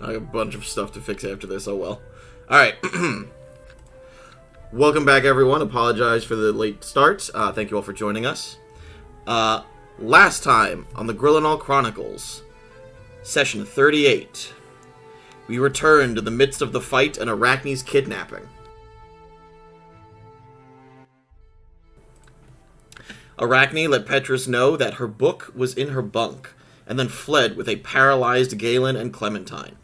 I have a bunch of stuff to fix after this, oh well. Alright. Welcome back, everyone. Apologize for the late start. Thank you all for joining us. Last time on the Grillonal Chronicles, Session 38, we returned to the midst of the fight and Arachne's kidnapping. Arachne let Petrus know that her book was in her bunk, and then fled with a paralyzed Galen and Clementine.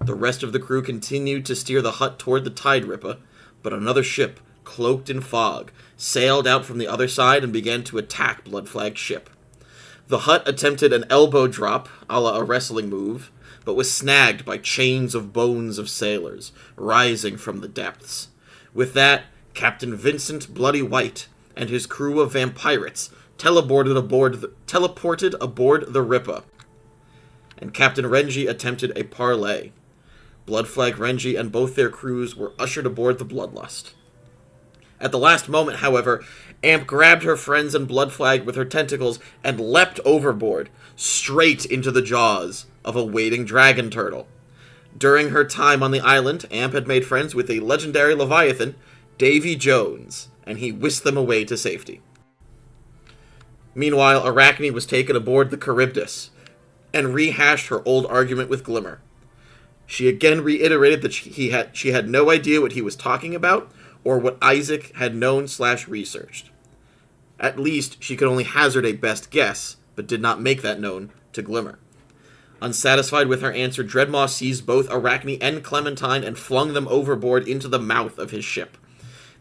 The rest of the crew continued to steer the hut toward the Tide Ripper, but another ship, cloaked in fog, sailed out from the other side and began to attack Bloodflag's ship. The hut attempted an elbow drop, a la a wrestling move, but was snagged by chains of bones of sailors, rising from the depths. With that, Captain Vincent Bloody White and his crew of vampirates teleported aboard the Ripper, and Captain Renji attempted a parley. Bloodflag, Renji, and both their crews were ushered aboard the Bloodlust. At the last moment, however, Amp grabbed her friends and Bloodflag with her tentacles and leapt overboard, straight into the jaws of a waiting dragon turtle. During her time on the island, Amp had made friends with a legendary Leviathan, Davy Jones, and he whisked them away to safety. Meanwhile, Arachne was taken aboard the Charybdis and rehashed her old argument with Glimmer. She again reiterated that she had no idea what he was talking about or what Isaac had known/researched. At least, she could only hazard a best guess, but did not make that known to Glimmer. Unsatisfied with her answer, Dreadmaw seized both Arachne and Clementine and flung them overboard into the mouth of his ship.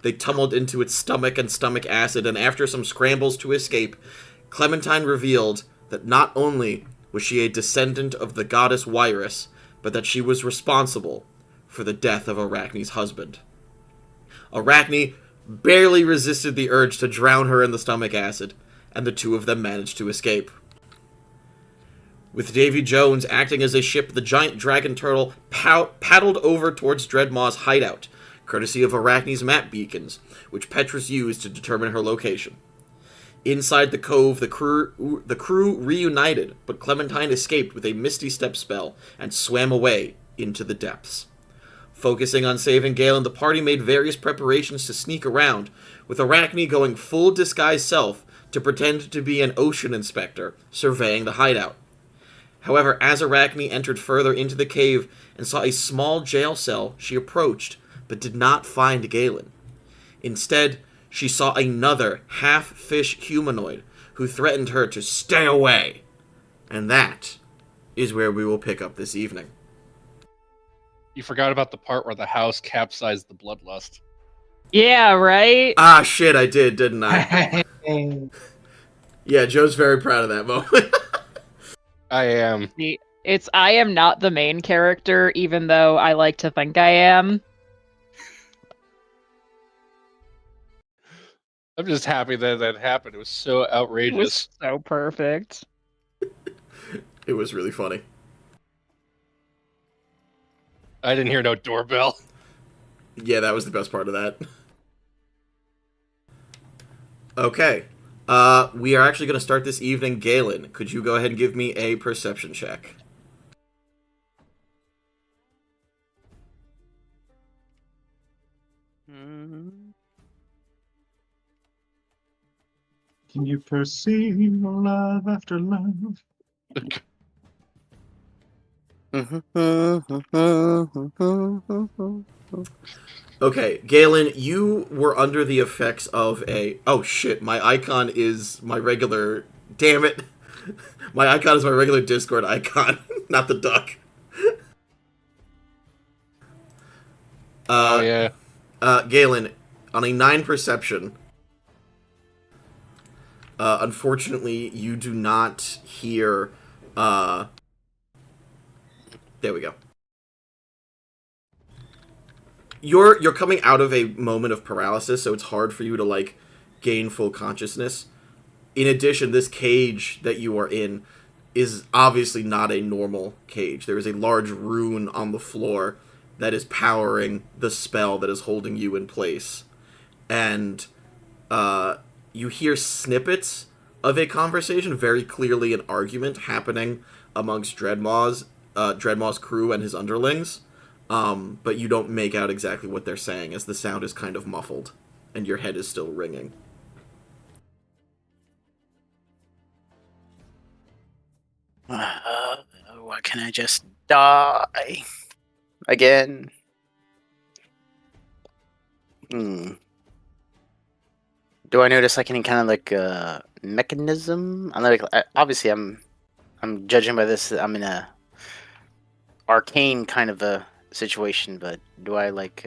They tumbled into its stomach and stomach acid, and after some scrambles to escape, Clementine revealed that not only was she a descendant of the goddess Wyrus, but that she was responsible for the death of Arachne's husband. Arachne barely resisted the urge to drown her in the stomach acid, and the two of them managed to escape. With Davy Jones acting as a ship, the giant dragon turtle paddled over towards Dreadmaw's hideout, courtesy of Arachne's map beacons, which Petrus used to determine her location. Inside the cove, the crew reunited, but Clementine escaped with a Misty Step spell and swam away into the depths. Focusing on saving Galen, the party made various preparations to sneak around, with Arachne going full disguise self to pretend to be an ocean inspector, surveying the hideout. However, as Arachne entered further into the cave and saw a small jail cell, she approached, but did not find Galen. Instead, she saw another half-fish humanoid who threatened her to stay away. And that is where we will pick up this evening. You forgot about the part where the house capsized the Bloodlust. Yeah, right? Ah, shit, I did, didn't I? Yeah, Joe's very proud of that moment. I am. I am not the main character, even though I like to think I am. I'm just happy that that happened. It was so outrageous. It was so perfect. It was really funny. I didn't hear no doorbell. Yeah, that was the best part of that. Okay. We are actually going to start this evening. Galen, could you go ahead and give me a perception check? Can you perceive love after love? Okay, Galen, you were under the effects of a... Oh, shit, my icon is my regular... Damn it. My icon is my regular Discord icon, not the duck. Oh, yeah. Galen, on a 9 perception, unfortunately, you do not hear... There we go. You're coming out of a moment of paralysis, so it's hard for you to, like, gain full consciousness. in addition, this cage that you are in is obviously not a normal cage. There is a large rune on the floor that is powering the spell that is holding you in place. And you hear snippets of a conversation, very clearly an argument happening amongst Dreadmaw's crew and his underlings. But you don't make out exactly what they're saying, as the sound is kind of muffled, and your head is still ringing. Why can't I just die again? Do I notice like any kind of like mechanism? I'm like, obviously, I'm judging by this. I'm in a arcane kind of a situation, but do I like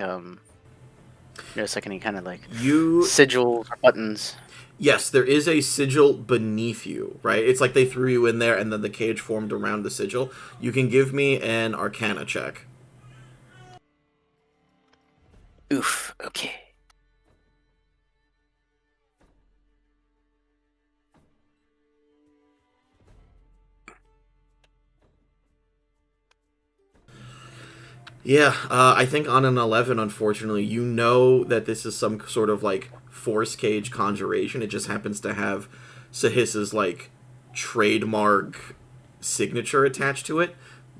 notice like any kind of like sigils or buttons? Yes, there is a sigil beneath you, right? It's like they threw you in there and then the cage formed around the sigil. You can give me an Arcana check. Oof, okay. Yeah, I think on an 11, unfortunately, you know that this is some sort of, like, force cage conjuration. It just happens to have Sahis's, like, trademark signature attached to it.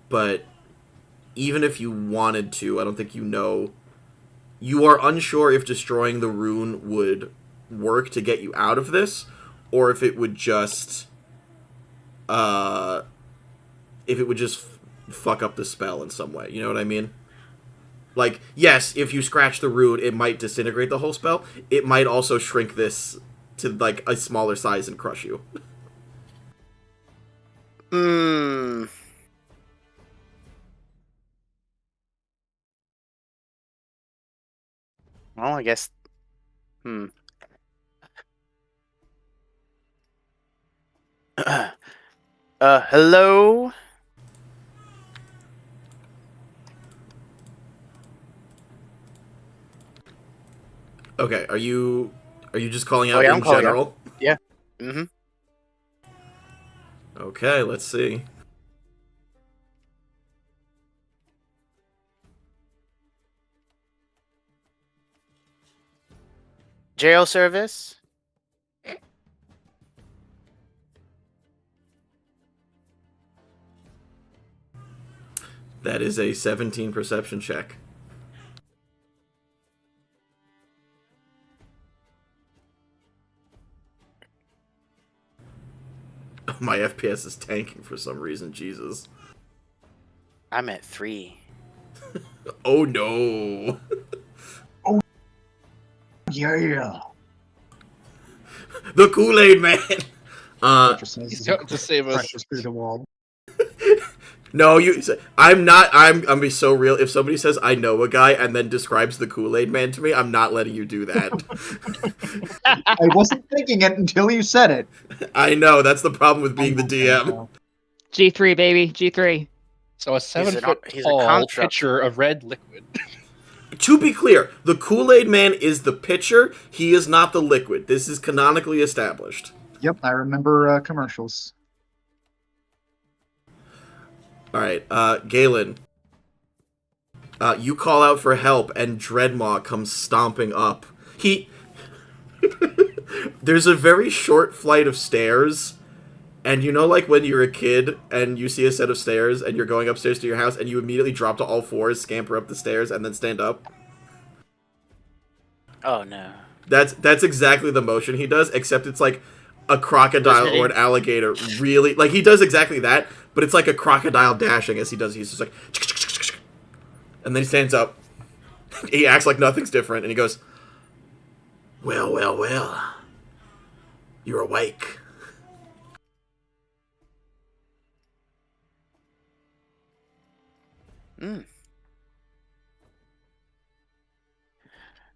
But even if you wanted to, I don't think you know. You are unsure if destroying the rune would work to get you out of this, or if it would just... fuck up the spell in some way. You know what I mean? Like, yes, if you scratch the rune, it might disintegrate the whole spell. It might also shrink this to, like, a smaller size and crush you. Well, I guess... hello? Okay, are you just calling out Oh, yeah, in I'm calling general? out. Yeah. Mm-hmm. Okay, let's see. Jail service? That is a 17 perception check. My FPS is tanking for some reason, Jesus. I'm at 3. Oh no. Yeah. The Kool-Aid Man! To save us. Precious through the wall. No, I'm gonna be so real. If somebody says I know a guy and then describes the Kool-Aid Man to me, I'm not letting you do that. I wasn't thinking it until you said it. I know, that's the problem with being the DM. G3, baby. G3. So a 7-foot he's a tall construct. pitcher of red liquid. To be clear, the Kool-Aid Man is the pitcher, he is not the liquid. This is canonically established. Yep, I remember commercials. Alright, Galen. You call out for help, and Dreadmaw comes stomping up. There's a very short flight of stairs, and you know, like when you're a kid and you see a set of stairs and you're going upstairs to your house and you immediately drop to all fours, scamper up the stairs, and then stand up? Oh, no. That's exactly the motion he does, except it's like a crocodile or an alligator really... Like, he does exactly that, but it's like a crocodile dashing as he does. He's just like... And then he stands up. He acts like nothing's different, and he goes, well, well, well. You're awake.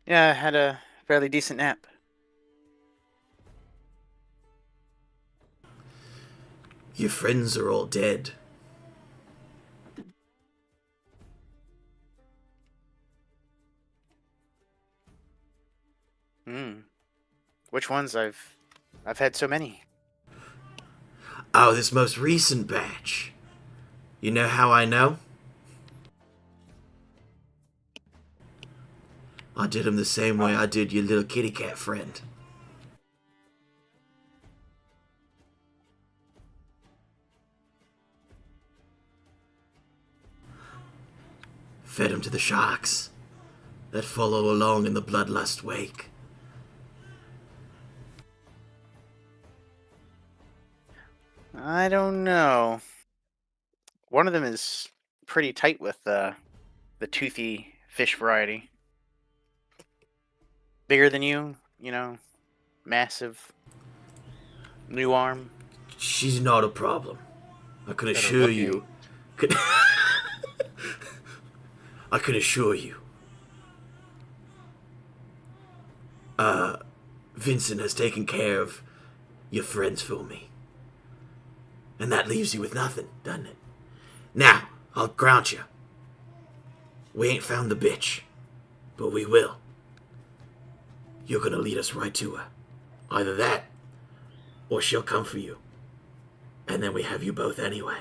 Yeah, I had a fairly decent nap. Your friends are all dead. Which ones? I've I've had so many. Oh, this most recent batch. You know how I know? I did him the same way I did your little kitty cat friend. Fed him to the sharks that follow along in the bloodlust wake. I don't know. One of them is pretty tight with the toothy fish variety. Bigger than you, massive. New arm. She's not a problem. I can Better assure looking. you. I can assure you. Vincent has taken care of your friends for me. And that leaves you with nothing, doesn't it? Now, I'll grant you. We ain't found the bitch, but we will. You're gonna lead us right to her. Either that, or she'll come for you. And then we have you both anyway.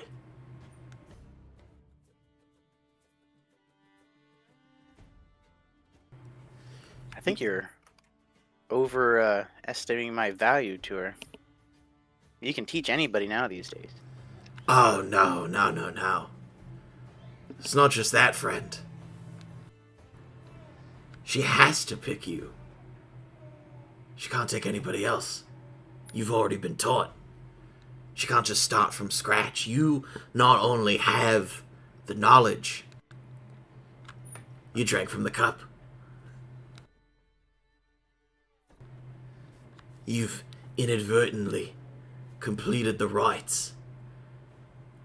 I think you're overestimating my value to her. You can teach anybody now these days. Oh, no. It's not just that, friend. She has to pick you. She can't take anybody else. You've already been taught. She can't just start from scratch. You not only have the knowledge, you drank from the cup. You've inadvertently completed the rites.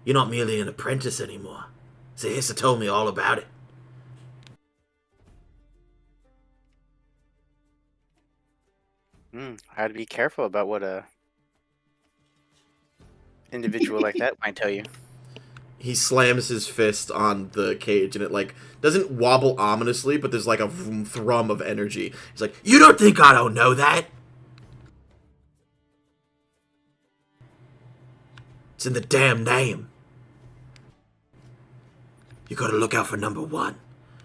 You're not merely an apprentice anymore. Sahissa told me all about it. I had to be careful about what a individual like that might tell you. He slams his fist on the cage, and it, like, doesn't wobble ominously, but there's, like, a thrum of energy. He's like, you don't think I don't know that? It's in the damn name. You gotta look out for number one,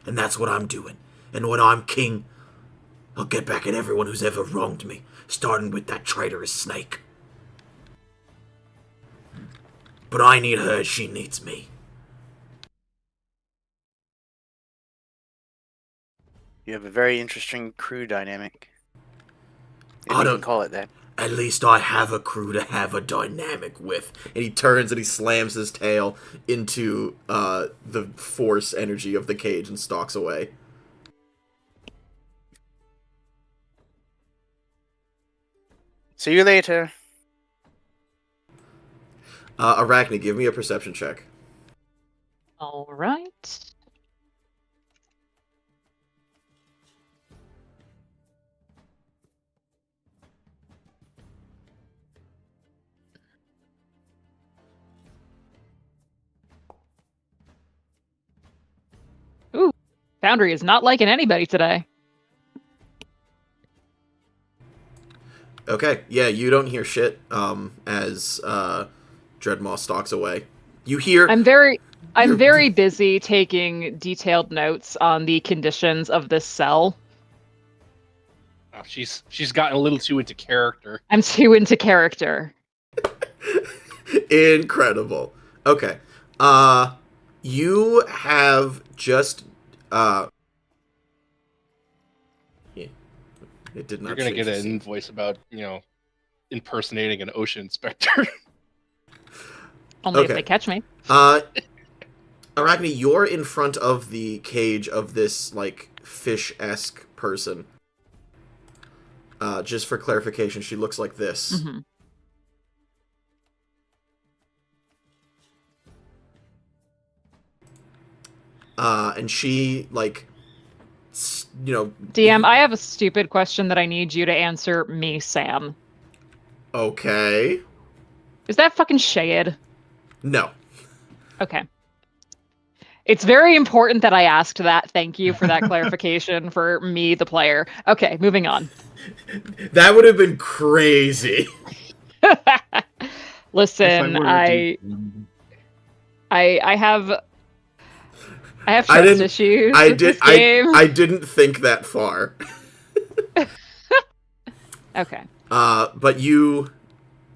and that's what I'm doing. And when I'm king, I'll get back at everyone who's ever wronged me, starting with that traitorous snake. But I need her as she needs me. You have a very interesting crew dynamic. If I you don't can call it that. At least I have a crew to have a dynamic with. And he turns and he slams his tail into the force energy of the cage and stalks away. See you later. Arachne, give me a perception check. All right. Ooh, Foundry is not liking anybody today. Okay, yeah, you don't hear shit as Dreadmaw stalks away. You hear... I'm very busy taking detailed notes on the conditions of this cell. Oh, she's gotten a little too into character. I'm too into character. Incredible. Okay. You have just yeah. It did not. You're gonna change get the an scene. invoice about, impersonating an ocean inspector. Only Okay. if they catch me. Arachne, you're in front of the cage of this, like, fish-esque person. Just for clarification, she looks like this. Mm-hmm. And she, like, DM, I have a stupid question that I need you to answer me, Sam. Okay. Is that fucking shade? No. Okay. It's very important that I asked that. Thank you for that clarification for me, the player. Okay, moving on. That would have been crazy. Listen, were a I have I trust didn't. issues I with did. this game. I didn't think that far. Okay. But you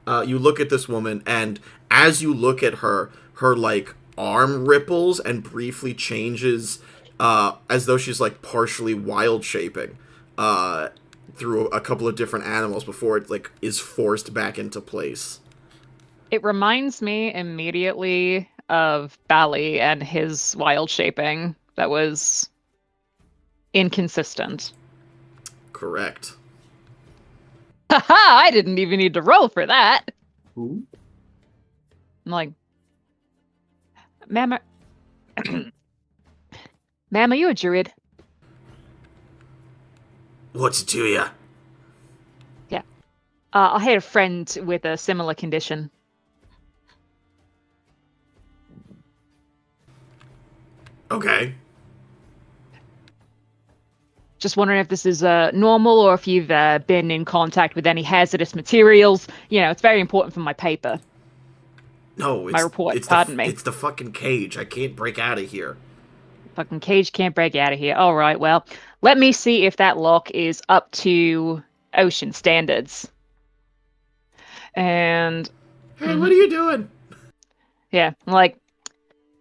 look at this woman, and as you look at her, her like arm ripples and briefly changes, as though she's like partially wild shaping, through a couple of different animals before it like is forced back into place. It reminds me immediately of Bali and his wild shaping that was inconsistent. Correct. Haha, I didn't even need to roll for that. Who? I'm like, ma'am, ma'am, are you a druid? What's it to ya? Yeah. I had a friend with a similar condition. Okay. Just wondering if this is normal or if you've been in contact with any hazardous materials. You know, it's very important for my paper. No, it's My report, It's pardon me. It's the fucking cage. I can't break out of here. Fucking cage can't break out of here. All right, well, let me see if that lock is up to ocean standards. And Hey, what are you doing? yeah, I'm like,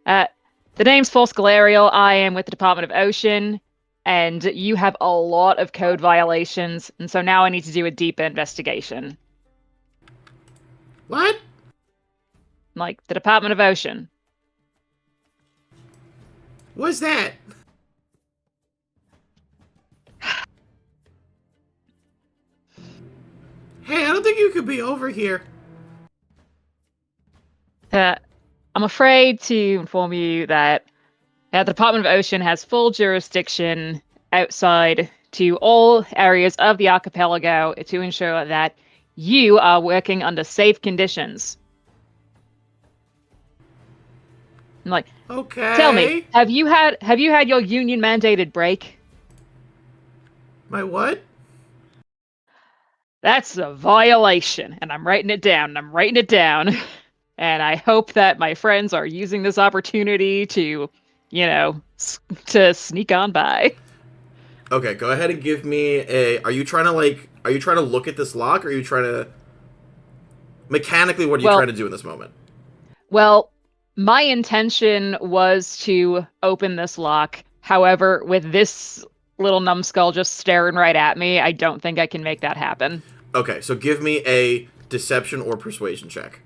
the name's Force Galarial. I am with the Department of Ocean, and you have a lot of code violations, and so now I need to do a deeper investigation. What? I'm like, the Department of Ocean. What's that? Hey, I don't think you could be over here. I'm afraid to inform you that the Department of Ocean has full jurisdiction outside to all areas of the archipelago to ensure that you are working under safe conditions. I'm like, Okay. tell me, have you had your union mandated break? My what? That's a violation, and I'm writing it down, and I'm writing it down. And I hope that my friends are using this opportunity to, you know, to sneak on by. Okay, go ahead and give me a. Are you trying to look at this lock, or are you trying to mechanically? What are you Well- trying to do in this moment? Well, my intention was to open this lock. However, with this little numbskull just staring right at me, I don't think I can make that happen. Okay, so give me a deception or persuasion check.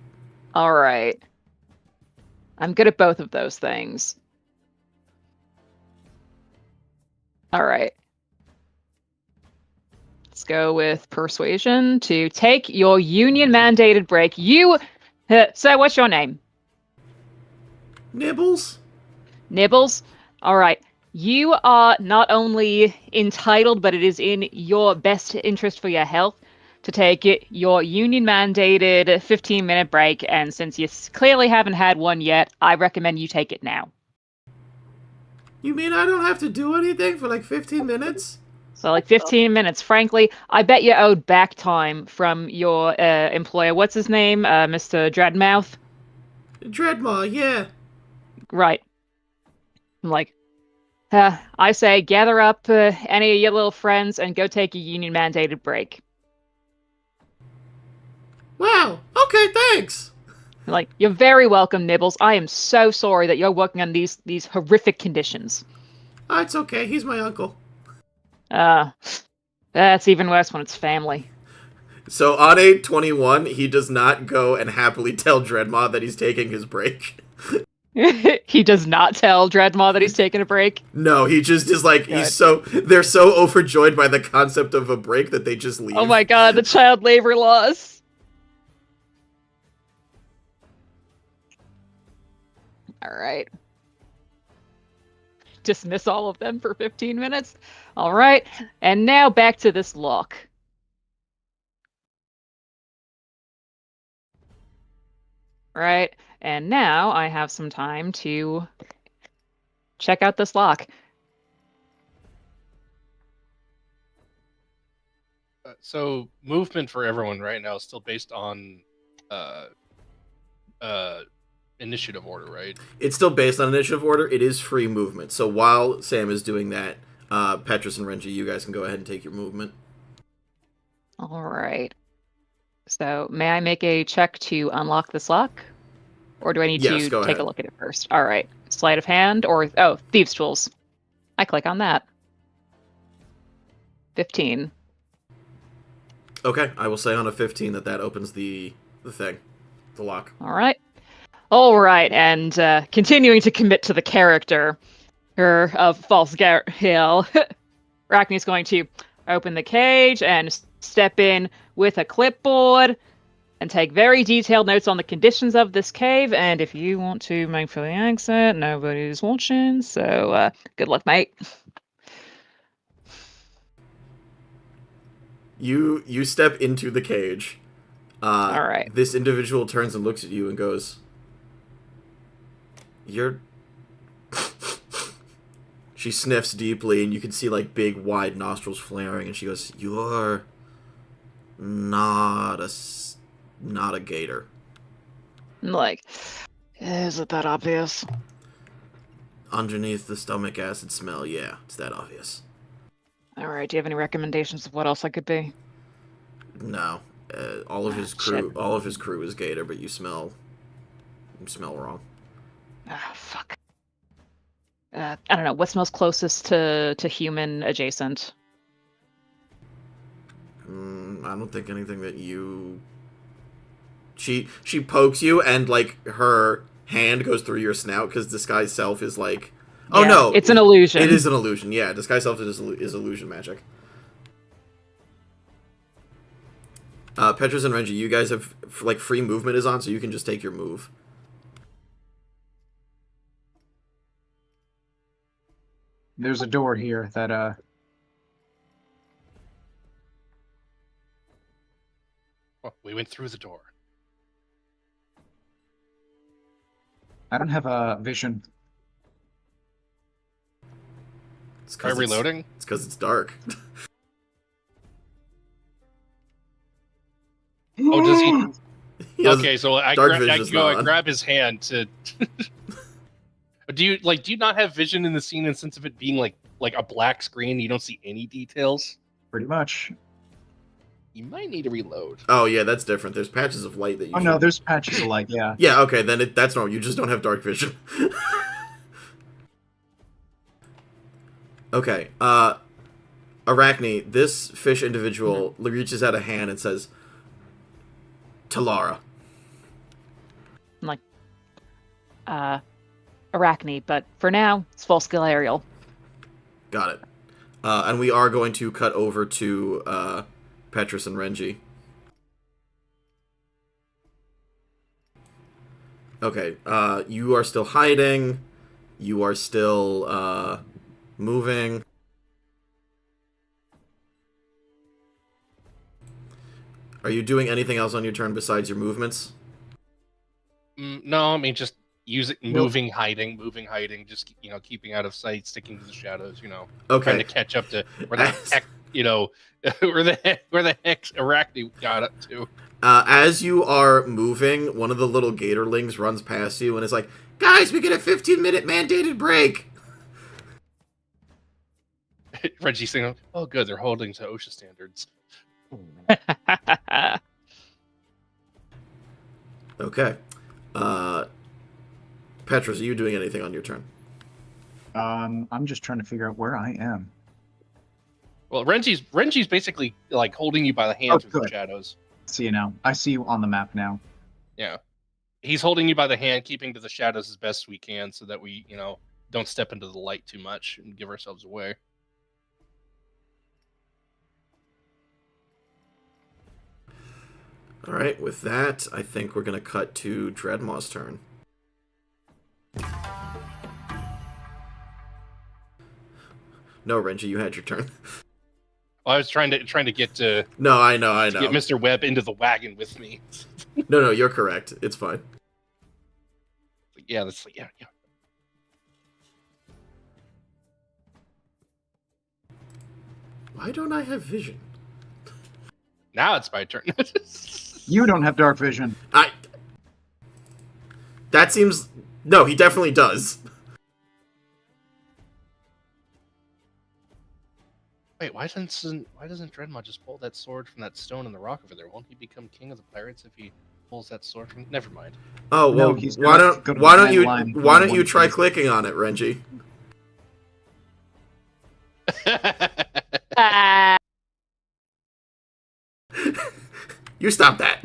All right. I'm good at both of those things. All right. Let's go with persuasion to take your union mandated break. So what's your name? Nibbles? Nibbles? All right. You are not only entitled, but it is in your best interest for your health to take your union mandated 15-minute break. And since you clearly haven't had one yet, I recommend you take it now. You mean I don't have to do anything for like 15 minutes? So, like 15 minutes. Frankly, I bet you owed back time from your employer. What's his name? Mr. Dreadmouth? Dreadmaw, yeah. Right. I'm like, I say gather up any of your little friends and go take a union mandated break. Wow. Okay, thanks. I'm like, you're very welcome, Nibbles. I am so sorry that you're working on these horrific conditions. It's okay. He's my uncle. That's even worse when it's family. So on a 21, he does not go and happily tell Dreadmaw that he's taking his break. He does not tell Dreadmaw that he's taking a break. No, he just is like, they're so overjoyed by the concept of a break that they just leave. Oh my god, the child labor laws. Alright. Dismiss all of them for 15 minutes. Alright, and now back to this lock. Right, and now I have some time to check out this lock. So movement for everyone right now is still based on uh, initiative order, right? It's still based on initiative order. It is free movement. So while Sam is doing that, Petrus and Renji, you guys can go ahead and take your movement. All right. So, may I make a check to unlock this lock? Or do I need Yes, to go take ahead. a look at it first? All right. Sleight of hand or, oh, Thieves' Tools. I click on that. 15. Okay, I will say on a 15 that opens the thing, the lock. All right. All right. And continuing to commit to the character of False Hill, Arachne's going to open the cage and step in with a clipboard and take very detailed notes on the conditions of this cave. And if you want to make for the exit, nobody's watching. So good luck, mate. You step into the cage. All right. This individual turns and looks at you and goes, "You're." She sniffs deeply, and you can see like big, wide nostrils flaring, and she goes, "You're not a gator." I'm like, is it that obvious? Underneath the stomach acid smell, yeah, it's that obvious. All right. Do you have any recommendations of what else I could be? No, all of his crew is gator, but you smell wrong. Ah, fuck. I don't know. What smells closest to human adjacent? I don't think anything that you. She pokes you, and like her hand goes through your snout because disguise self is like. Oh Yeah, no! it's an illusion. It is an illusion. Yeah, disguise self is illusion magic. Petrus and Renji, you guys have like free movement is on, so you can just take your move. There's a door here that Well, we went through the door. I don't have a vision. Try reloading. It's because it's dark. Oh, does he? He has Okay, so I dark I vision's go not and on. grab his hand to. Do you not have vision in the scene in the sense of it being like a black screen? You don't see any details. Pretty much. You might need to reload. Oh yeah, that's different. There's patches of light that you. Oh no, there's patches of light. Yeah. Yeah, okay, then that's normal. You just don't have dark vision. Okay, Arachne, this fish individual reaches out a hand and says, "Talara." I'm like, Arachne, but for now, it's full skill aerial. Got it. And we are going to cut over to Petrus and Renji. Okay, you are still hiding. You are still moving. Are you doing anything else on your turn besides your movements? No, I mean just moving, hiding, just keeping out of sight, sticking to the shadows. Okay. Trying to catch up to where the heck where the heck Arachne got up to. As you are moving, one of the little gatorlings runs past you and is like, "Guys, we get a 15-minute mandated break." Reggie's saying, "Oh, good, they're holding to OSHA standards." Okay. Petrus, are you doing anything on your turn? I'm just trying to figure out where I am. Well, Renji's basically like holding you by the hand through the good. shadows. See you now. I see you on the map now. Yeah, he's holding you by the hand, keeping to the shadows as best we can, so that we, don't step into the light too much and give ourselves away. All right, with that, I think we're going to cut to Dreadmaw's turn. No, Renji, you had your turn. Well, I was trying to get to No, I know. get Mr. Webb into the wagon with me. No, you're correct. It's fine. Yeah, that's yeah. Why don't I have vision? Now it's my turn. You don't have dark vision. That seems... No, he definitely does. Wait, why doesn't Dreadmont just pull that sword from that stone in the rock over there? Won't he become king of the pirates if he pulls that sword from? Never mind. Oh well, No, he's why gonna go don't to why the don't you landline why don't one you try place. clicking on it, Renji? Ah, You stop that.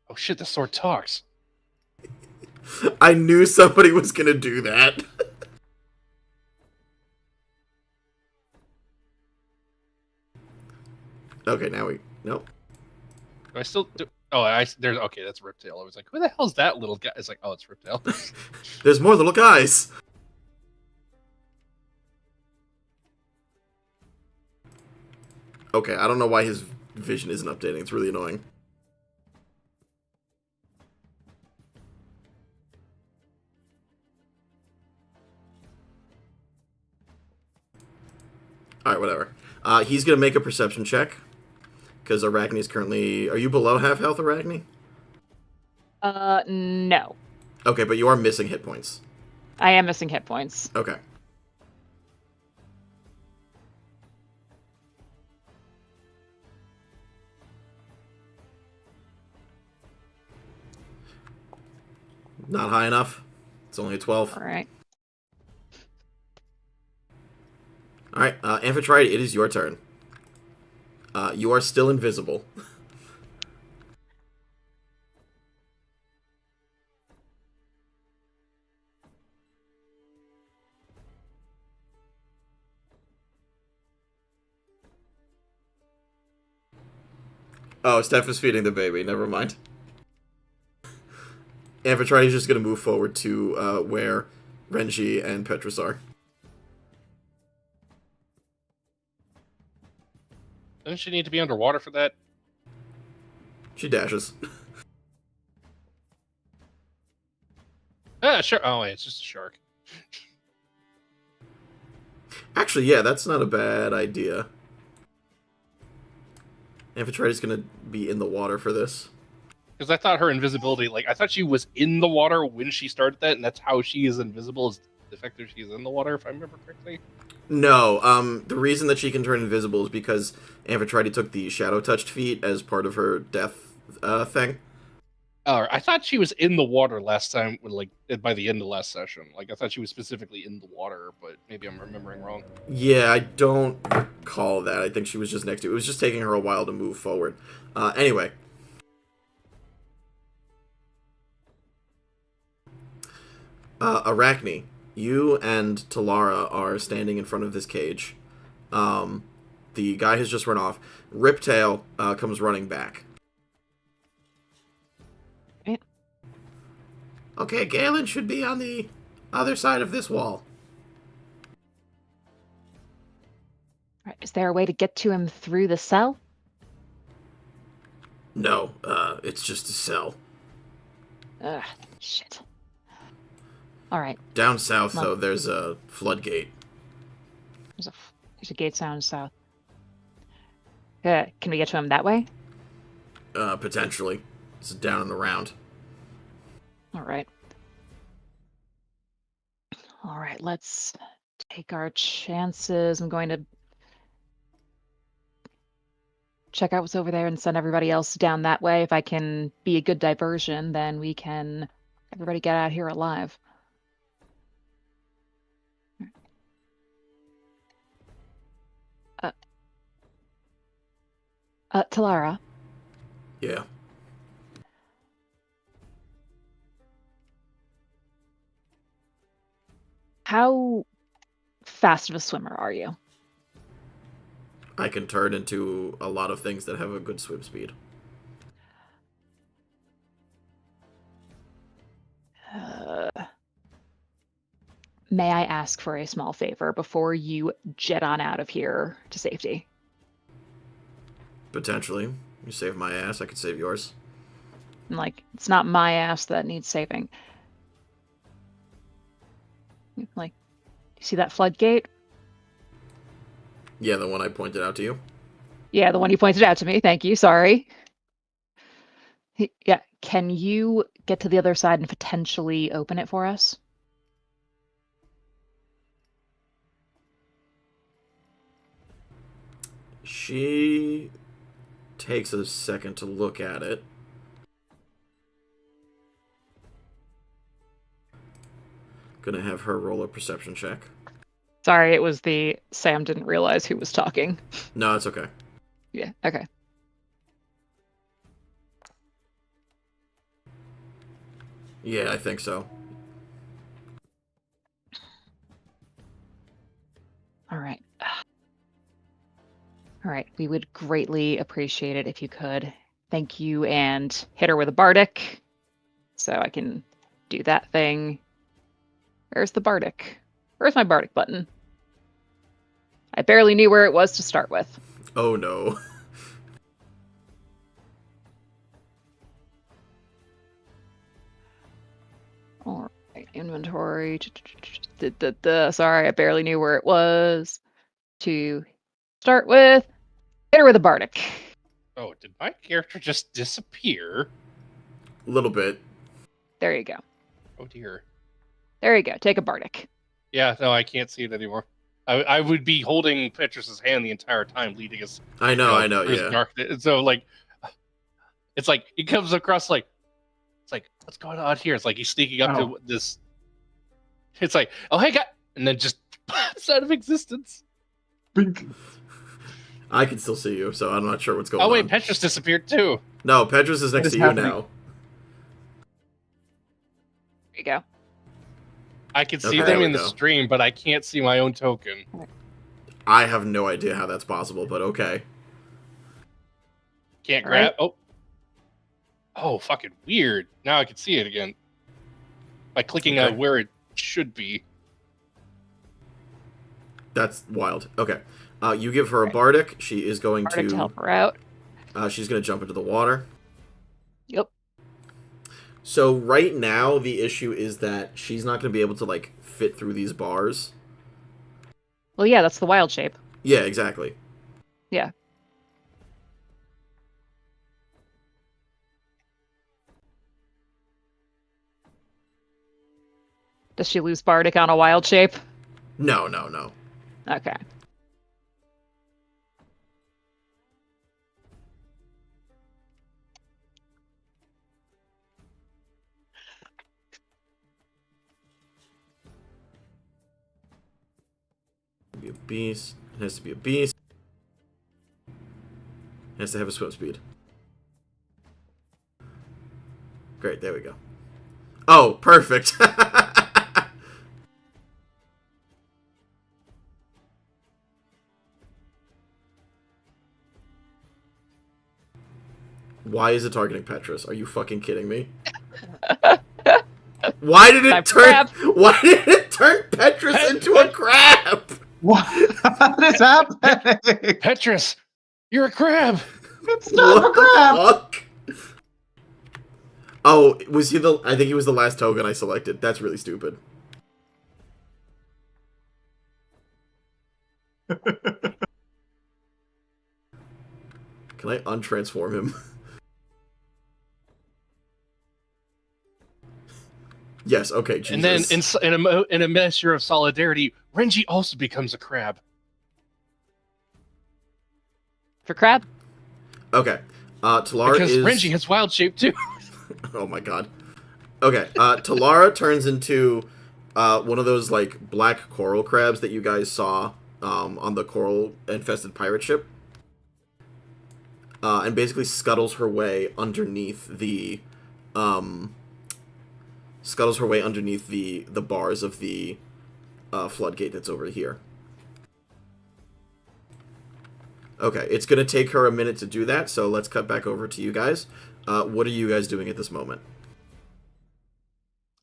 Oh shit! The sword talks. I knew somebody was gonna do that. Okay, now we... Nope. Do I still do? Oh, there's okay. That's Riptail. I was like, who the hell's that little guy? It's like, oh, it's Riptail. There's more little guys. Okay, I don't know why his vision isn't updating. It's really annoying. Alright, whatever. He's gonna make a perception check. Because Arachne is currently... Are you below half health, Arachne? no. Okay, but you are missing hit points. I am missing hit points. Okay. Not high enough. It's only a 12. Alright. Alright, Amphitrite, it is your turn. You are still invisible. Oh, Steph is feeding the baby. Never mind. Amphitrite is just going to move forward to where Renji and Petrus are. Doesn't she need to be underwater for that? She dashes. Ah, sure. Oh, wait, it's just a shark. Actually, yeah, that's not a bad idea. Amphitrite is going to be in the water for this. Because I thought her invisibility, like, I thought she was in the water when she started that, and that's how she is invisible, is the fact that she's in the water, if I remember correctly. No, the reason that she can turn invisible is because Amphitrite took the Shadow Touched feat as part of her death thing. Oh, I thought she was in the water last time, like, by the end of last session. Like, I thought she was specifically in the water, but maybe I'm remembering wrong. Yeah, I don't recall that. I think she was just next to it. It was just taking her a while to move forward. Anyway. Arachne, you and Talara are standing in front of this cage. The guy has just run off. Riptail comes running back. Okay, Galen should be on the other side of this wall. Right, is there a way to get to him through the cell? No, it's just a cell. Ugh, shit. Alright, Down south, though, there's a floodgate. there's a gate down south. Can we get to him that way? Potentially. It's down and around. Alright. Alright, let's take our chances. I'm going to check out what's over there and send everybody else down that way. If I can be a good diversion, then we can everybody get out here alive. Talara, Yeah. how fast of a swimmer are you? I can turn into a lot of things that have a good swim speed. May I ask for a small favor before you jet on out of here to safety? Potentially. You save my ass, I could save yours. Like, it's not my ass that needs saving. Like, you see that floodgate? Yeah, the one I pointed out to you. Yeah, the one you pointed out to me. Thank you. Sorry. Yeah. Can you get to the other side and potentially open it for us? She takes a second to look at it. Gonna have her roll a perception check. Sorry, it was the Sam didn't realize who was talking. No, it's okay. Yeah, okay. Yeah, I think so. All right. All right, we would greatly appreciate it if you could. Thank you, and hit her with a bardic, so I can do that thing. Where's the bardic? Where's my bardic button? I barely knew where it was to start with. Oh no. All right, inventory. Sorry, I barely knew where it was to start with. Hit her with a bardic. Oh, did my character just disappear? A little bit. There you go. Oh dear. There you go. Take a bardic. Yeah, no, I can't see it anymore. I would be holding Petrus's hand the entire time, leading us. I know, through the yeah. darkness. And so, like, it's like it comes across like, it's like, what's going on here? It's like he's sneaking up to this. It's like, oh hey, guy, and then just pops out of existence. Bink. I can still see you, so I'm not sure what's going on. Oh wait, Petrus disappeared too. No, Petrus is next is to you happening? now. There you go. I can see Okay, them there we in the go. stream, but I can't see my own token. I have no idea how that's possible, but okay. Can't All grab. right. Oh. Oh, fucking weird. Now I can see it again. By clicking Okay. where it should be. That's wild. Okay. You give her a bardic. She is going Bardic to help her out. she's going to jump into the water. Yep. So right now, the issue is that she's not going to be able to, like, fit through these bars. Well, yeah, that's the wild shape. Yeah, exactly. Yeah. Does she lose bardic on a wild shape? No. Okay. Be a beast. It has to be a beast. It has to have a swim speed. Great, there we go. Oh, perfect. Why is it targeting Petrus? Are you fucking kidding me? Why did Time it for turn? crab. Why did it turn Petrus into a crab? What is happening? Petrus, you're a crab. It's not a What crab. the fuck? Oh, was he the? I think he was the last token I selected. That's really stupid. Can I untransform him? Yes. Okay. Jesus. And then in a measure of solidarity, Renji also becomes a crab. For crab? Okay. Talara Because is. Renji has wild shape too. Oh my god. Okay. Talara turns into one of those like black coral crabs that you guys saw on the coral infested pirate ship. And basically scuttles her way underneath the bars of the floodgate that's over here. Okay, it's gonna take her a minute to do that, so let's cut back over to you guys. What are you guys doing at this moment?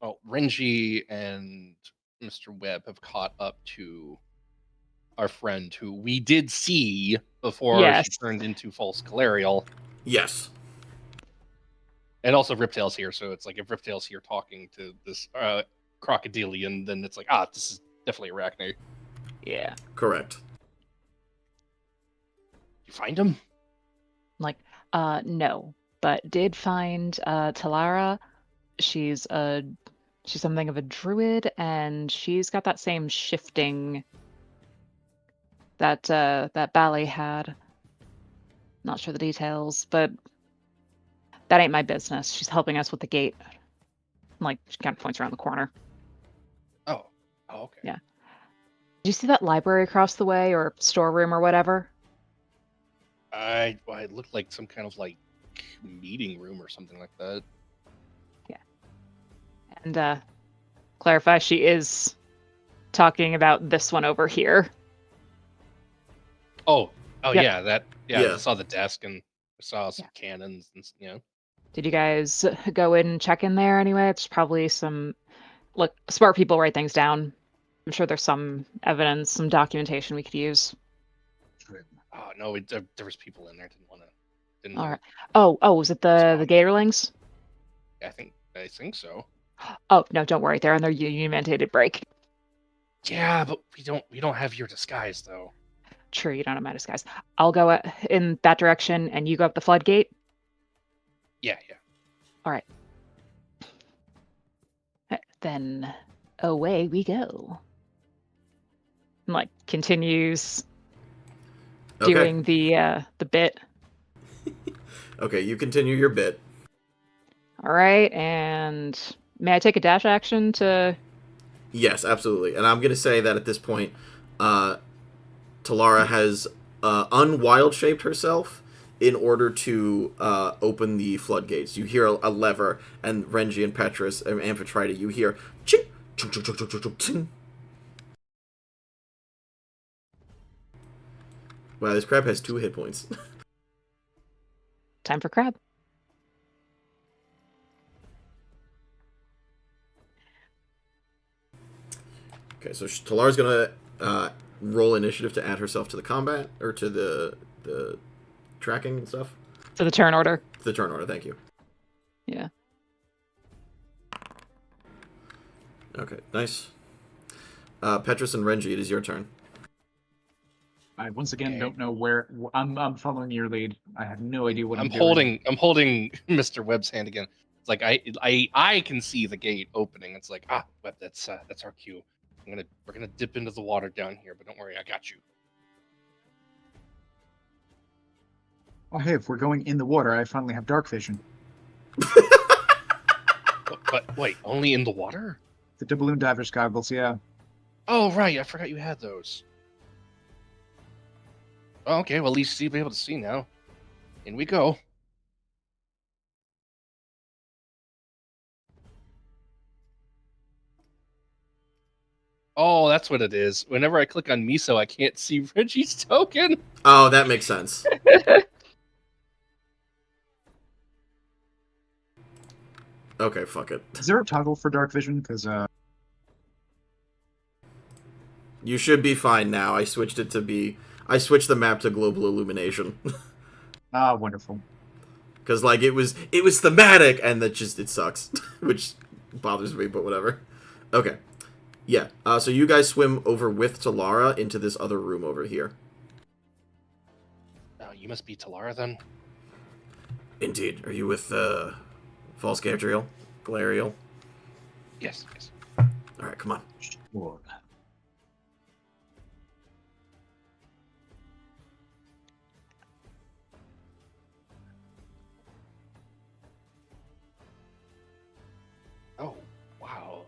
Oh, Renji and Mr. Webb have caught up to our friend who we did see before Yes. she turned into false Galarial. Yes. And also Riptail's here, so it's like if Riptail's here talking to this crocodilian, then it's like, this is definitely Arachne. Yeah. Correct. You find him? Like, no, but did find Talara. She's something of a druid, and she's got that same shifting that that ballet had. Not sure the details, but that ain't my business. She's helping us with the gate. Like, she kind of points around the corner. Oh. Oh, okay. Yeah. Did you see that library across the way, or storeroom, or whatever? It looked like some kind of like meeting room or something like that. And clarify, she is talking about this one over here. Oh, Yep. yeah, Yeah. I saw the desk and I saw some cannons and Did you guys go in and check in there anyway? It's probably some. Look, smart people write things down. I'm sure there's some evidence, some documentation we could use. Oh no, there was people in there. Didn't All know. right. Oh, was it the Gatorlings? I think so. Oh no, don't worry. They're on their union mandated break. Yeah, but we don't have your disguise though. True, you don't have my disguise. I'll go in that direction, and you go up the floodgate. Yeah. All right. Then away we go. And, like, continues Okay. doing the bit. Okay, you continue your bit. All right, and may I take a dash action to? Yes, absolutely. And I'm going to say that at this point, Talara has unwild shaped herself in order to open the floodgates. You hear a lever, and Renji and Petrus and Amphitrite, you hear ching, ching, ching, ching, ching, ching, ching. Wow, this crab has 2 hit points. Time for crab. Okay, so Talara's going to roll initiative to add herself to the combat, or to the tracking and stuff. To the turn order. The turn order, thank you. Yeah. Okay, nice. Petrus and Renji, it is your turn. I once again Okay. don't know where I'm following your lead. I have no idea what I'm doing. I'm holding Mr. Webb's hand again. It's like I can see the gate opening. It's like, Webb, that's our cue. We're gonna dip into the water down here, but don't worry, I got you. Oh, hey, if we're going in the water, I finally have dark vision. But wait, only in the water? The doubloon diver's goggles, yeah. Oh right, I forgot you had those. Oh, okay, well at least you'll be able to see now. In we go. Oh, that's what it is. Whenever I click on Miso, I can't see Reggie's token. Oh, that makes sense. Okay, fuck it. Is there a toggle for dark vision? Because You should be fine now. I switched the map to global illumination. wonderful. Because, like, it was thematic, and that just, it sucks. Which bothers me, but whatever. Okay. Yeah, so you guys swim over with Talara into this other room over here. Oh, you must be Talara then? Indeed. Are you with, False Gadriel? Galariel? Yes. Alright, come on. Sure. Oh, wow.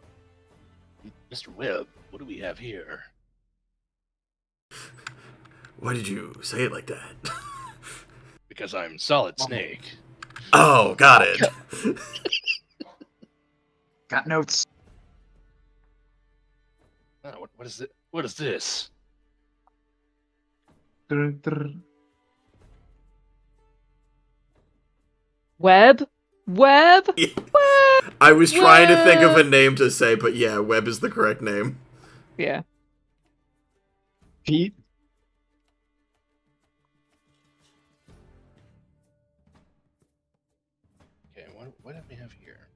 Mr. Webb, what do we have here? Why did you say it like that? Because I'm Solid Snake. Oh, got it. Got notes. Oh, what is it? What is this? Web? I was trying to think of a name to say, but yeah, Webb is the correct name. Yeah. Pete. Okay, what do we have here?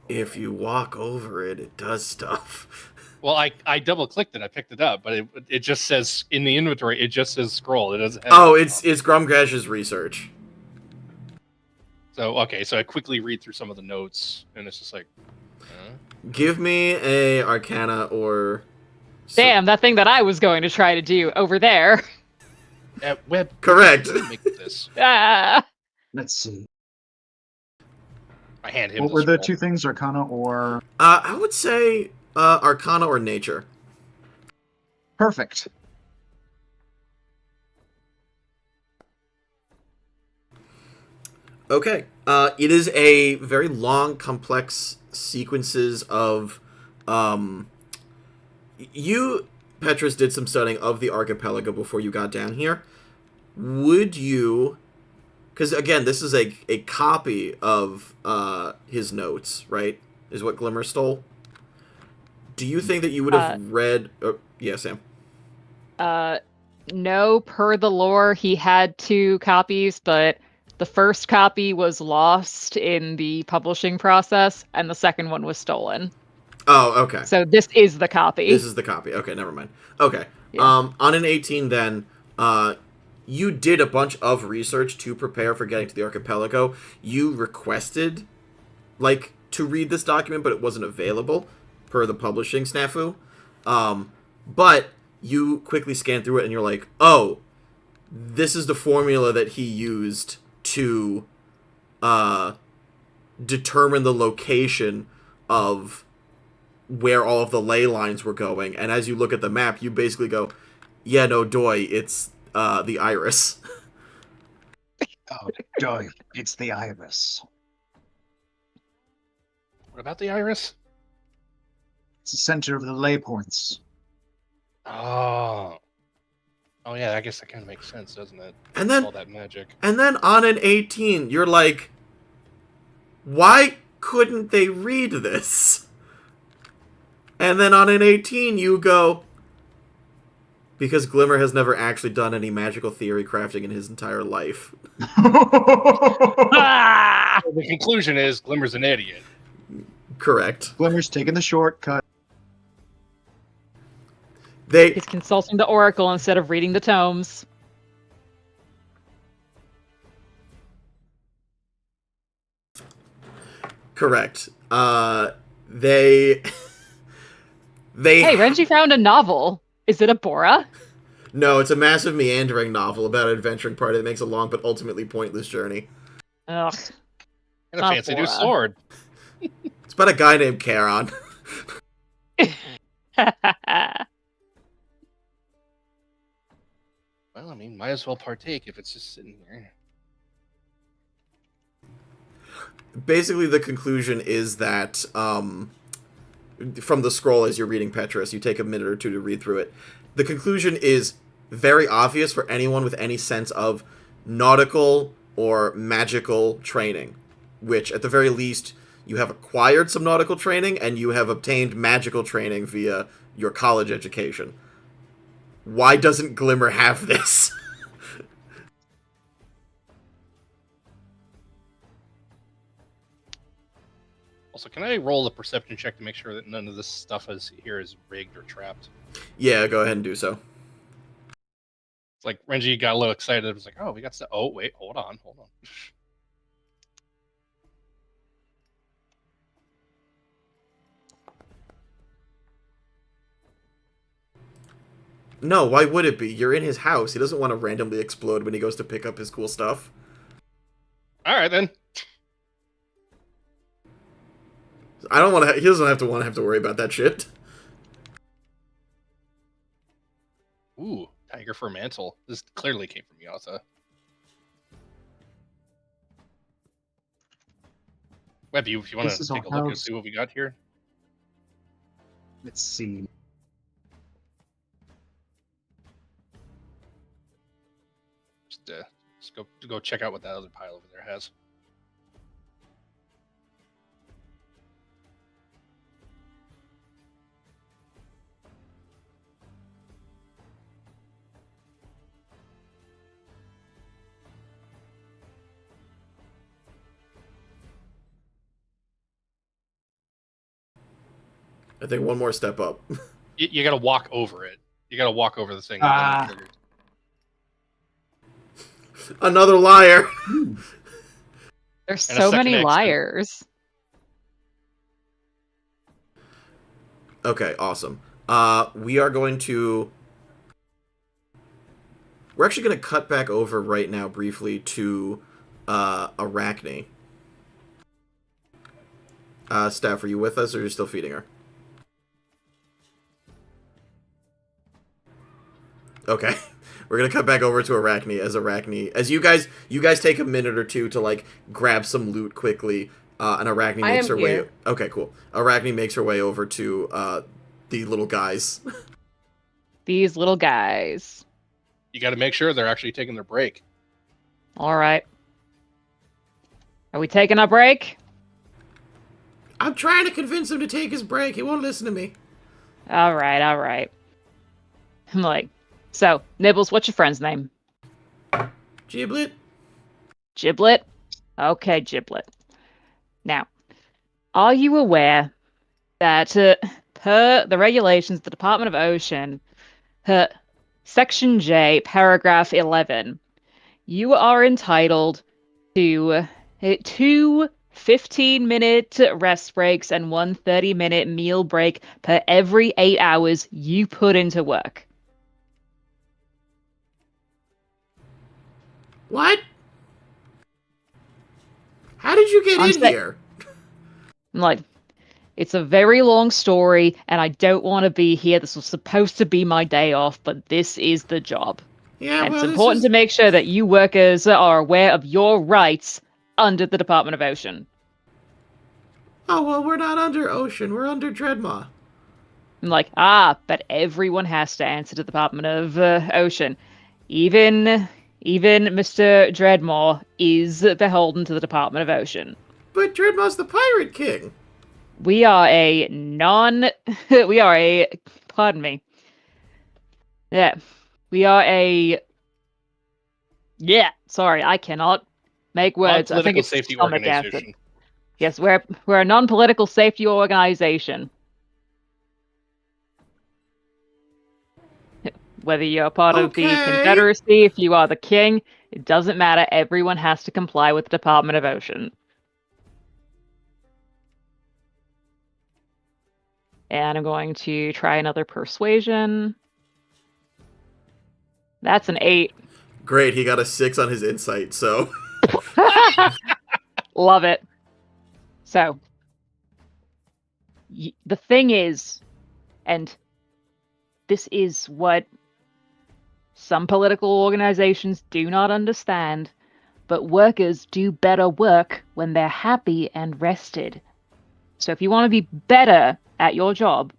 If you walk over it, it does stuff. Well, I double clicked it. I picked it up, but it just says in the inventory. It just says scroll. It doesn't have. Oh, it's Grumgrash's research. So okay, so I quickly read through some of the notes, and it's just like, Give me a Arcana or. Damn, that thing that I was going to try to do over there. Web. Correct. Make this. Ah. Let's see. I hand him. What were the scroll. two things, Arcana or... I would say Arcana or Nature. Perfect. Okay. It is a very long, complex sequences of... you, Petrus, did some studying of the archipelago before you got down here. Would you... Because, again, this is a copy of his notes, right? Is what Glimmer stole. Do you think that you would have read... yeah, Sam. No, per the lore, he had 2 copies, but the first copy was lost in the publishing process, and the second one was stolen. Oh, okay. So this is the copy. This is the copy. Okay, never mind. Okay. Yeah. On an 18 then, you did a bunch of research to prepare for getting to the archipelago. You requested, like, to read this document, but it wasn't available per the publishing snafu. But you quickly scanned through it and you're like, oh, this is the formula that he used to determine the location of where all of the ley lines were going. And as you look at the map, you basically go, yeah, no, doy, it's the iris. Oh, doy, it's the iris. What about the iris? It's the center of the ley points. Oh. Oh yeah, I guess that kind of makes sense, doesn't it? And then all that magic. And then on an 18, you're like, why couldn't they read this? And then on an 18, you go, because Glimmer has never actually done any magical theory crafting in his entire life. Ah! The conclusion is Glimmer's an idiot. Correct. Glimmer's taking the shortcut. He's consulting the oracle instead of reading the tomes. Correct. They... Hey, Renji found a novel. Is it a Bora? No, it's a massive meandering novel about an adventuring party that makes a long but ultimately pointless journey. Ugh. And a fancy new sword. It's about a guy named Charon. Well, I mean, might as well partake if it's just sitting here. Basically, the conclusion is that, from the scroll as you're reading Petrus, you take a minute or two to read through it. The conclusion is very obvious for anyone with any sense of nautical or magical training, which, at the very least, you have acquired some nautical training and you have obtained magical training via your college education. Why doesn't Glimmer have this? Also, can I roll a perception check to make sure that none of this stuff here is rigged or trapped? Yeah, go ahead and do so. It's like Renji got a little excited. It was like, oh, we got stuff. Oh, wait, hold on. No, why would it be? You're in his house. He doesn't want to randomly explode when he goes to pick up his cool stuff. All right, then. I don't want to. He doesn't have to worry about that shit. Ooh, tiger fur mantle. This clearly came from Yatha. Web, if you want to take a look and see what we got here. Let's see. Just go check out what that other pile over there has. I think one more step up. You got to walk over it. You got to walk over the thing. And then it triggers. Another liar. There's And a so second many exit. liars. Okay, awesome. We are going to... We're actually going to cut back over right now briefly to Arachne. Steph, are you with us, or are you still feeding her? Okay. We're gonna cut back over to Arachne as you guys take a minute or two to like grab some loot quickly, and Arachne I makes am her way. here. Okay, cool. Arachne makes her way over to the little guys. These little guys. You got to make sure they're actually taking their break. All right. Are we taking a break? I'm trying to convince him to take his break. He won't listen to me. All right, all right. I'm like, so, Nibbles, what's your friend's name? Giblet. Giblet? Okay, Giblet. Now, are you aware that per the regulations of the Department of Ocean, Section J, Paragraph 11, you are entitled to 2 15-minute rest breaks and 1 30-minute meal break per every 8 hours you put into work. What? How did you get in here? I'm like, it's a very long story, and I don't want to be here. This was supposed to be my day off, but this is the job. Yeah, And well, it's important to make sure that you workers are aware of your rights under the Department of Ocean. Oh, well, we're not under Ocean. We're under Dreadmaw. I'm like, but everyone has to answer to the Department of Ocean. Even Mr. Dreadmore is beholden to the Department of Ocean. But Dreadmaw's the Pirate King. We are a pardon me. Yeah. We are sorry, I cannot make words. I think it's safety stomach organization. acid. Yes, we're a non-political safety organization. Whether you're part of the Okay. Confederacy, if you are the king, it doesn't matter. Everyone has to comply with the Department of Ocean. And I'm going to try another persuasion. That's an 8. Great, he got a 6 on his insight, so... Love it. So, the thing is, and this is what some political organizations do not understand, but workers do better work when they're happy and rested. So if you want to be better at your job,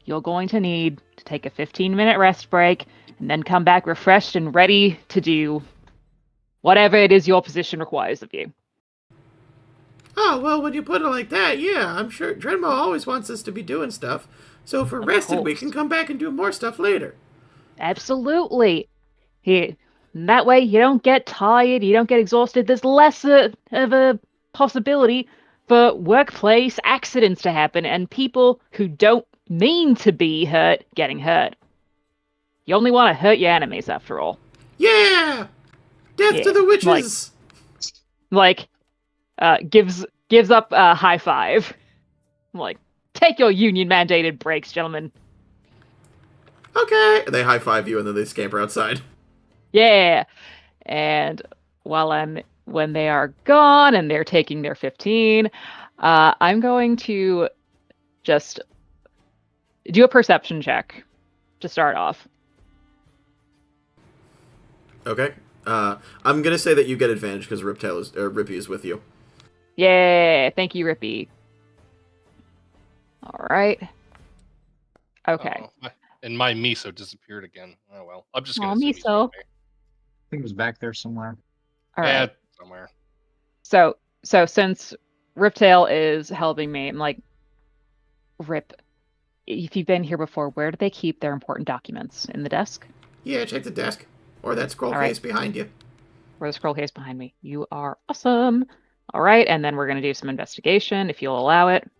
you're going to need to take a 15-minute rest break and then come back refreshed and ready to do whatever it is your position requires of you. Oh, well, when you put it like that, yeah, I'm sure Dreadmaw always wants us to be doing stuff. So if we're rested, we can come back and do more stuff later. Absolutely. That way you don't get tired, you don't get exhausted. There's less of a possibility for workplace accidents to happen and people who don't mean to be hurt getting hurt. You only want to hurt your enemies, after all. Yeah! Death to the witches! Gives up a high five. Like, take your union-mandated breaks, gentlemen. Okay! They high-five you and then they scamper outside. Yeah! And when they are gone and they're taking their 15, I'm going to just do a perception check to start off. Okay. I'm gonna say that you get advantage because Rippy is with you. Yeah, thank you, Rippy. All right. Okay. Oh, and my miso disappeared again. Oh well, I'm just gonna. Aw, say miso. I think it was back there somewhere. All Yeah, right. somewhere. So since Riptail is helping me, I'm like, Rip, if you've been here before, where do they keep their important documents? In the desk? Yeah, check the desk. Or that scroll All right. case behind you. Or the scroll case behind me. You are awesome. All right, and then we're going to do some investigation, if you'll allow it.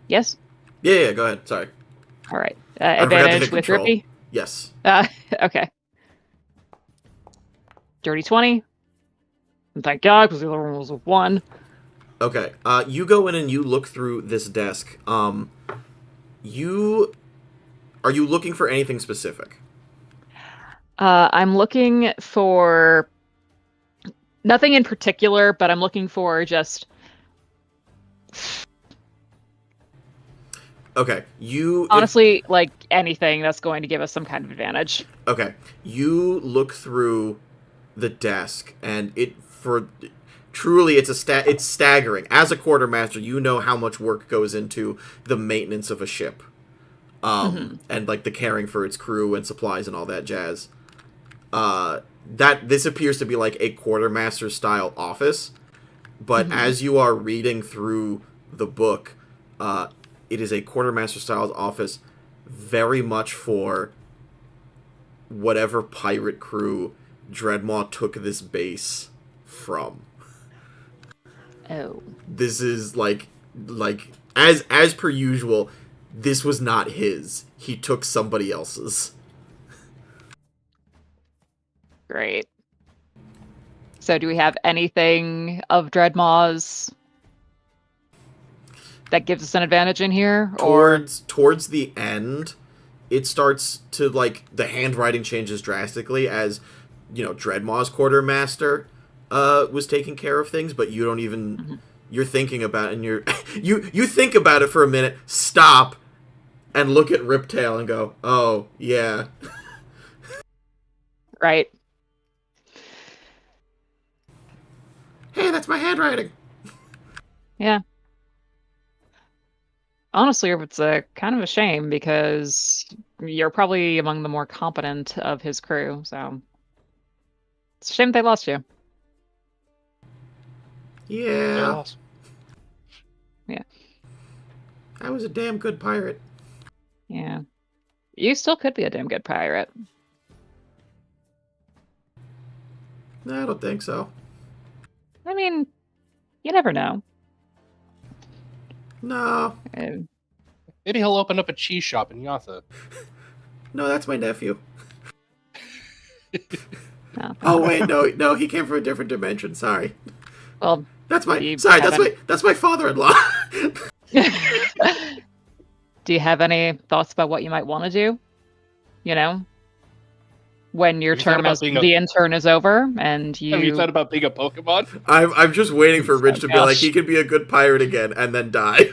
Yes? Yeah, go ahead. Sorry. All right. I forgot to hit Advantage with control. Rippy? Yes. Okay. Dirty 20. And thank God, because the other one was a 1. Okay. You go in and you look through this desk. Are you looking for anything specific? I'm looking for nothing in particular, but I'm looking for just. Okay. Honestly, like anything that's going to give us some kind of advantage. Okay. You look through the desk, and truly it's staggering. As a quartermaster, you know how much work goes into the maintenance of a ship. And like the caring for its crew and supplies and all that jazz. That this appears to be like a quartermaster style office, but as you are reading through the book, it is a quartermaster style office, very much for whatever pirate crew Dreadmaw took this base from. Oh. This is like as per usual, this was not his. He took somebody else's. Great. So do we have anything of Dreadmaw's that gives us an advantage in here? Towards the end, it starts to, like, the handwriting changes drastically as, you know, Dreadmaw's quartermaster was taking care of things, but you don't even you're thinking about it, and you think about it for a minute, stop, and look at Riptail and go, oh, yeah. Right. Hey, that's my handwriting. Yeah. Honestly, it's a kind of a shame because you're probably among the more competent of his crew, so it's a shame they lost you. Yeah. lost. Yeah. I was a damn good pirate. Yeah. You still could be a damn good pirate. No, I don't think so. I mean, you never know. No. Maybe he'll open up a cheese shop in Yatha. No, that's my nephew. No. Oh wait, no, he came from a different dimension. Sorry. Well, That's my you that's my father-in-law. do you have any thoughts about what you might want to do? You know, when your Have you thought term about as being the intern is over, and you. Have you thought about being a Pokemon? I'm just waiting for Rich to be like, gosh. he could be a good pirate again and then die.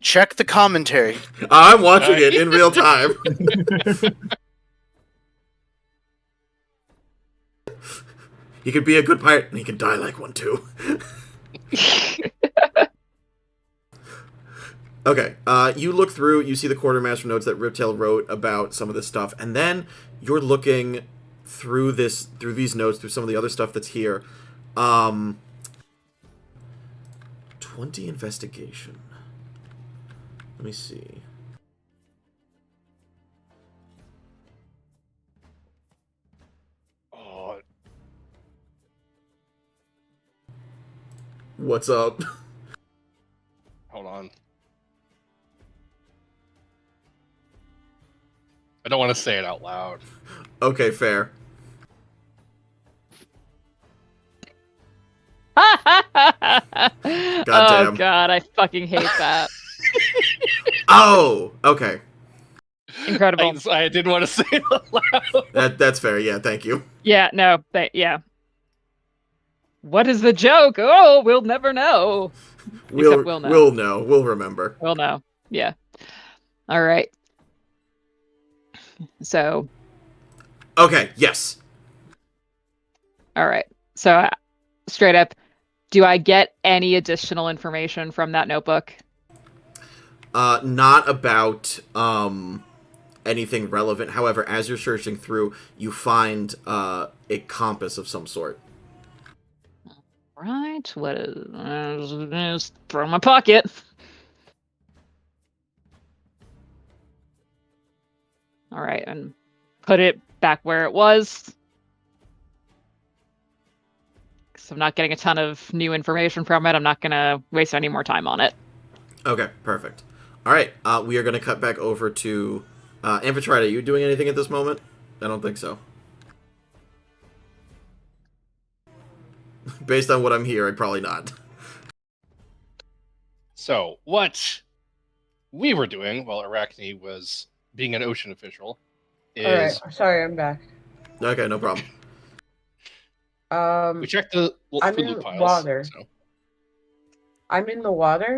Check the commentary. I'm watching it in real time. He could be a good pirate and he could die like one too. Okay, you look through, you see the quartermaster notes that Riptail wrote about some of this stuff, and then you're looking through these notes, through some of the other stuff that's here. 20 investigation. Let me see. Oh, What's up? hold on. I don't want to say it out loud. Okay, fair. Oh god, I fucking hate that. Oh, okay. Incredible. I didn't want to say it out loud. That's fair. Yeah, thank you. Yeah, no, yeah. What is the joke? Oh, we'll never know. Except we'll know. We'll know. We'll remember. We'll know. Yeah. All right. So. Okay. Yes. All right. So, straight up, do I get any additional information from that notebook? Not about anything relevant. However, as you're searching through, you find a compass of some sort. Right. What is? Just throw in my pocket. All right, and put it back where it was. So I'm not getting a ton of new information from it. I'm not going to waste any more time on it. Okay, perfect. All right, we are going to cut back over to Amphitrite. Are you doing anything at this moment? I don't think so. Based on what I'm hearing, probably not. So, what we were doing while Arachne was being an ocean official is... Alright, sorry, I'm back. Okay, no problem. We checked the I'm food in loot piles. water. So. I'm in the water.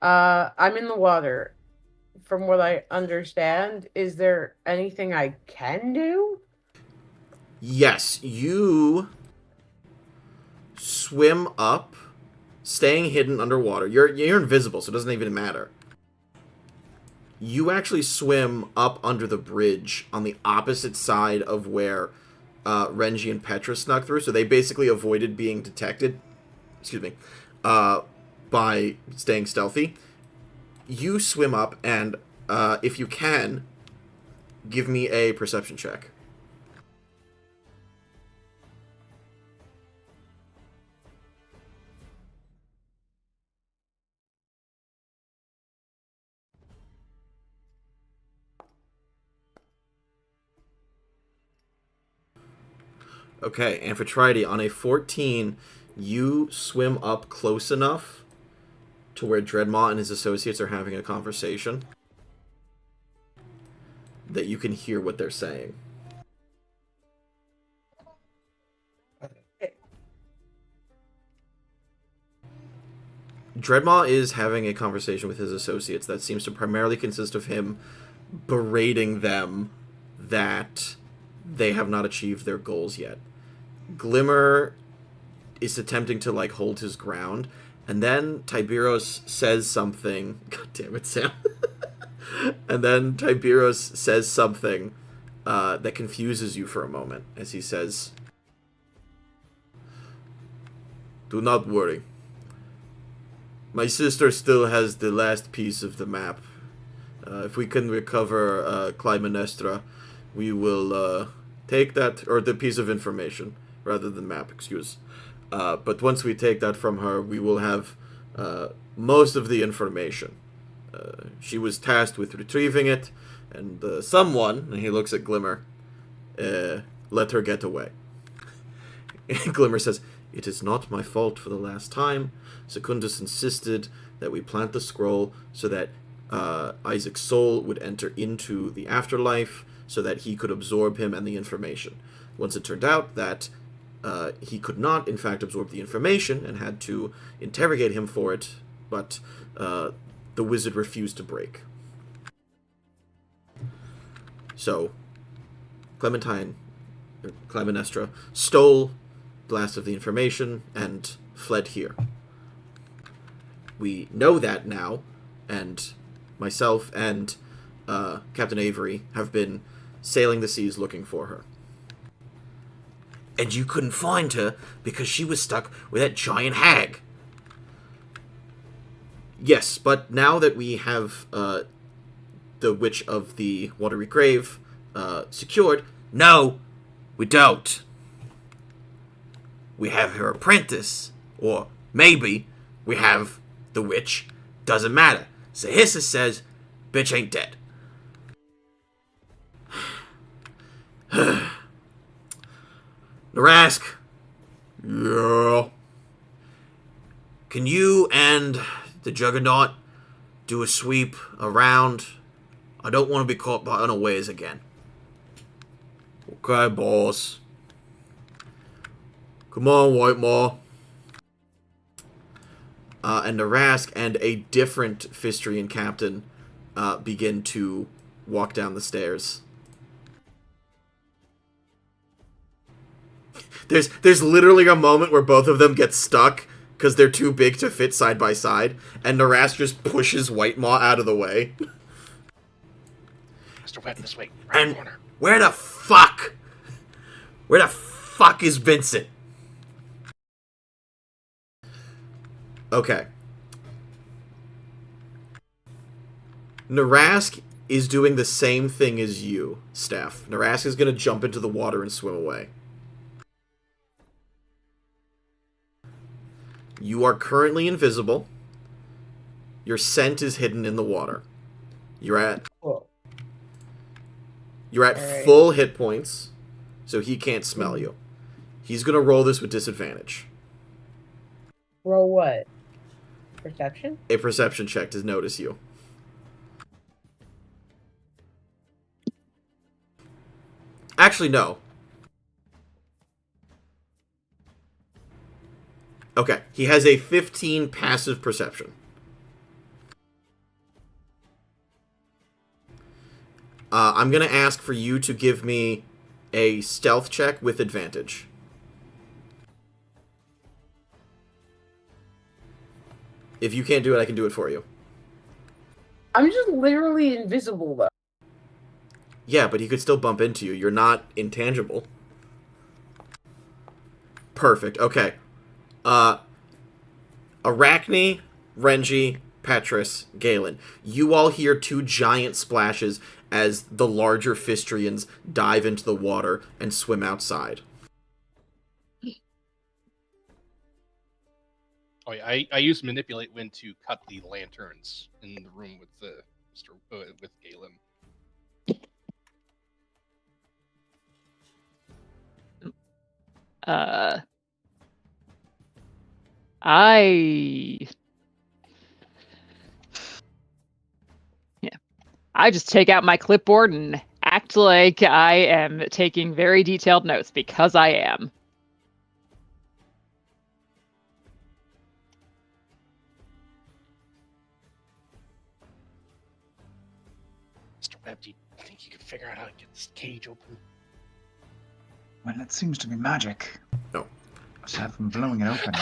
I'm in the water. From what I understand, is there anything I can do? Yes, you swim up, staying hidden underwater. You're invisible, so it doesn't even matter. You actually swim up under the bridge on the opposite side of where Renji and Petra snuck through, so they basically avoided being detected. Excuse me. By staying stealthy. You swim up, and if you can, give me a perception check. Okay, Amphitrite, on a 14, you swim up close enough to where Dreadmaw and his associates are having a conversation that you can hear what they're saying. Dreadmaw is having a conversation with his associates that seems to primarily consist of him berating them that they have not achieved their goals yet. Glimmer is attempting to, like, hold his ground, and then Tiberos says something... God damn it, Sam. And then Tiberos says something that confuses you for a moment, as he says, "Do not worry. My sister still has the last piece of the map. If we can recover Clytemnestra, we will take that, or the piece of information, rather than map, excuse. But once we take that from her, we will have most of the information. She was tasked with retrieving it, and someone," and he looks at Glimmer, "let her get away." And Glimmer says, "It is not my fault for the last time. Secundus insisted that we plant the scroll so that Isaac's soul would enter into the afterlife so that he could absorb him and the information. Once it turned out that he could not, in fact, absorb the information and had to interrogate him for it, but the wizard refused to break. So, Clytemnestra stole the last of the information and fled here. We know that now, and myself and Captain Avery have been sailing the seas looking for her. And you couldn't find her because she was stuck with that giant hag." "Yes, but now that we have the Witch of the Watery Grave secured..." "No, we don't. We have her apprentice, or maybe we have the witch. Doesn't matter. Zahissa says bitch ain't dead." Narask. Yeah. "Can you and the Juggernaut do a sweep around? I don't want to be caught by unawares again." "Okay, boss. Come on, Whitemaw." And Narask and a different Fistrian captain begin to walk down the stairs. There's literally a moment where both of them get stuck because they're too big to fit side by side, and Narask just pushes Whitemaw out of the way. Mr. Wet, this way. Right And corner. where the fuck is Vincent? Okay. Narask is doing the same thing as you, Steph. Naraska's going to jump into the water and swim away. You are currently invisible. Your scent is hidden in the water. You're at Cool. Alright. full hit points, so he can't smell you. He's going to roll this with disadvantage. Roll what? Perception? A perception check to notice you. Actually, no. Okay, he has a 15 passive perception. I'm going to ask for you to give me a stealth check with advantage. If you can't do it, I can do it for you. I'm just literally invisible, though. Yeah, but he could still bump into you. You're not intangible. Perfect. Okay. Arachne, Renji, Petrus, Galen. You all hear two giant splashes as the larger Fistrians dive into the water and swim outside. Oh, yeah, I use manipulate wind to cut the lanterns in the room with with Galen. I just take out my clipboard and act like I am taking very detailed notes because I am. Mr. Webb, do you think you can figure out how to get this cage open? Well, it seems to be magic. No. Aside from blowing it open.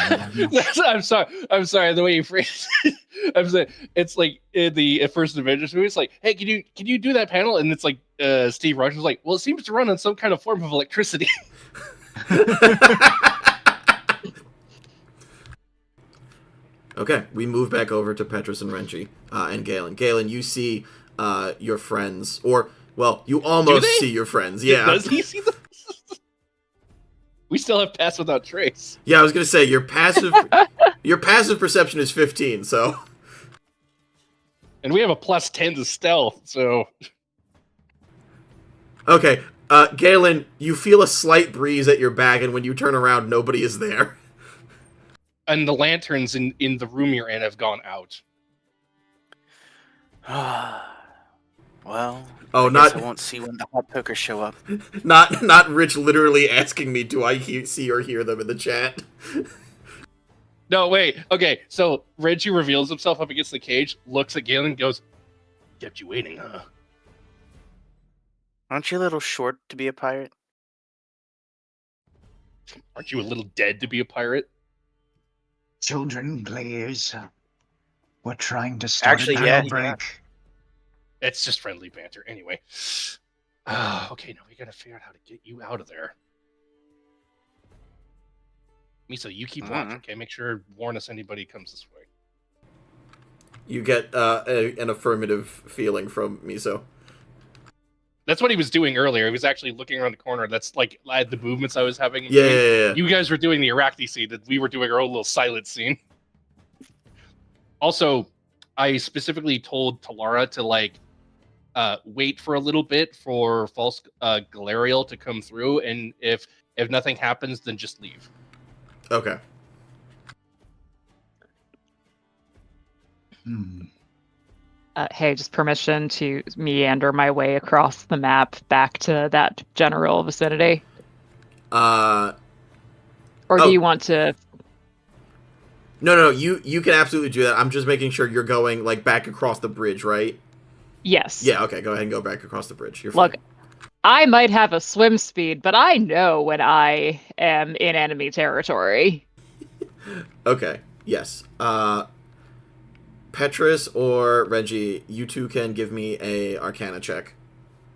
I'm sorry. The way you phrased it, I'm saying it's like in the first Avengers movie. It's like, hey, can you do that panel? And it's like Steve Rogers like, well, it seems to run on some kind of form of electricity. Okay, we move back over to Petrus and Renji and Galen. Galen, you see your friends, or, well, you almost see your friends. Yeah. Does he see them? We still have pass without trace. Yeah, I was gonna say your passive perception is 15. So, and we have a +10 to stealth. So, okay, Galen, you feel a slight breeze at your back, and when you turn around, nobody is there. And the lanterns in the room you're in have gone out. Well, Oh, I guess I won't see when the hot pokers show up. Not Rich literally asking me, do I see or hear them in the chat? No, wait. Okay, so Reggie reveals himself up against the cage, looks at Galen, and goes, "Kept you waiting, huh? Aren't you a little short to be a pirate? Aren't you a little dead to be a pirate?" Children, please. We're trying to start Actually, a yeah, break. It's just friendly banter. Anyway. Okay, now we gotta figure out how to get you out of there. Miso, you keep watch, okay? Make sure warn us anybody comes this way. You get an affirmative feeling from Miso. That's what he was doing earlier. He was actually looking around the corner. That's like the movements I was having. Yeah. You guys were doing the Arachne scene, that we were doing our own little silent scene. Also, I specifically told Talara to wait for a little bit for false Galariel to come through, and if nothing happens, then just leave. Okay. Hey, just permission to meander my way across the map back to that general vicinity? Or do you want to... No, you can absolutely do that. I'm just making sure you're going, back across the bridge, right? Yes. Yeah, okay, go ahead and go back across the bridge. You're fine. Look, I might have a swim speed, but I know when I am in enemy territory. Okay, yes. Petrus or Reggie, you two can give me a Arcana check.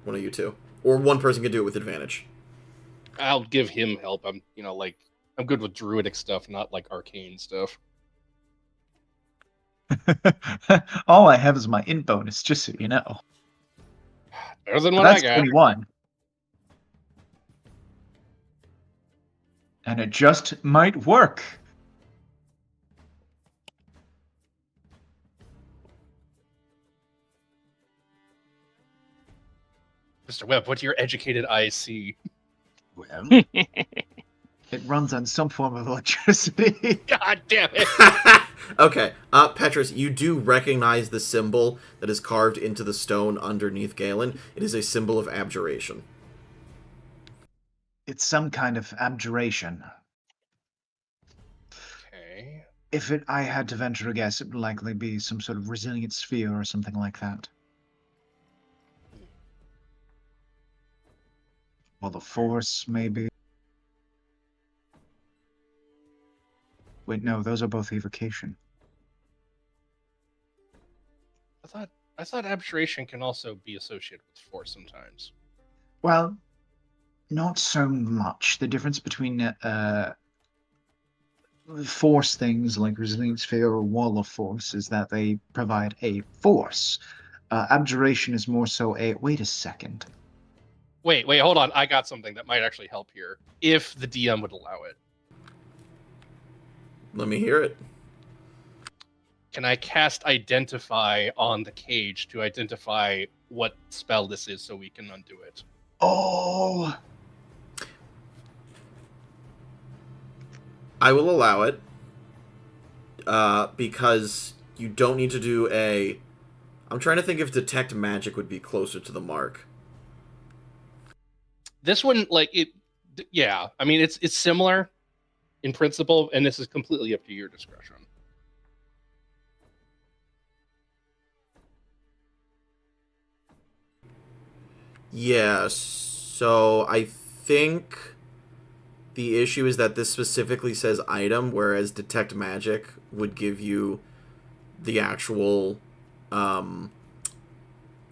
One of you two. Or one person can do it with advantage. I'll give him help. I'm good with druidic stuff, not arcane stuff. All I have is my int bonus, just so you know. Better than But what I that's got. 21. And it just might work. Mr. Webb, what do your educated eyes see? Well, it runs on some form of electricity. God damn it! Okay, Petrus, you do recognize the symbol that is carved into the stone underneath Galen. It is a symbol of abjuration. It's some kind of abjuration. Okay. If I had to venture a guess, it would likely be some sort of resilient sphere or something like that. Or the Force, maybe. Wait, no, those are both evocation. I thought abjuration can also be associated with force sometimes. Well, not so much. The difference between Force things like resilient sphere or wall of force is that they provide a force. Abjuration is more so a... Wait a second. Wait, hold on. I got something that might actually help here, if the DM would allow it. Let me hear it. Can I cast Identify on the cage to identify what spell this is so we can undo it? Oh! I will allow it, because you don't need to do a... I'm trying to think if Detect Magic would be closer to the mark. This one, like, yeah. I mean, it's similar in principle, and this is completely up to your discretion. Yeah, so I think the issue is that this specifically says item, whereas Detect Magic would give you the actual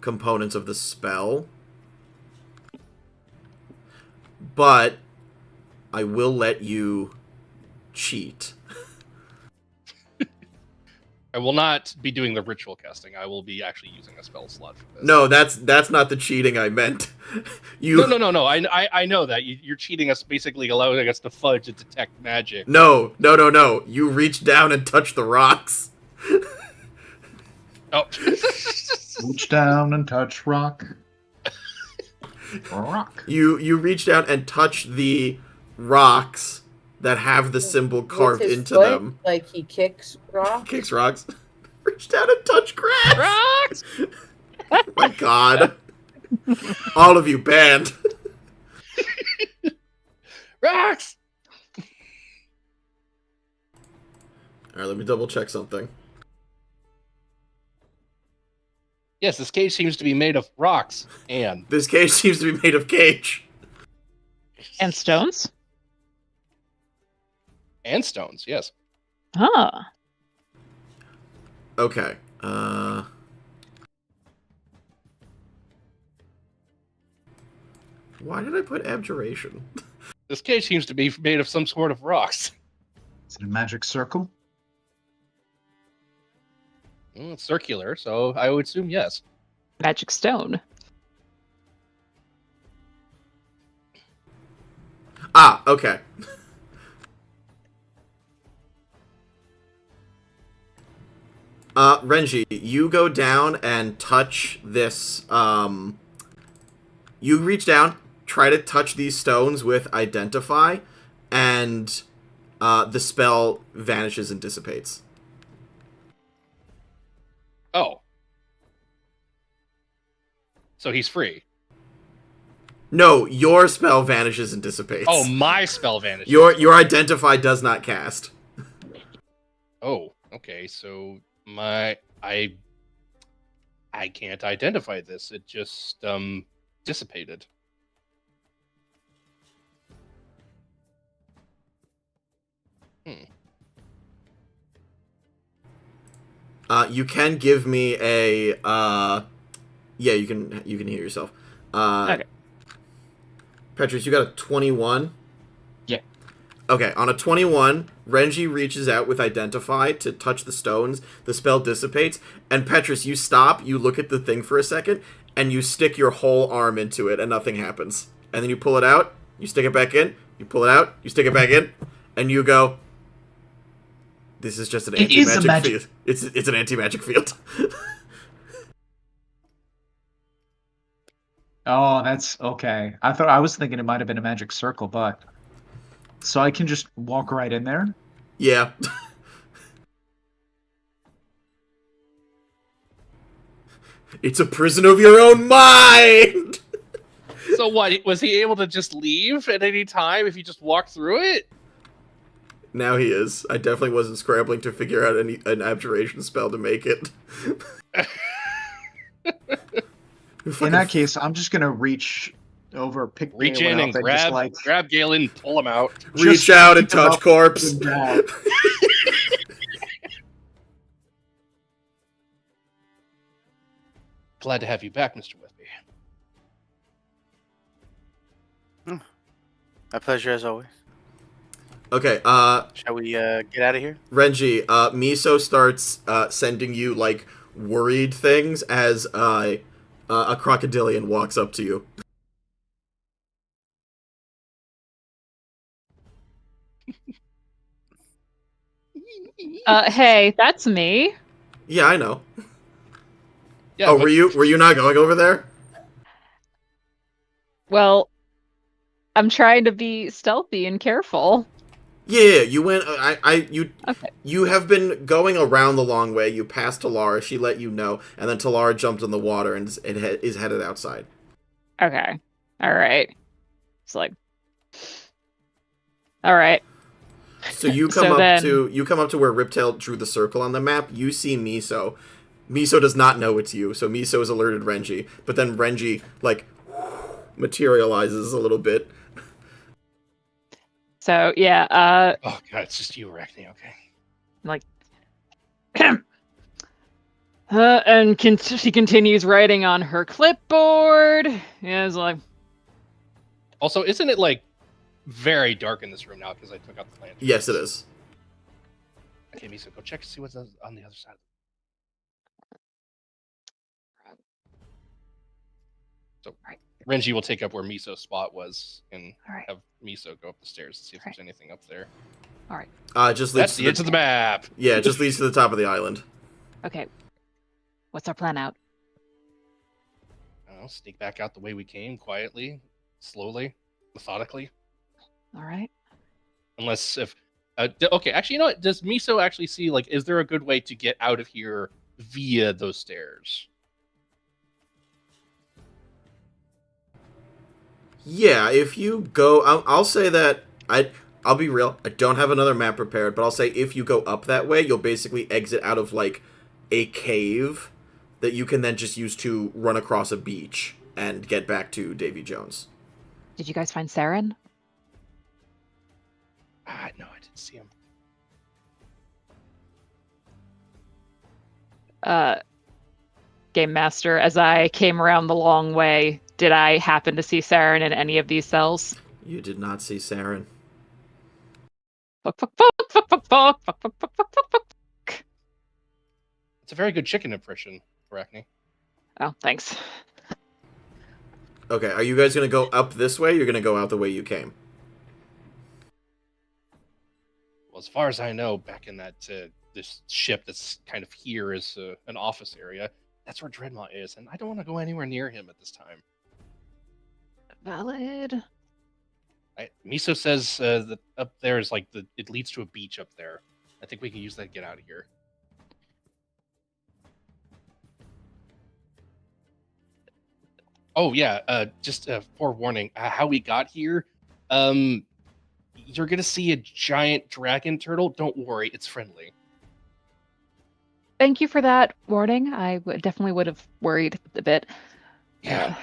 components of the spell. But I will let you cheat. I will not be doing the ritual casting. I will be actually using a spell slot for this. No, that's not the cheating I meant. You No. I know that you're cheating us, basically allowing us to fudge and detect magic. No. You reach down and touch the rocks. Oh. Reach down and touch rock. Rock. You reach down and touch the rocks that have the symbol carved With his into foot, them. like he kicks rocks. Kicks rocks. Reach down and touch grass. Rocks! My God. All of you banned. Rocks! Alright, let me double check something. Yes, this cage seems to be made of rocks and This cage seems to be made of cage. And stones? and stones. Yes. Huh. Okay. Why did I put abjuration? This cage seems to be made of some sort of rocks. Is it a magic circle? It's circular, so I would assume yes. Magic stone. Ah, okay. Renji, you go down and touch this, you reach down, try to touch these stones with Identify, and, the spell vanishes and dissipates. Oh. So he's free. No, your spell vanishes and dissipates. Oh, my spell vanishes. Your Identify does not cast. Oh, okay. So I can't identify this. It just dissipated. You can give me a yeah, you can hear yourself. Okay. Petrus, you got a 21? Yeah. Okay, on a 21, Renji reaches out with Identify to touch the stones, the spell dissipates, and Petrus, you stop, you look at the thing for a second, and you stick your whole arm into it, and nothing happens. And then you pull it out, you stick it back in, you pull it out, you stick it back in, and you go, this is just an It is a anti-magic magic- field. It's an anti-magic field. Oh, that's okay. I was thinking it might have been a magic circle, but so I can just walk right in there. Yeah. It's a prison of your own mind! So what? Was he able to just leave at any time if he just walked through it? Now he is. I definitely wasn't scrambling to figure out an abjuration spell to make it. In that case, I'm just gonna reach over, pick Reach Galen in up and just grab like grab Galen, pull him out. Reach just out and pick him touch up, corpse. put him down. Glad to have you back, Mr. Whitby. My pleasure as always. Okay, Shall we get out of here? Renji, Miso starts sending you, like, worried things as a crocodilian walks up to you. Hey, that's me. Yeah, I know. Yeah, Oh, but were you not going over there? Well, I'm trying to be stealthy and careful. Yeah, you went. Okay. You have been going around the long way. You passed Talara. She let you know, and then Talara jumped in the water and is headed outside. Okay. All right. It's like, all right. So you So come up then- to where Riptail drew the circle on the map. You see Miso. Miso does not know it's you, so Miso has alerted Renji. But then Renji like materializes a little bit. So yeah. oh god, it's just you, Arachne. Okay. Like, and she continues writing on her clipboard. Yeah, it's like, Also, isn't it like very dark in this room now because I took out the lantern? Yes, it is. Okay, Miso, go check and see what's on the other side. So Renji will take up where Miso's spot was and all right. have Miso go up the stairs and see if there's anything up there. Just leads That's to the edge of the map. Yeah, it just leads to the top of the island. Okay. What's our plan out? I don't know, sneak back out the way we came, quietly, slowly, methodically. All right. Unless if okay, actually, you know what? Does Miso actually see like is there a good way to get out of here via those stairs? Yeah, if you go, I'll say that I'll be real. I don't have another map prepared, but I'll say if you go up that way, you'll basically exit out of like a cave that you can then just use to run across a beach and get back to Davy Jones. Did you guys find Saren? No, I didn't see him. Game Master, as I came around the long way, did I happen to see Saren in any of these cells? You did not see Saren. Fuck, fuck, fuck, fuck, fuck, fuck, fuck, fuck, fuck, fuck, fuck, fuck. It's a very good chicken impression, Arachne. Oh, thanks. Okay, are you guys gonna go up this way? Or you're gonna go out the way you came. Well, as far as I know, back in that this ship that's kind of here is an office area. That's where Dreadmont is, and I don't want to go anywhere near him at this time. Valid. Miso says that up there is like it leads to a beach up there. I think we can use that to get out of here. Oh yeah, just forewarning, how we got here. You're gonna see a giant dragon turtle. Don't worry, it's friendly. Thank you for that warning. I definitely would have worried a bit. Yeah.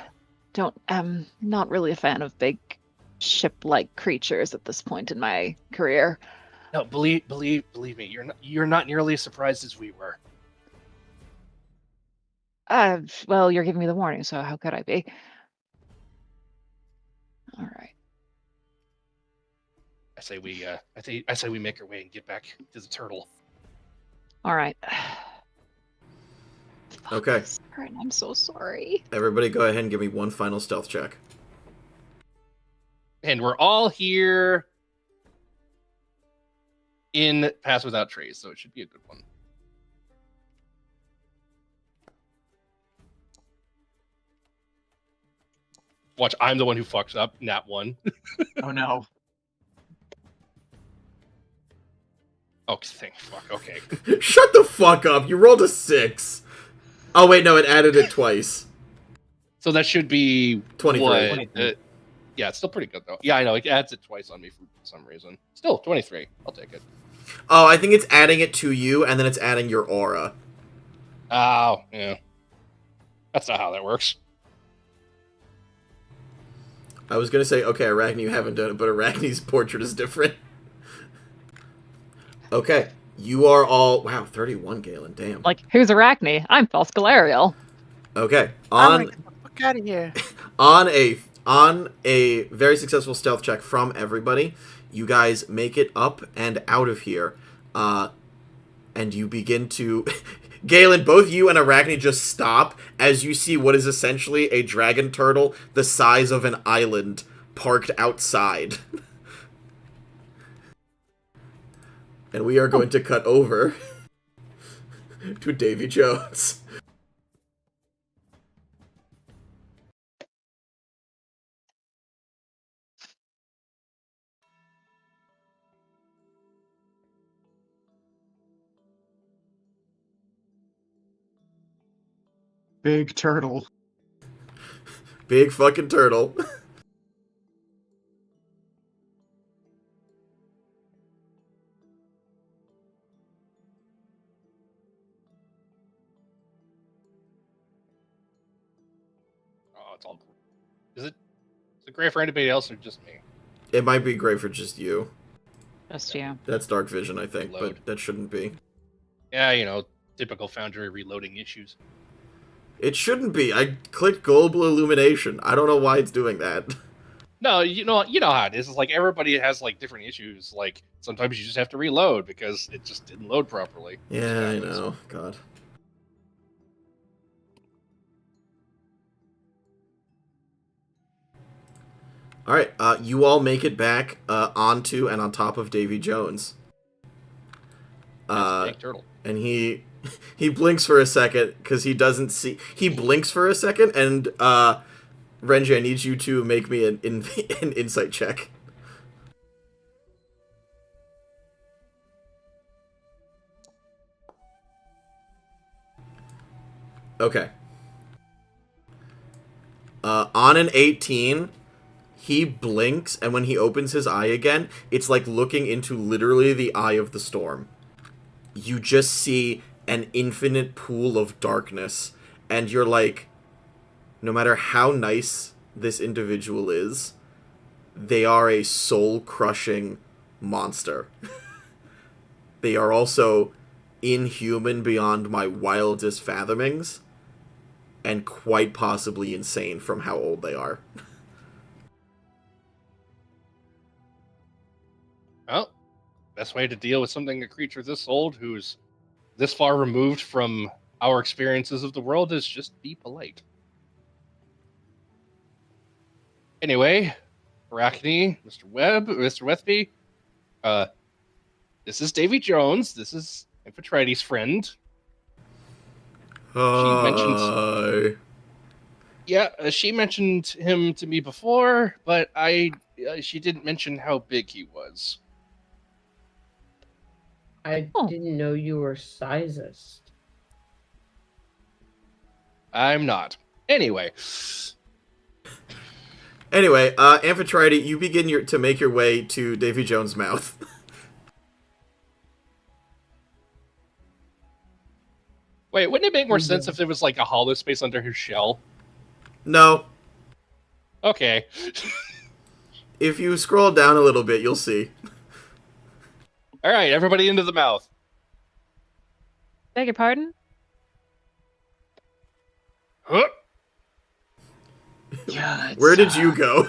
I'm not really a fan of big ship-like creatures at this point in my career. No, believe me, you're not nearly as surprised as we were. Well, you're giving me the warning, so how could I be? All right. I say we make our way and get back to the turtle. All right. Okay. I'm so sorry. Everybody go ahead and give me one final stealth check. And we're all here in Pass Without Trace, so it should be a good one. Watch, I'm the one who fucks up. Nat 1. Oh no. Oh, thank fuck. Okay. Shut the fuck up. You rolled a 6. Oh, wait, no, it added it twice. So that should be 23. what? 23. Yeah, it's still pretty good, though. Yeah, I know. It adds it twice on me for some reason. Still, 23. I'll take it. Oh, I think it's adding it to you, and then it's adding your aura. Oh, yeah. That's not how that works. I was gonna say, okay, Arachne, you haven't done it, but Arachne's portrait is different. Okay, you are all... Wow, 31, Galen, damn. Like, who's Arachne? I'm False Galariel. Okay, I'm on... like, get the fuck out of here. On a very successful stealth check from everybody, you guys make it up and out of here, and you begin to... Galen, both you and Arachne just stop as you see what is essentially a dragon turtle the size of an island parked outside. And we are going to cut over to Davy Jones. Big turtle. Big fucking turtle. Oh, it's all... Is it great for anybody else or just me? It might be great for just you. Just you. That's dark vision, I think, Load. but that shouldn't be. Yeah, you know, typical Foundry reloading issues. It shouldn't be. I clicked global illumination. I don't know why it's doing that. No, you know how it is. It's like everybody has like different issues. Like sometimes you just have to reload because it just didn't load properly. Yeah, I know. God. All right, you all make it back onto and on top of Davy Jones. That's a big turtle. And he blinks for a second because he doesn't see. He blinks for a second, and Renji, I need you to make me an insight check. Okay. On an 18, he blinks, and when he opens his eye again, it's like looking into literally the eye of the storm. You just see an infinite pool of darkness, and you're like, no matter how nice this individual is, they are a soul-crushing monster. They are also inhuman beyond my wildest fathomings, and quite possibly insane from how old they are. Well, best way to deal with a creature this old who's this far removed from our experiences of the world is just be polite. Anyway, Arachne, Mr. Wethby, this is Davy Jones. This is Amphitrite's friend. Hi. She mentioned him to me before, but she didn't mention how big he was. I didn't know you were sizist. I'm not. Anyway, Amphitrite, you begin to make your way to Davy Jones' mouth. wait, wouldn't it make more sense if there was like a hollow space under his shell? No. Okay. If you scroll down a little bit, you'll see. All right, everybody into the mouth. Beg your pardon? Huh? Yeah. Where did you go?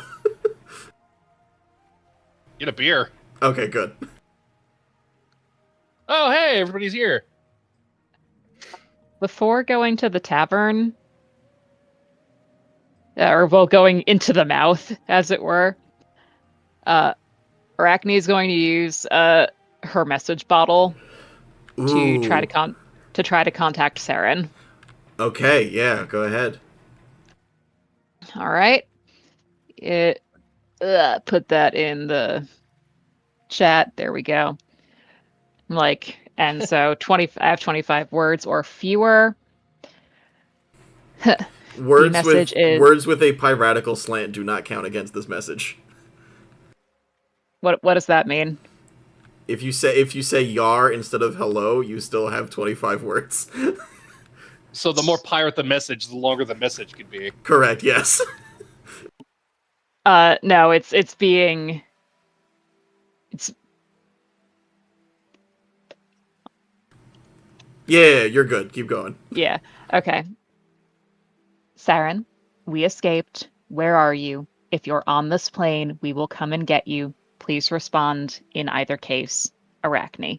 Get a beer. Okay, good. Oh, hey, everybody's here. Before going to the tavern, or well, going into the mouth, as it were, Arachne is going to use her message bottle to try Ooh. to try to contact Saren. Okay, yeah, go ahead. All right. It put that in the chat. There we go. And so I have 25 words or fewer. Words message is words with a piratical slant do not count against this message. what does that mean? If you say yar instead of hello, you still have 25 words. So the more pirate the message, the longer the message could be. Correct, yes. No, it's Yeah, you're good. Keep going. yeah. Okay. Saren, we escaped. Where are you? If you're on this plane, we will come and get you. Please respond in either case. Arachne.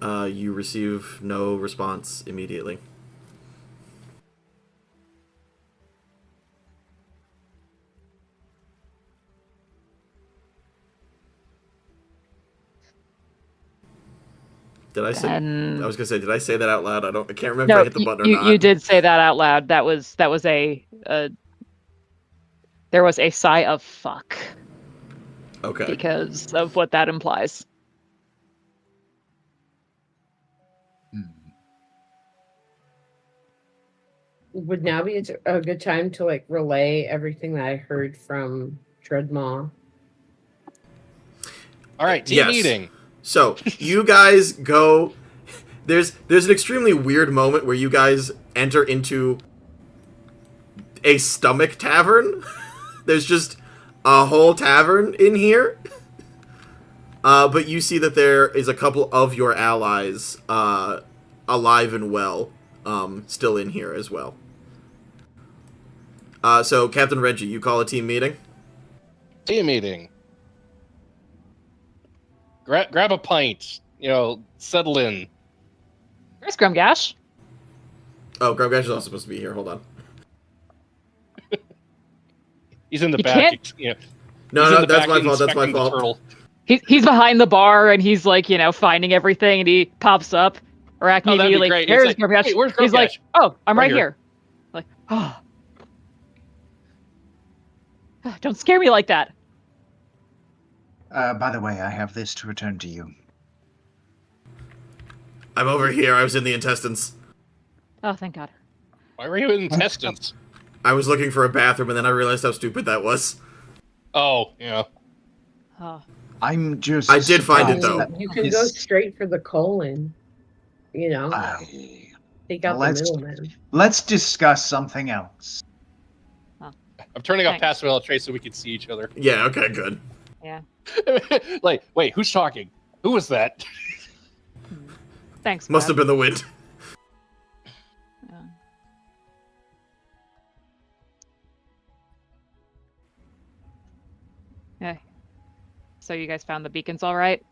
You receive no response immediately. Did I say? I was gonna say, did I say that out loud? I can't remember if I hit the button or not. You did say that out loud. That was a there was a sigh of fuck. Okay. Because of what that implies. Would now be a good time to like relay everything that I heard from Dreadmaw? All right, team meeting. So you guys go. There's an extremely weird moment where you guys enter into a stomach tavern. There's just a whole tavern in here. But you see that there is a couple of your allies alive and well, still in here as well. So Captain Reggie, you call a team meeting? Team meeting. Grab a pint. Settle in. Where's Grumgash? Oh, Grumgash is also supposed to be here. Hold on. He's in the You back. No, that's my fault. That's my fault. Turtle. He's behind the bar and he's like, finding everything, and he pops up. Arachne Oh, that'd be immediately, great. There's It's Grumgash. hey, where's He's like, Grumgash? oh, I'm Right right here. Like, oh. Don't scare me like that. By the way, I have this to return to you. I'm over here. I was in the intestines. Oh, thank God. Why were you in intestines? I was looking for a bathroom, and then I realized how stupid that was. Oh, yeah. Oh. I'm just. I did find it, though. You can go straight for the colon. Take out the middleman. Let's discuss something else. I'm turning off Thanks. passive infiltrate so we can see each other. Yeah, okay, good. Yeah. Like, wait, who's talking? Who was that? Thanks. Must have Brad. been the wind. Yeah. Yeah. So you guys found the beacons all right?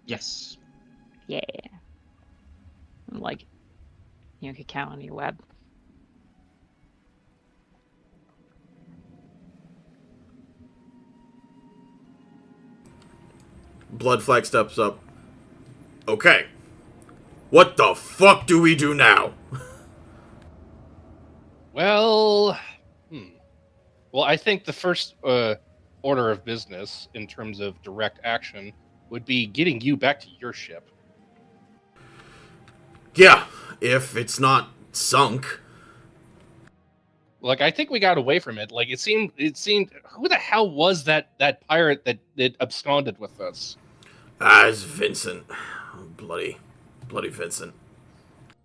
Yes. Yeah. Like, you could count on your web. Blood Flag steps up. Okay. What the fuck do we do now? Well, Well, I think the first order of business in terms of direct action would be getting you back to your ship. Yeah, if it's not sunk. Like, I think we got away from it. Like, it seemed. Who the hell was that pirate that absconded with us? It's Vincent. Bloody Vincent.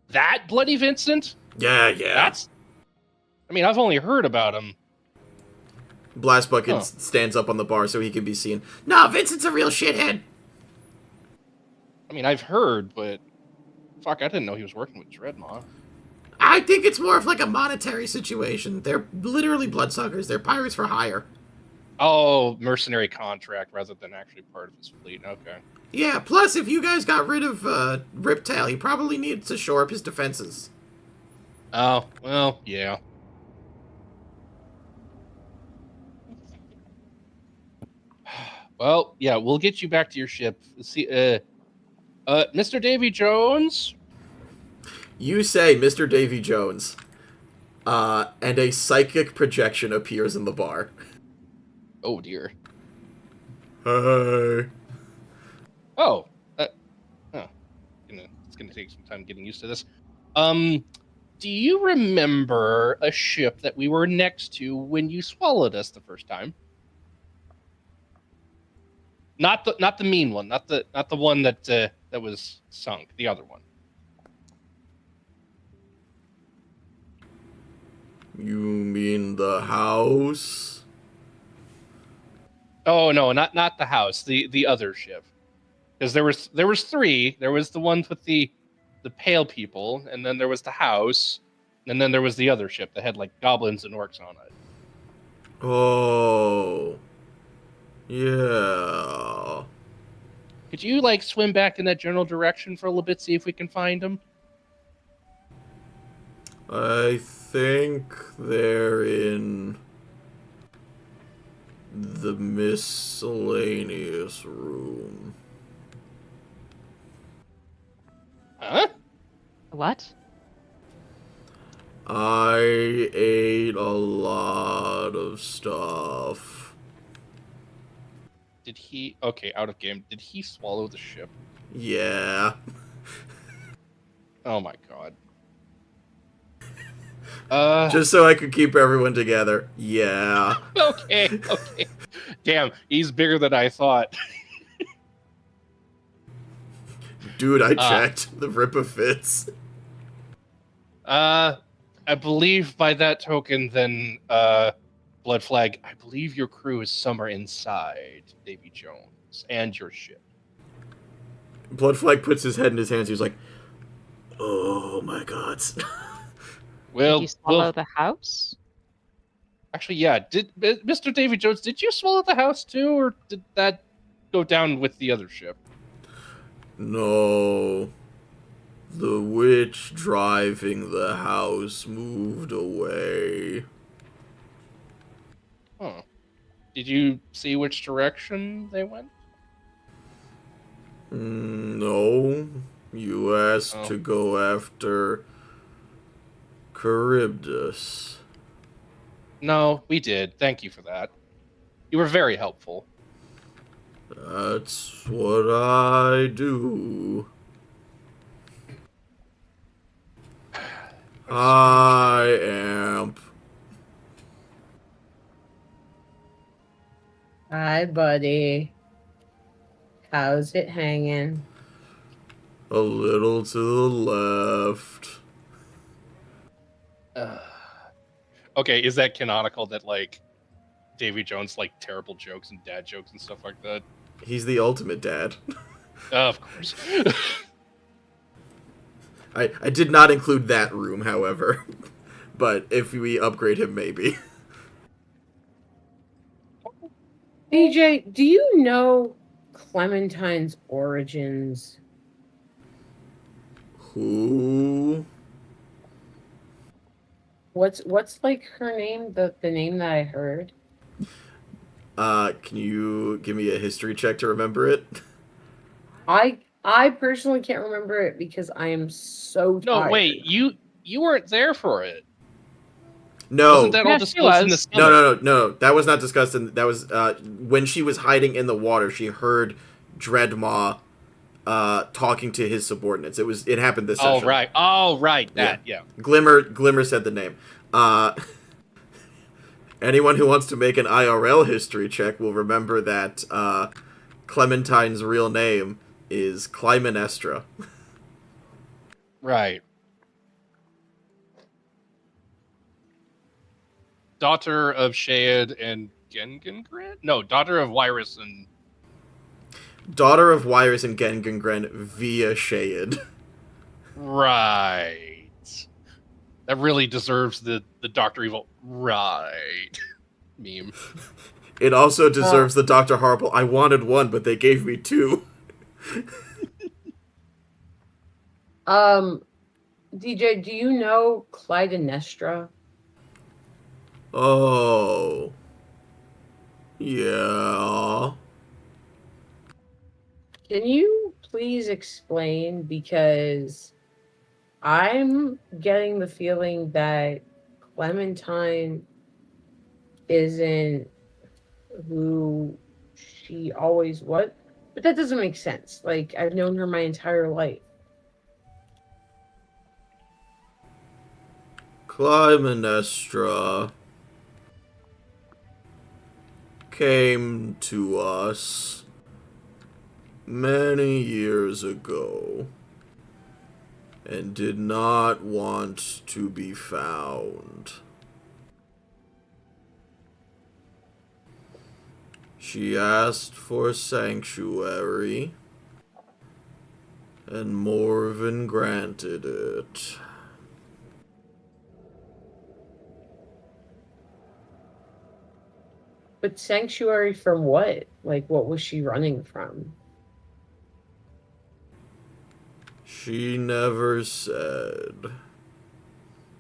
That bloody Vincent? Yeah. I've only heard about him. Blast Bucket stands up on the bar so he can be seen. Nah, Vincent's a real shithead. I've heard, but fuck, I didn't know he was working with Dreadmaw. I think it's more of like a monetary situation. They're literally bloodsuckers. They're pirates for hire. Oh, mercenary contract rather than actually part of his fleet. Okay. Yeah, plus if you guys got rid of Riptail, he probably needs to shore up his defenses. Oh, well, yeah. Well, yeah, we'll get you back to your ship. See, Mr. Davy Jones? You say Mr. Davy Jones, and a psychic projection appears in the bar. Oh, dear. Hey. Oh, it's gonna take some time getting used to this. Do you remember a ship that we were next to when you swallowed us the first time? Not the mean one, not the one that was sunk. The other one. You mean the house? Oh no, not the house. The other ship. Because there was three. There was the ones with the pale people, and then there was the house, and then there was the other ship that had like goblins and orcs on it. Oh. Yeah. Could you like swim back in that general direction for a little bit, see if we can find them? I think they're in the miscellaneous room. Huh? What? I ate a lot of stuff. Did he? Okay, out of game. Did he swallow the ship? Yeah. Oh my god. Just so I could keep everyone together. Yeah. Okay. Damn, he's bigger than I thought. Dude, I checked. The Ripper fits. I believe by that token, then, Blood Flag, I believe your crew is somewhere inside Davy Jones and your ship. Blood Flag puts his head in his hands. He's like, oh my god. Did you swallow the house? Actually, yeah. Did Mr. Davy Jones? Did you swallow the house too, or did that go down with the other ship? No. The witch driving the house moved away. Huh. Did you see which direction they went? No. You asked to go after Charybdis. No, we did. Thank you for that. You were very helpful. That's what I do. I am. Hi, buddy. How's it hanging? A little to the left. Okay, is that canonical that like Davy Jones like terrible jokes and dad jokes and stuff like that? He's the ultimate dad. Of course. I did not include that room, however. But if we upgrade him, maybe. BJ, do you know Clementine's origins? Who? What's like her name? The name that I heard? Can you give me a history check to remember it? I personally can't remember it because I am so tired. No, wait, you weren't there for it. No. Wasn't that all Yes, she disclosed in the was. summit? No. That was not discussed. That was when she was hiding in the water. She heard Dreadmaw talking to his subordinates. It happened this session. Oh, right. That, yeah. Glimmer said the name. Anyone who wants to make an IRL history check will remember that Clementine's real name is Clymenestra. Right. Daughter of Shade and Gengengren? No, daughter of Wyrus and... Daughter of Wyrus and Gengengren via Shade. Right. That really deserves the Dr. Evil right meme. It also deserves the Dr. Horrible. I wanted one, but they gave me two. DJ, do you know Clytemnestra? Oh. Yeah. Can you please explain? Because I'm getting the feeling that Clementine isn't who she always was. But that doesn't make sense. Like, I've known her my entire life. Clytemnestra came to us many years ago and did not want to be found. She asked for sanctuary, and Morven granted it. But sanctuary from what? Like, what was she running from? She never said.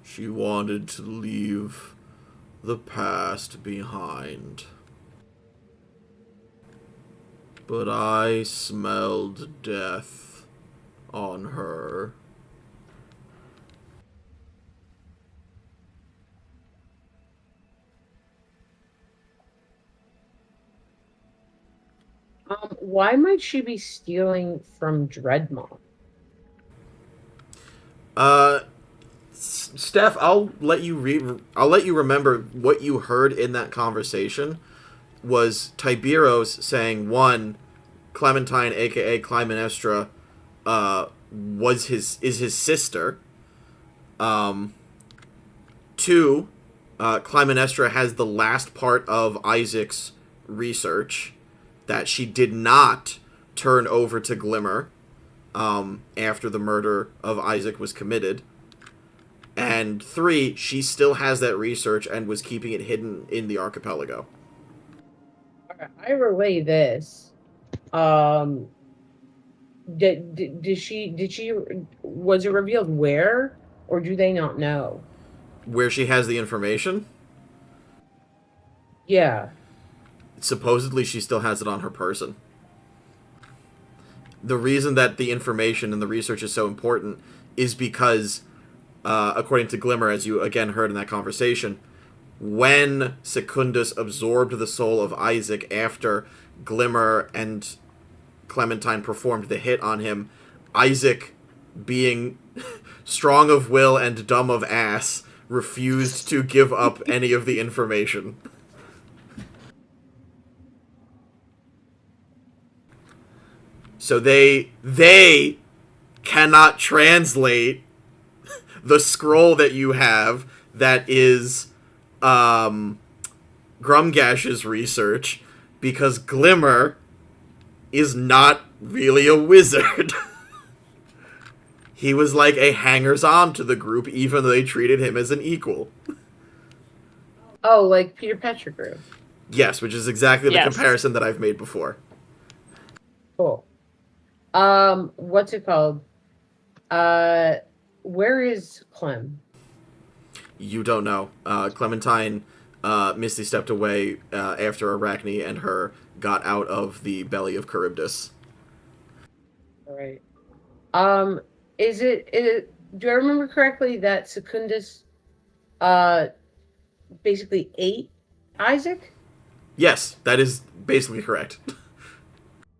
She wanted to leave the past behind. But I smelled death on her. Why might she be stealing from Dreadmont? Steph, I'll let you remember what you heard in that conversation was Tiberos saying, one, Clementine, aka Clytemnestra, is his sister. Two, Clytemnestra has the last part of Isaac's research that she did not turn over to Glimmer after the murder of Isaac was committed. And three, she still has that research and was keeping it hidden in the archipelago. I relay this. Did she was it revealed where, or do they not know? Where she has the information? Yeah. Supposedly she still has it on her person. The reason that the information and the research is so important is because, according to Glimmer, as you again heard in that conversation, when Secundus absorbed the soul of Isaac after Glimmer and Clementine performed the hit on him, Isaac, being strong of will and dumb of ass, refused to give up any of the information. So they cannot translate the scroll that you have that is Grumgash's research because Glimmer is not really a wizard. He was like a hangers-on to the group, even though they treated him as an equal. Oh, like Peter Pettigrew. Yes, which is exactly the Yes. comparison that I've made before. Cool. What's it called? Where is Clem? You don't know. Clementine Misty stepped away after Arachne and her got out of the belly of Charybdis. All right. Is it? Do I remember correctly that Secundus, basically ate Isaac? Yes, that is basically correct.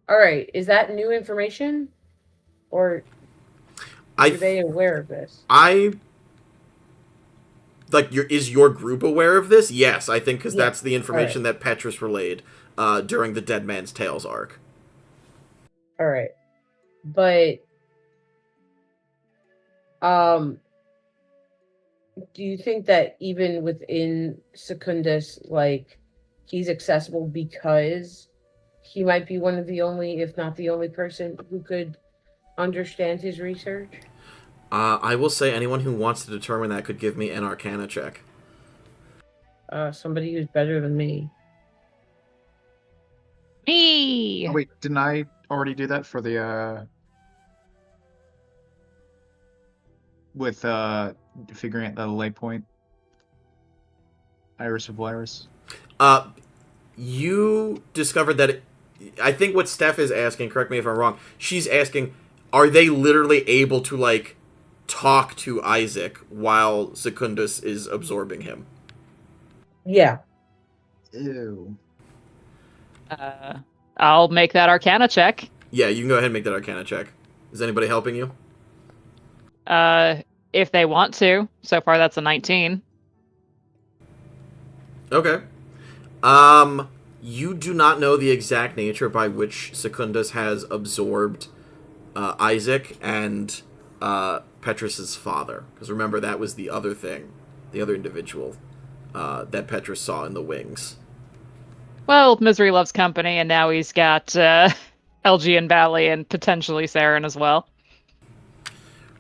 All right. Is that new information, or are they aware of this? Is your group aware of this? Yes, I think because Yeah. that's the information that Petrus relayed during the Dead Man's Tales arc. All right, but do you think that even within Secundus, like, he's accessible because he might be one of the only, if not the only person who could understand his research? I will say anyone who wants to determine that could give me an Arcana check. Somebody who's better than me. Me. Oh, wait, didn't I already do that for the with figuring out the lay point? Iris of Lyris. You discovered that I think what Steph is asking, correct me if I'm wrong, she's asking, are they literally able to, like, talk to Isaac while Secundus is absorbing him? Yeah. Ew. I'll make that Arcana check. Yeah, you can go ahead and make that Arcana check. Is anybody helping you? If they want to. So far, that's a 19. Okay. You do not know the exact nature by which Secundus has absorbed Isaac and Petrus's father. Because remember, that was the other thing, the other individual that Petrus saw in the wings. Well, Misery loves company, and now he's got LG and Bally and potentially Saren as well.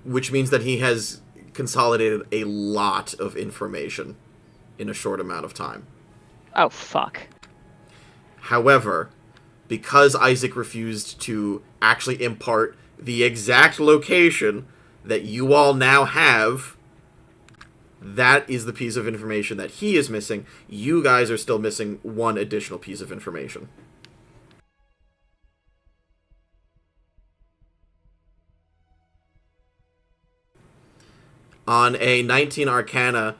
Which means that he has consolidated a lot of information in a short amount of time. Oh, fuck. However, because Isaac refused to actually impart the exact location that you all now have, that is the piece of information that he is missing. You guys are still missing one additional piece of information. On a 19 Arcana,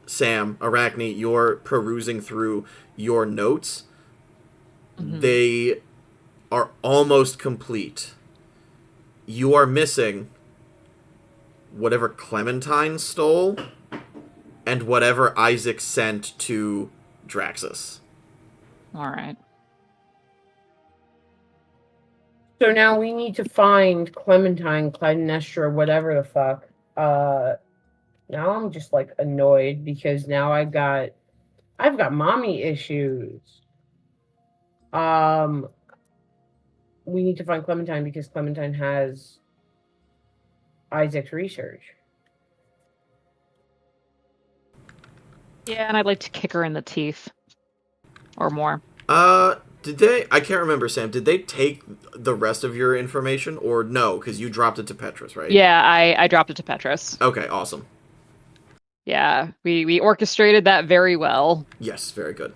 Sam, Arachne, you're perusing through your notes. Mm-hmm. They are almost complete. You are missing whatever Clementine stole and whatever Isaac sent to Draxus. All right. So now we need to find Clementine, Clytemnestra, whatever the fuck. Now I'm just like annoyed because now I've got mommy issues. We need to find Clementine because Clementine has Isaac's research. Yeah, and I'd like to kick her in the teeth. Or more. Did they... I can't remember, Sam. Did they take the rest of your information? Or no, because you dropped it to Petrus, right? Yeah, I dropped it to Petrus. Okay, awesome. Yeah, we orchestrated that very well. Yes, very good.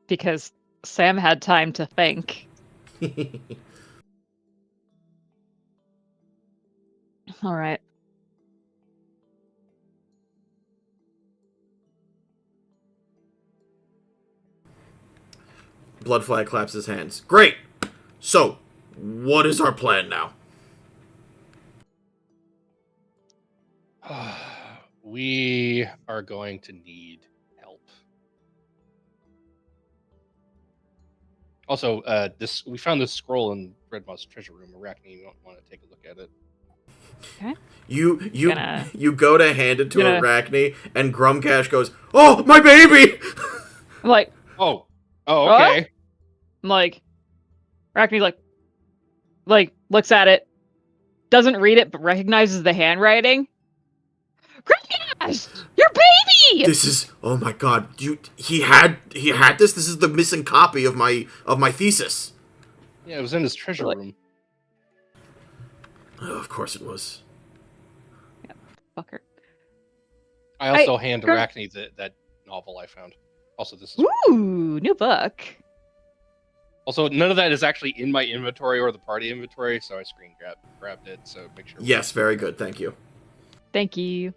Because Sam had time to think. All right. Bloodfly claps his hands. Great! So, what is our plan now? We are going to need help. Also, we found this scroll in Redmoth's treasure room. Arachne, you don't want to take a look at it. Okay. You go to hand it to Arachne, and Grumcash goes, "Oh, my baby!" I'm like, oh, okay. I'm like, Arachne like looks at it, doesn't read it, but recognizes the handwriting. Grumcash, your baby! This is, oh my god, he had this. This is the missing copy of my thesis. Yeah, it was in his treasure room. Oh, of course it was. Yeah, fucker. I also hand Arachne that novel I found. Also, this is ooh, new book. Also, none of that is actually in my inventory or the party inventory, so I screen grabbed it. So make sure. Yes, very good. Thank you. Thank you.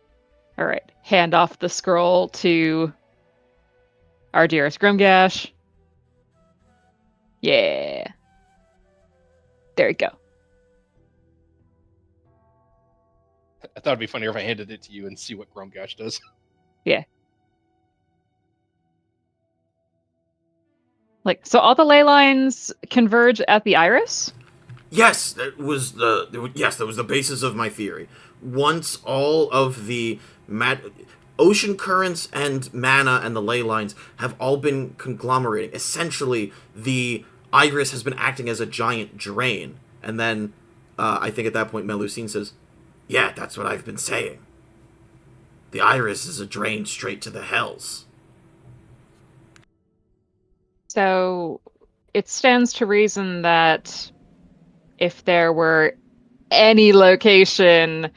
All right, hand off the scroll to our dearest Grimgash. Yeah. There you go. I thought it'd be funnier if I handed it to you and see what Grumgash does. Yeah. Like, so all the ley lines converge at the iris? Yes, that was the basis of my theory. Once all of the ocean currents and mana and the ley lines have all been conglomerating, essentially the iris has been acting as a giant drain, and then I think at that point Melusine says, "Yeah, that's what I've been saying. The iris is a drain straight to the hells." So it stands to reason that if there were any location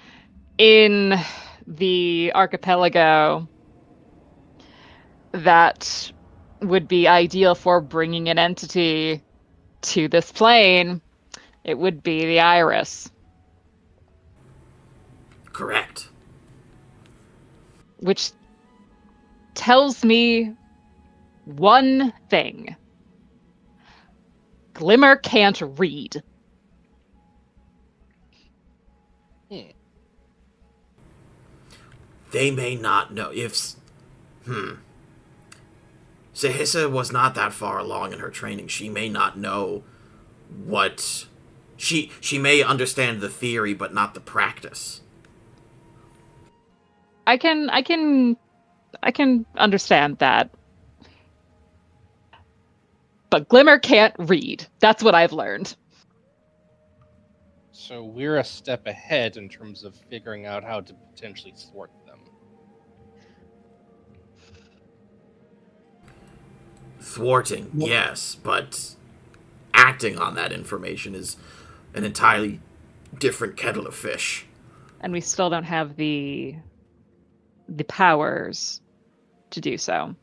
in the archipelago that would be ideal for bringing an entity to this plane, it would be the iris. Correct. Which tells me one thing. Glimmer can't read. They may not know if... Sahissa was not that far along in her training. She may not know what... She may understand the theory, but not the practice. I can understand that. But Glimmer can't read. That's what I've learned. So we're a step ahead in terms of figuring out how to potentially thwart them. Thwarting, yes, but acting on that information is an entirely different kettle of fish. And we still don't have the powers to do so.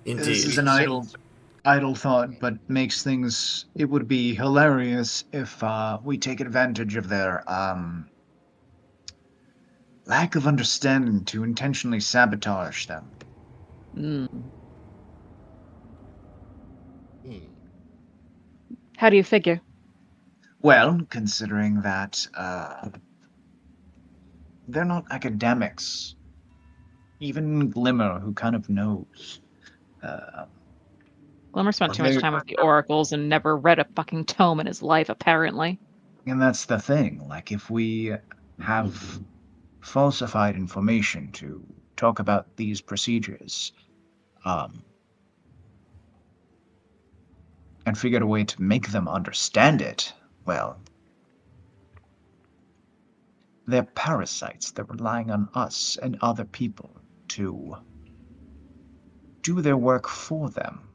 Indeed. This is an idle thought, but makes things... It would be hilarious if we take advantage of their lack of understanding to intentionally sabotage them. How do you figure? Well, considering that they're not academics. Even Glimmer, who kind of knows. Glimmer spent too much time with the oracles and never read a fucking tome in his life, apparently. And that's the thing. Like, if we have falsified information to talk about these procedures, and figured a way to make them understand it, well, they're parasites. They're relying on us and other people to do their work for them.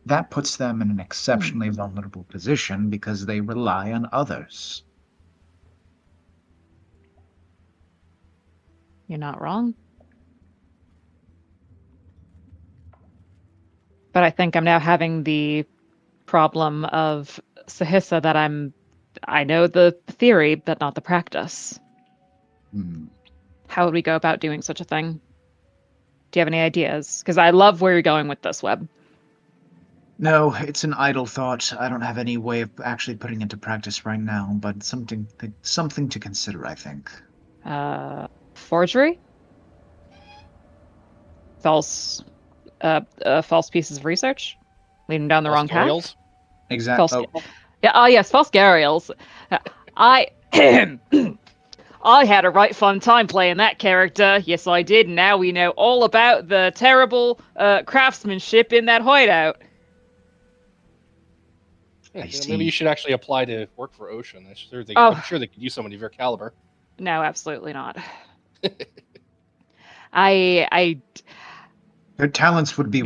That puts them in an exceptionally vulnerable position because they rely on others. You're not wrong. But I think I'm now having the problem of Sahissa that I know the theory, but not the practice. How would we go about doing such a thing? Do you have any ideas? Because I love where you're going with this, Webb. No, it's an idle thought. I don't have any way of actually putting it into practice right now, but something to consider, I think. Forgery? False pieces of research? Leading down the wrong path? Garials? Exactly. Yes, false Garials. I had a right fun time playing that character. Yes, I did. And now we know all about the terrible craftsmanship in that hideout. Yeah, I see. maybe you should actually apply to work for Ocean. I'm sure they could use somebody of your caliber. No, absolutely not. I Their talents would be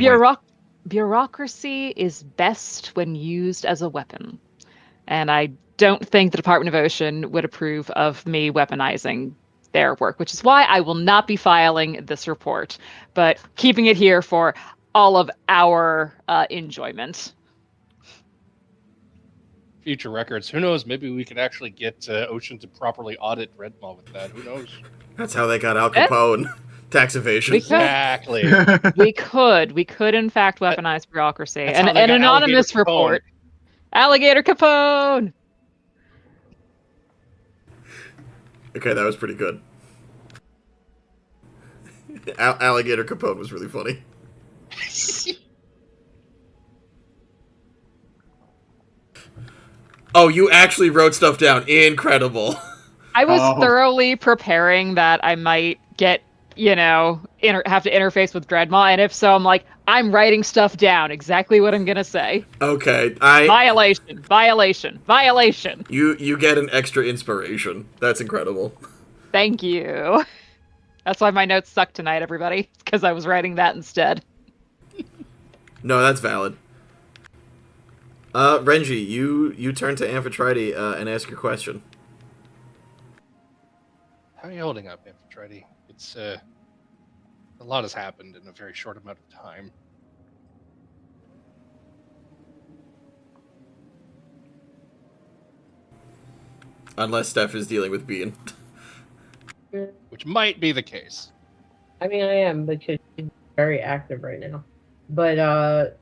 bureaucracy is best when used as a weapon. And I don't think the Department of Ocean would approve of me weaponizing their work, which is why I will not be filing this report, but keeping it here for all of our enjoyment. Future records. Who knows? Maybe we could actually get Ocean to properly audit Redmaw with that. Who knows? That's how they got Al Capone. Tax evasion. Exactly. We could in fact weaponize bureaucracy. That's An how they got anonymous Alligator Capone. report. Alligator Capone! Okay, that was pretty good. Alligator Capone was really funny. Oh, you actually wrote stuff down. Incredible. I was thoroughly preparing that I might get have to interface with Dreadmaw? And if so, I'm like, I'm writing stuff down. Exactly what I'm gonna say. Okay, Violation. You get an extra inspiration. That's incredible. Thank you. That's why my notes suck tonight, everybody. It's because I was writing that instead. No, that's valid. Renji, you turn to Amphitrite and ask your question. How are you holding up, Amphitrite? It's a lot has happened in a very short amount of time. Unless Steph is dealing with Bean. Which might be the case. I mean, I am, because she's very active right now. But,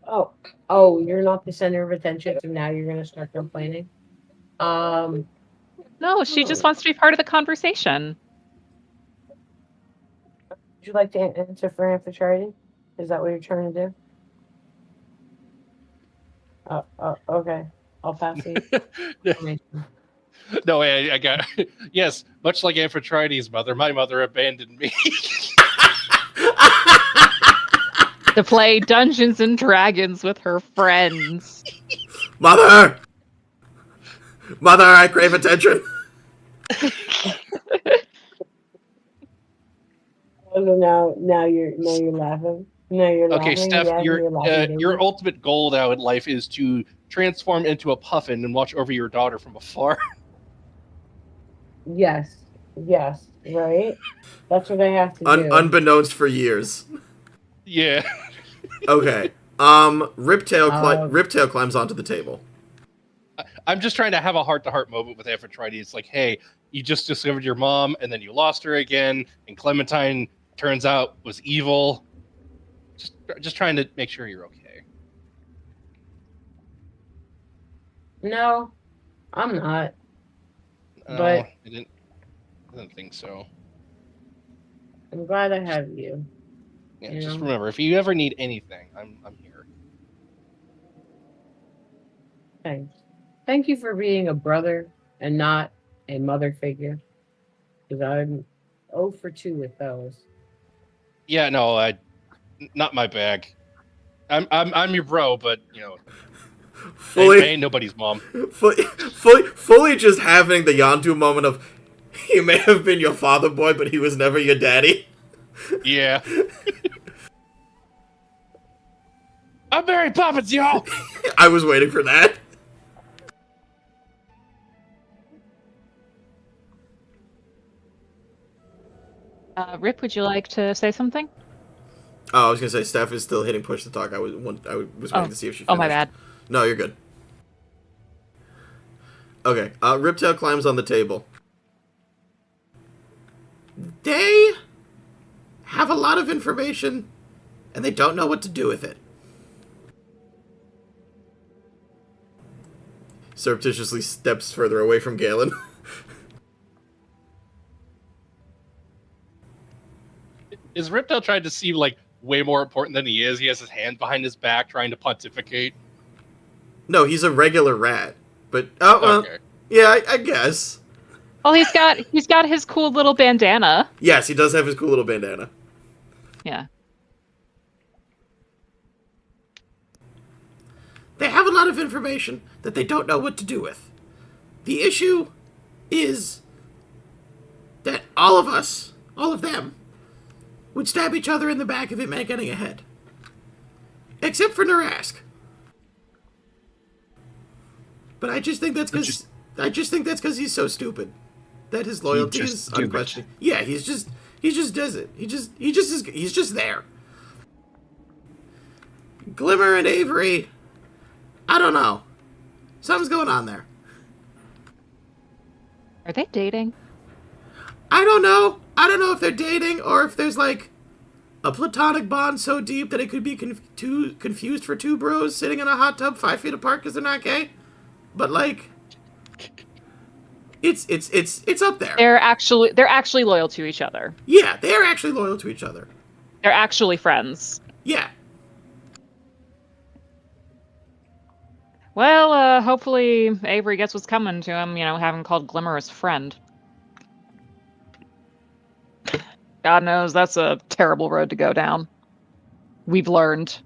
oh, you're not the center of attention, so now you're going to start complaining? No, she just wants to be part of the conversation. Would you like to answer for Amphitrite? Is that what you're trying to do? Okay. I'll pass you. No, I got... Yes, much like Amphitrite's mother, my mother abandoned me. To play Dungeons and Dragons with her friends. Mother! Mother, I crave attention! Now you're laughing. No, you're laughing. Okay, Steph, Yeah, your ultimate goal now in life is to transform into a puffin and watch over your daughter from afar. Yes, right? That's what I have to do. Unbeknownst for years. Yeah. Okay. Riptail climbs onto the table. I'm just trying to have a heart-to-heart moment with Amphitrite. It's like, hey, you just discovered your mom, and then you lost her again, and Clementine, turns out, was evil. Just trying to make sure you're okay. No, I'm not. No, But I didn't think so. I'm glad I have you. Yeah, You just know? remember, if you ever need anything, I'm here. Thanks. Thank you for being a brother and not a mother figure. Because I'm 0 for 2 with those. Yeah, no, not my bag. I'm your bro, but I ain't nobody's mom. Fully just having the Yandu moment of, he may have been your father boy, but he was never your daddy. Yeah. I'm Mary Poppins, y'all! I was waiting for that. Rip, would you like to say something? Oh, I was gonna say Steph is still hitting push to talk. I was waiting to see if she finished. Oh, my bad. No, you're good. Okay, Riptail climbs on the table. They have a lot of information, and they don't know what to do with it. Surreptitiously steps further away from Galen. Is Riptail trying to seem like way more important than he is? He has his hand behind his back trying to pontificate. No, he's a regular rat. But Okay. Yeah, I guess. Well, he's got his cool little bandana. Yes, he does have his cool little bandana. Yeah. They have a lot of information that they don't know what to do with. The issue is that all of them, would stab each other in the back if it meant getting ahead. Except for Narask. But I just think that's because he's so stupid. That his loyalty is unquestioned. Yeah, he just does it. He's just there. Glimmer and Avery, I don't know. Something's going on there. Are they dating? I don't know. I don't know if they're dating or if there's like a platonic bond so deep that it could be confused for two bros sitting in a hot tub 5 feet apart because they're not gay. But like, it's up there. They're actually loyal to each other. Yeah, they're actually loyal to each other. They're actually friends. Yeah. Well, hopefully Avery gets what's coming to him, having called Glimmer his friend. God knows that's a terrible road to go down. We've learned.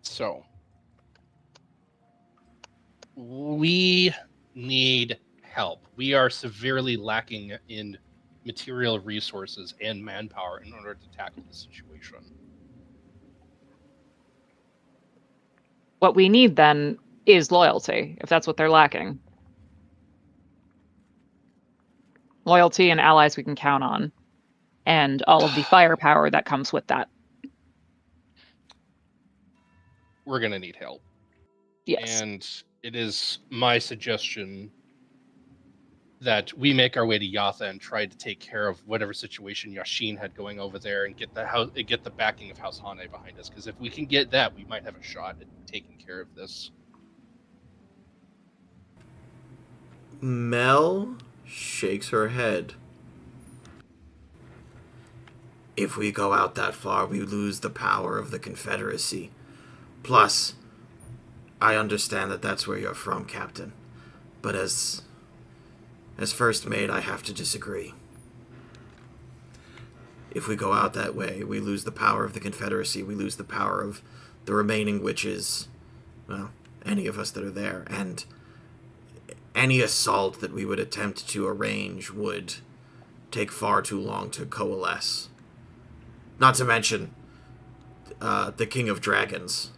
So, we need help. We are severely lacking in material resources and manpower in order to tackle the situation. What we need then is loyalty, if that's what they're lacking. Loyalty and allies we can count on, and all of the firepower that comes with that. We're going to need help. Yes. And it is my suggestion that we make our way to Yatha and try to take care of whatever situation Yashin had going over there and get the backing of House Hane behind us. Because if we can get that, we might have a shot at taking care of this. Mel shakes her head. If we go out that far, we lose the power of the Confederacy. Plus, I understand that that's where you're from, Captain. But as First Mate, I have to disagree. If we go out that way, we lose the power of the Confederacy. We lose the power of the remaining witches. Well, any of us that are there. And any assault that we would attempt to arrange would take far too long to coalesce. Not to mention the King of Dragons.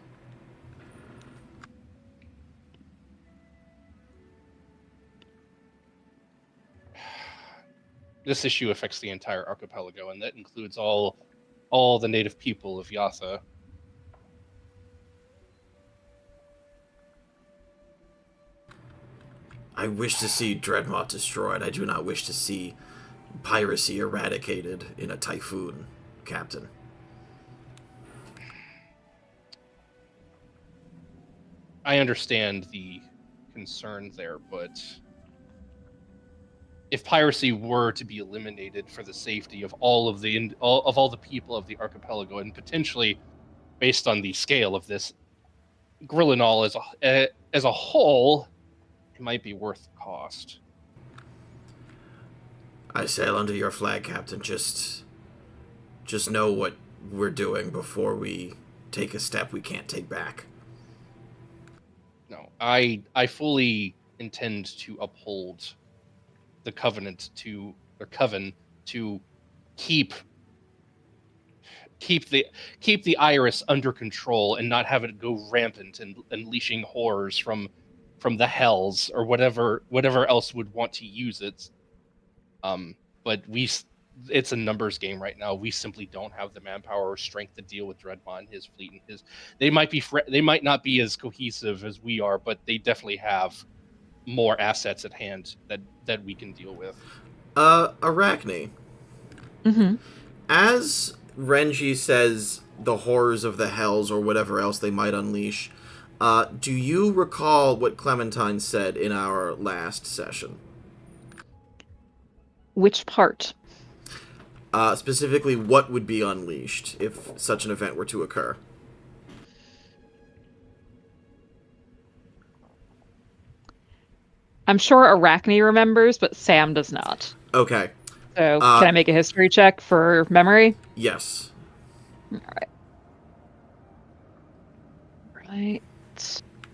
This issue affects the entire archipelago, and that includes all the native people of Yatha. I wish to see Dreadmont destroyed. I do not wish to see piracy eradicated in a typhoon, Captain. I understand the concern there, but if piracy were to be eliminated for the safety of all the people of the archipelago, and potentially, based on the scale of this, Grillonal as a whole, it might be worth the cost. I sail under your flag, Captain. Just know what we're doing before we take a step we can't take back. No, I fully intend to uphold the coven to keep the iris under control and not have it go rampant and unleashing horrors from the hells or whatever else would want to use it. But it's a numbers game right now. We simply don't have the manpower or strength to deal with Dreadmont and his fleet and his. They might not be as cohesive as we are, but they definitely have more assets at hand that we can deal with. Arachne. Mm-hmm. As Renji says the horrors of the hells or whatever else they might unleash, do you recall what Clementine said in our last session? Which part? Specifically, what would be unleashed if such an event were to occur? I'm sure Arachne remembers, but Sam does not. Okay. So, can I make a history check for memory? Yes. Alright. Right.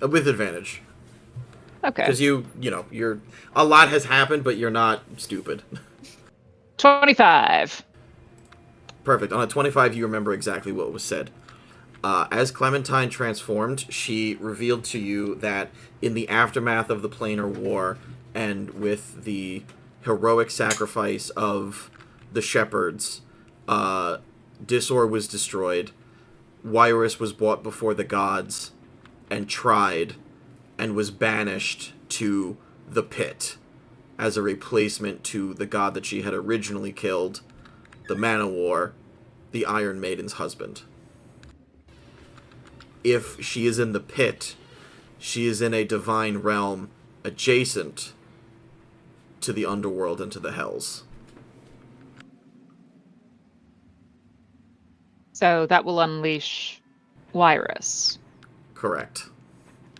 With advantage. Okay. Because you're a lot has happened, but you're not stupid. 25. Perfect. On a 25, you remember exactly what was said. As Clementine transformed, she revealed to you that in the aftermath of the Planar War, and with the heroic sacrifice of the shepherds, Disor was destroyed, Wyrus was brought before the gods, and tried, and was banished to the pit as a replacement to the god that she had originally killed, the Manowar, the Iron Maiden's husband. If she is in the pit, she is in a divine realm adjacent to the underworld and to the hells. So that will unleash Wyrus. Correct.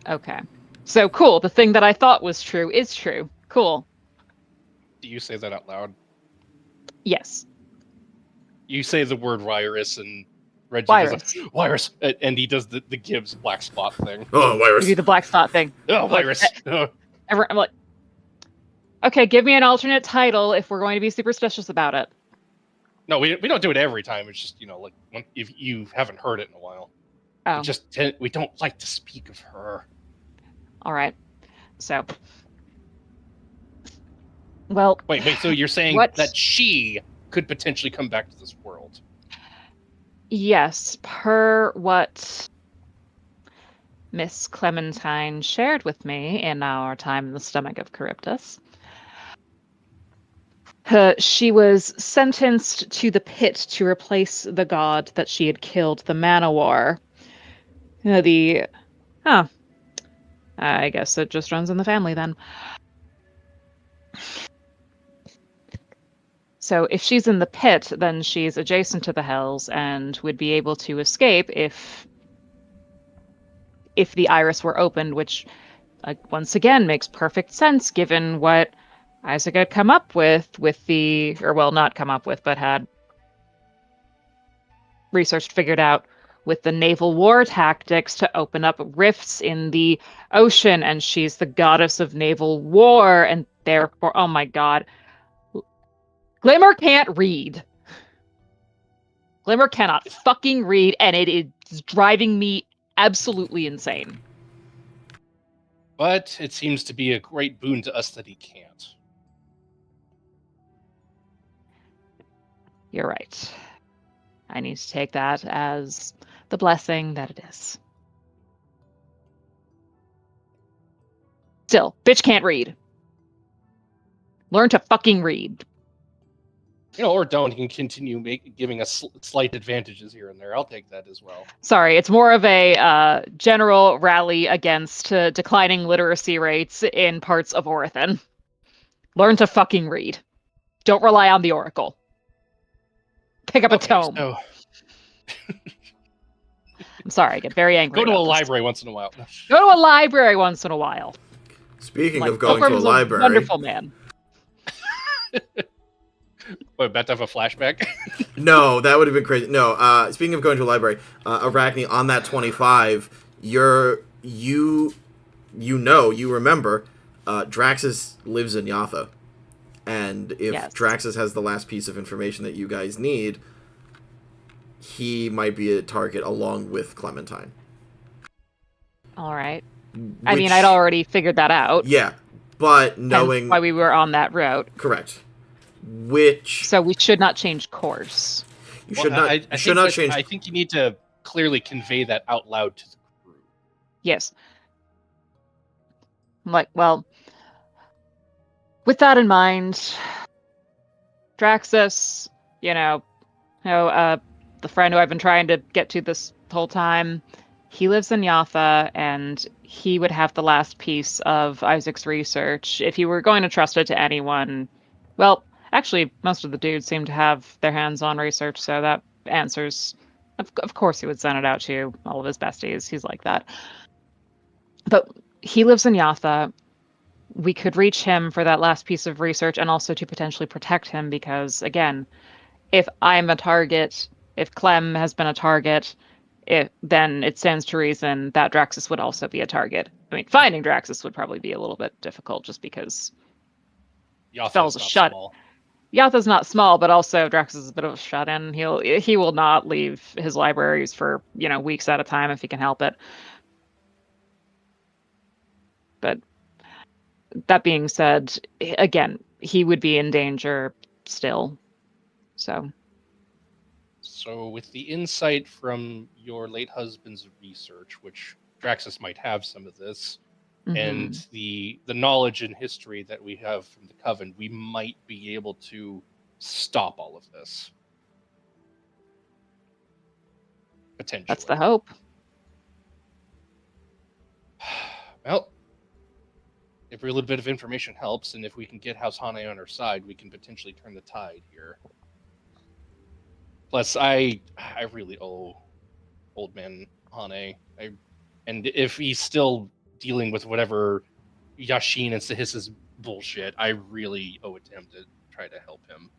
Okay. So cool. The thing that I thought was true is true. Cool. Do you say that out loud? Yes. You say the word virus, and Reggie Virus. goes, virus, and he does the Gibbs black spot thing. Oh, You virus. do the black spot thing. Oh, Like, virus. Oh. I'm like, okay, give me an alternate title if we're going to be superstitious about it. No, we don't do it every time. It's just, like if you haven't heard it in a while. Oh, We don't like to speak of her. all right. So, well, Wait. So you're saying What? that she could potentially come back to this world? yes, per what Miss Clementine shared with me in our time in the stomach of Charybdis. She was sentenced to the pit to replace the god that she had killed, the Manowar. I guess it just runs in the family then. So if she's in the pit, then she's adjacent to the Hells and would be able to escape if the iris were opened, which once again makes perfect sense given what Isaac had come up with the, or well, not come up with, but had researched, figured out with the naval war tactics to open up rifts in the ocean, and she's the goddess of naval war, and therefore, oh my god, Glimmer can't read. Glimmer cannot fucking read, and it is driving me absolutely insane. But it seems to be a great boon to us that he can't. You're right. I need to take that as the blessing that it is. Still, bitch can't read. Learn to fucking read. Or don't. He can continue giving us slight advantages here and there. I'll take that as well. Sorry, it's more of a general rally against declining literacy rates in parts of Orethan. Learn to fucking read. Don't rely on the Oracle. Pick up a tome. So I'm sorry, I get very angry. go to a about this. library once in a while. Go to a library once in a while. Speaking Like, of going to a Pilgrim's library, wonderful man. What, about to have a flashback? no, that would have been crazy. No, speaking of going to a library, Arachne, on that 25, you remember, Draxus lives in Yatha. And if Yes. Draxus has the last piece of information that you guys need, he might be a target along with Clementine. All right. I mean, I'd already figured that out. Yeah, but Hence knowing... why we were on that route. Correct. Which... So we should not change course. You should not, you should not change... I think you need to clearly convey that out loud to the crew. Yes. I'm like, well, with that in mind, Draxus, the friend who I've been trying to get to this whole time, he lives in Yatha, and he would have the last piece of Isaac's research. If you were going to trust it to anyone, well, actually, most of the dudes seem to have their hands on research, so that answers. Of course, he would send it out to all of his besties. He's like that. But he lives in Yatha. We could reach him for that last piece of research, and also to potentially protect him, because, again, if I'm a target, if Clem has been a target, then it stands to reason that Draxus would also be a target. I mean, finding Draxus would probably be a little bit difficult, just because Yatha's not small. Yatha's not small, but also Draxus is a bit of a shut-in. He will not leave his libraries for weeks at a time if he can help it. But that being said, again, he would be in danger still. So with the insight from your late husband's research, which Draxus might have some of this, and the knowledge and history that we have from the Coven, we might be able to stop all of this. Potentially. That's the hope. Well, every little bit of information helps, and if we can get House Hane on our side, we can potentially turn the tide here. Plus, I really owe Old Man Hane. And if he's still dealing with whatever Yashin and Sahis's bullshit. I really owe it to him to try to help him.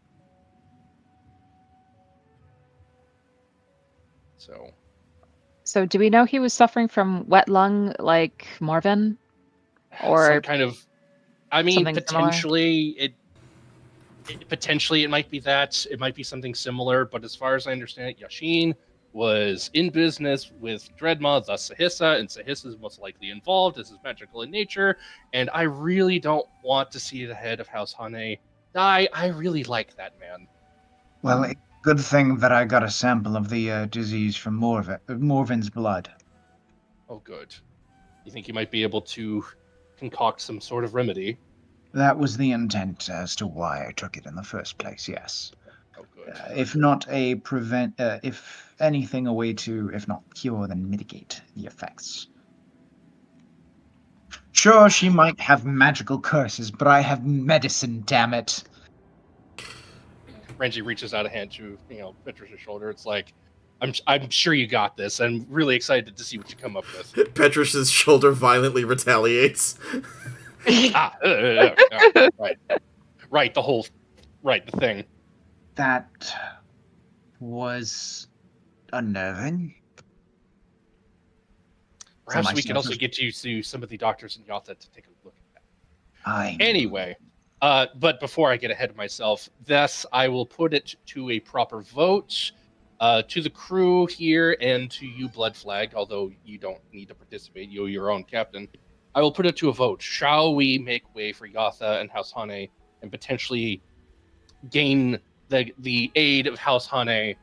So do we know he was suffering from wet lung like Marvin? Or some kind of, I mean, something potentially potentially it might be that, it might be something similar, but as far as I understand it, Yashin was in business with Dreadma, thus Sahissa, and Sahissa is most likely involved. This is magical in nature, and I really don't want to see the head of House Hane die. I really like that man. Well, good thing that I got a sample of the disease from Morvin's blood. Oh, good. You think you might be able to concoct some sort of remedy? That was the intent as to why I took it in the first place, yes. Oh, good. If not a if anything, a way to, if not cure, then mitigate the effects. Sure, she might have magical curses, but I have medicine, damn it. Renji reaches out a hand to, Petrus's shoulder. It's like, I'm sure you got this. I'm really excited to see what you come up with. Petrus's shoulder violently retaliates. Right, the thing. That was unnerving. Perhaps we can also get you to some of the doctors in Yatha to take a look at that. Anyway, but before I get ahead of myself, thus I will put it to a proper vote to the crew here and to you, Blood Flag, although you don't need to participate, you're your own captain. I will put it to a vote. Shall we make way for Yatha and House Hane and potentially gain the aid of House Hane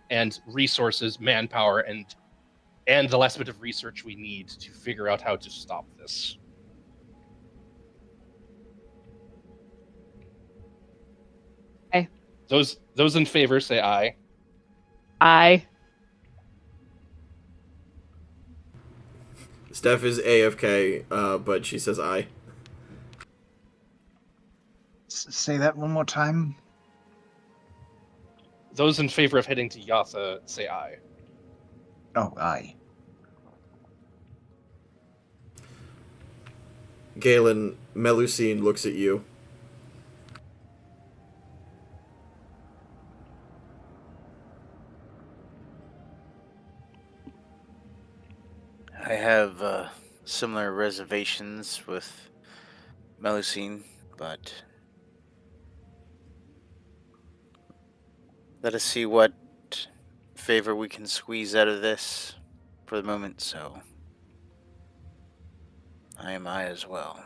and resources, manpower, and the last bit of research we need to figure out how to stop this? Okay. Those in favor say aye. Aye. Steph is AFK, but she says aye. Say that one more time. Those in favor of heading to Yatha say aye. Oh, aye. Galen, Melusine looks at you. I have similar reservations with Melusine, but let us see what favor we can squeeze out of this for the moment, so I am aye as well.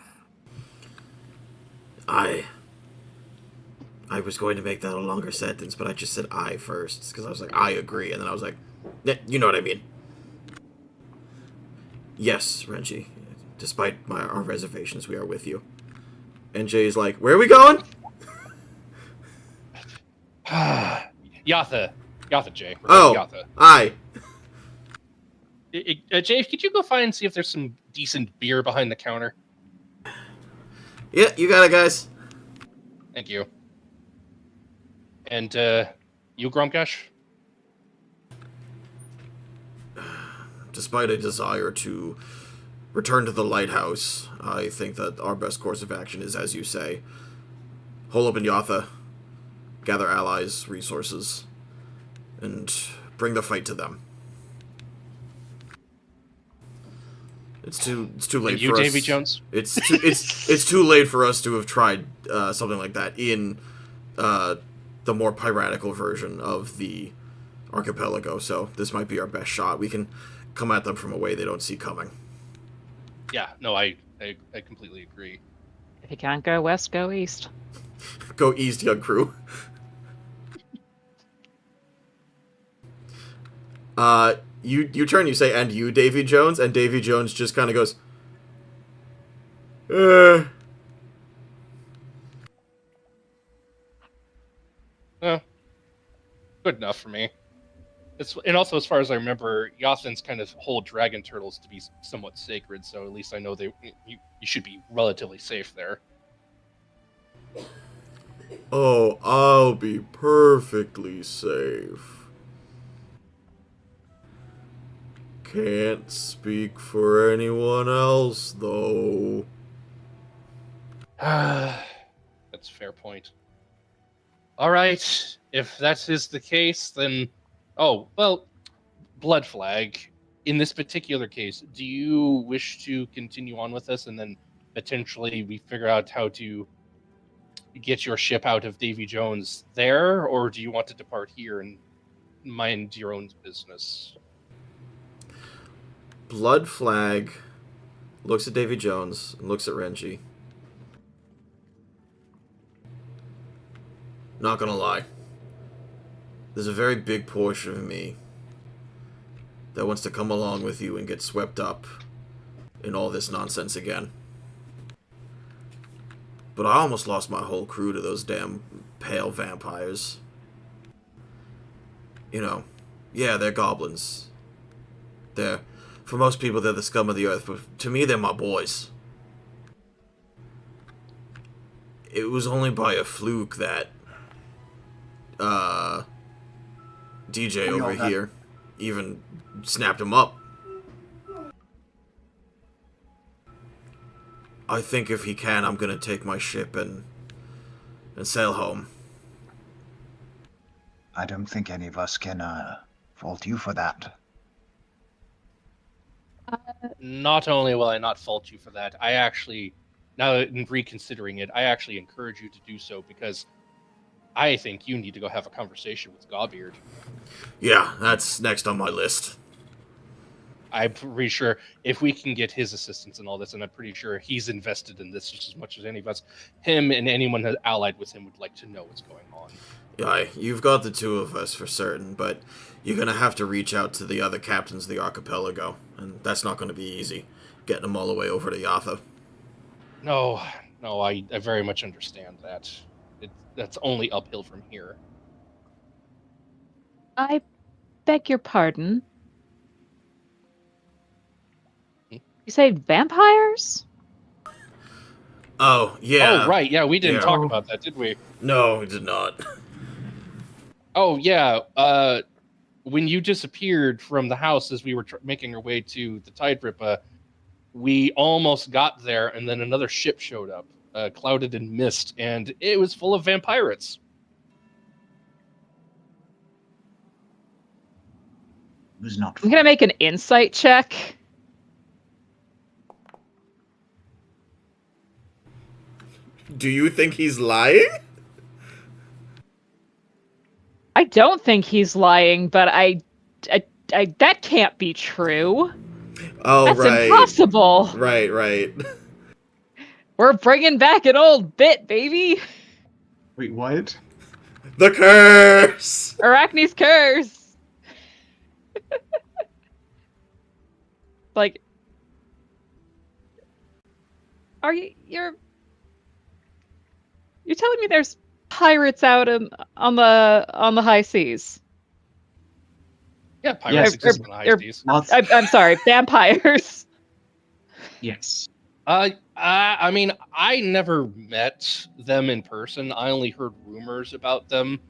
I was going to make that a longer sentence, but I just said I first, because I was like, I agree, and then I was like, yeah, you know what I mean. Yes, Renji. Despite our reservations, we are with you. And Jay's like, where are we going? Yatha, Jay. Oh, Yatha. aye. Jay, could you go find and see if there's some decent beer behind the counter? Yeah, you got it, guys. Thank you. And you, Gromkash? Despite a desire to return to the lighthouse, I think that our best course of action is, as you say, hole up in Yatha, gather allies, resources, and bring the fight to them. It's too late and you, for us. Davy Jones? It's too late for us to have tried something like that in the more piratical version of the archipelago. So this might be our best shot. We can come at them from a way they don't see coming. Yeah, no, I completely agree. If you can't go west, go east. Go east, young crew. You turn, you say, and you, Davy Jones, and Davy Jones just kind of goes, Good enough for me. And also, as far as I remember, Yathans kind of hold dragon turtles to be somewhat sacred, so at least I know you should be relatively safe there. Oh, I'll be perfectly safe. Can't speak for anyone else, though. That's a fair point. All right, if that is the case, then... Oh, well, Blood Flag, in this particular case, do you wish to continue on with this and then potentially we figure out how to get your ship out of Davy Jones there, or do you want to depart here and mind your own business? Blood Flag looks at Davy Jones and looks at Renji. Not gonna lie. There's a very big portion of me that wants to come along with you and get swept up in all this nonsense again. But I almost lost my whole crew to those damn pale vampires. You know, yeah, they're goblins. For most people, they're the scum of the earth, but to me, they're my boys. It was only by a fluke that DJ over here even snapped him up. I think if he can, I'm gonna take my ship and sail home. I don't think any of us can fault you for that. Not only will I not fault you for that, I actually, now that in reconsidering it, I actually encourage you to do so because I think you need to go have a conversation with Gawbeard. Yeah, that's next on my list. I'm pretty sure if we can get his assistance in all this, and I'm pretty sure he's invested in this just as much as any of us, him and anyone allied with him would like to know what's going on. Yeah, you've got the two of us for certain, but you're gonna have to reach out to the other captains of the archipelago, and that's not gonna be easy, getting them all the way over to Yatha. No, I very much understand that. That's only uphill from here. I beg your pardon. You say vampires? Oh, yeah. Oh, right, yeah, we didn't talk about that, did we? No, we did not. Oh, yeah, when you disappeared from the house as we were making our way to the Tide Rippa, we almost got there, and then another ship showed up, clouded in mist, and it was full of vampirates. It was not I'm fun. gonna make an insight check. Do you think he's lying? I don't think he's lying, but I that can't be true. Oh, That's right. impossible. Right. We're bringing back an old bit, baby. Wait, what? The curse! Arachne's curse. Like, you're telling me there's pirates out on the high seas? Yeah, pirates exist on the high seas. I'm sorry, vampires. Yes. I mean, I never met them in person. I only heard rumors about them.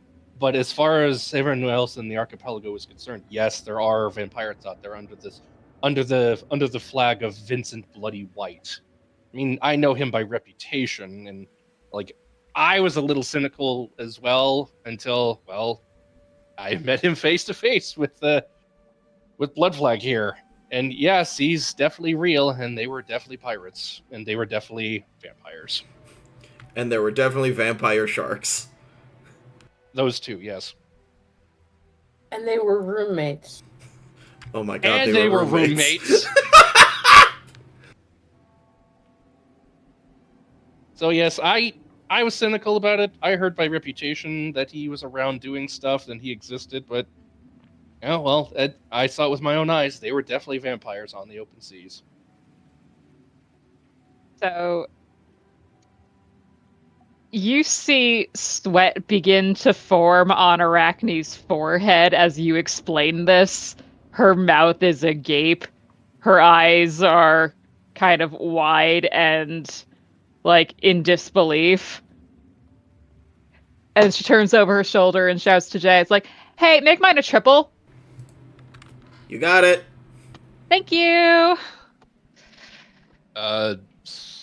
But as far as everyone else in the archipelago is concerned, yes, there are vampires out there under the flag of Vincent Bloody White. I mean, I know him by reputation, and like, I was a little cynical as well until, well, I met him face to face with Blood Flag here. And yes, he's definitely real, and they were definitely pirates, and they were definitely vampires. And there were definitely vampire sharks. Those two, yes. And they were roommates. Oh my god, And they were roommates. So yes, I was cynical about it. I heard by reputation that he was around doing stuff and he existed, but yeah, well, I saw it with my own eyes. They were definitely vampires on the open seas. So you see sweat begin to form on Arachne's forehead as you explain this. Her mouth is agape. Her eyes are kind of wide and like in disbelief. And she turns over her shoulder and shouts to Jay, it's like, hey, make mine a triple. You got it. Thank you.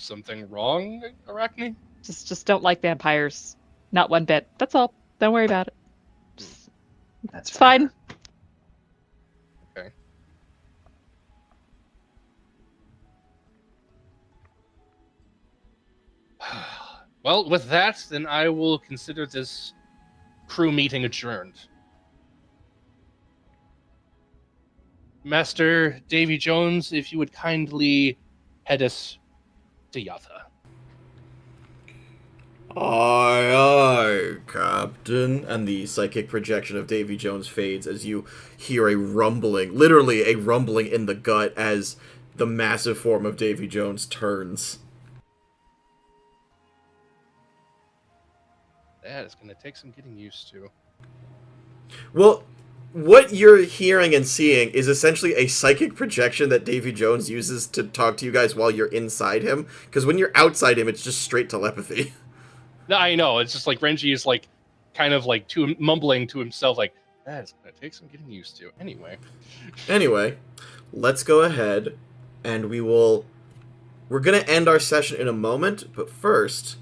something wrong, Arachne? Just don't like vampires. Not one bit. That's all. Don't worry about it. That's It's fair. fine. Okay. Well, with that, then I will consider this crew meeting adjourned. Master Davy Jones, if you would kindly head us to Yatha. Aye, aye, Captain. And the psychic projection of Davy Jones fades as you hear a rumbling, literally a rumbling in the gut as the massive form of Davy Jones turns. That is going to take some getting used to. Well, what you're hearing and seeing is essentially a psychic projection that Davy Jones uses to talk to you guys while you're inside him. Because when you're outside him, it's just straight telepathy. No, I know. It's just like Renji is like kind of like mumbling to himself, like, that is going to take some getting used to. Anyway, let's go ahead and we're going to end our session in a moment, but first,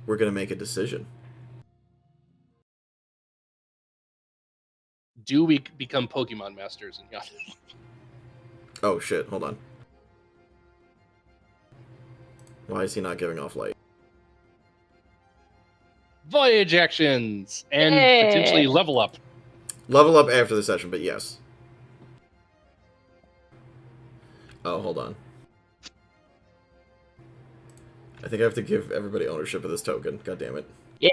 we're going to make a decision. Do we become Pokemon masters in Yatha? Oh shit, hold on. Why is he not giving off light? Voyage actions and Yay. potentially level up. Level up after the session, but yes. Oh, hold on. I think I have to give everybody ownership of this token. God damn it. Yeah.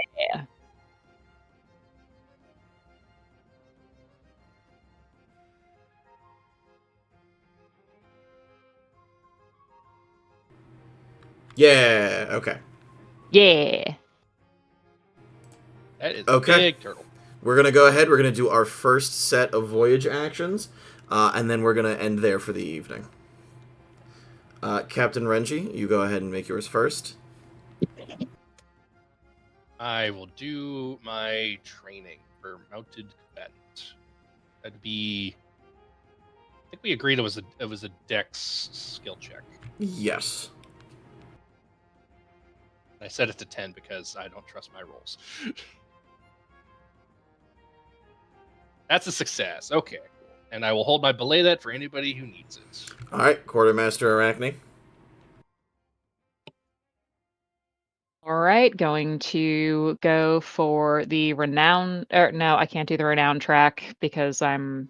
Yeah, okay. Yeah. That is Okay. a big turtle. We're going to go ahead. We're going to do our first set of voyage actions, and then we're going to end there for the evening. Captain Renji, you go ahead and make yours first. I will do my training for mounted combatant. That'd be. I think we agreed it was a Dex skill check. Yes. I set it to 10 because I don't trust my rolls. That's a success. Okay, cool. And I will hold my belay that for anybody who needs it. All right, Quartermaster Arachne. All right, going to go for the renown. Or no, I can't do the renown track because I'm.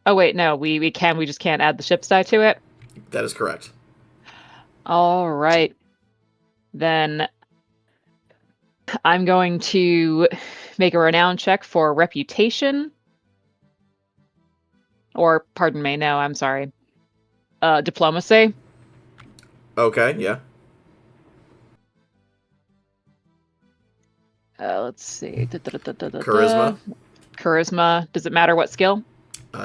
Oh wait, no, we can. We just can't add the ship's die to it. That is correct. All right, then I'm going to make a renown check for reputation. Or pardon me, no, I'm sorry. Diplomacy. Okay, yeah. Let's see. Charisma. Charisma. Does it matter what skill?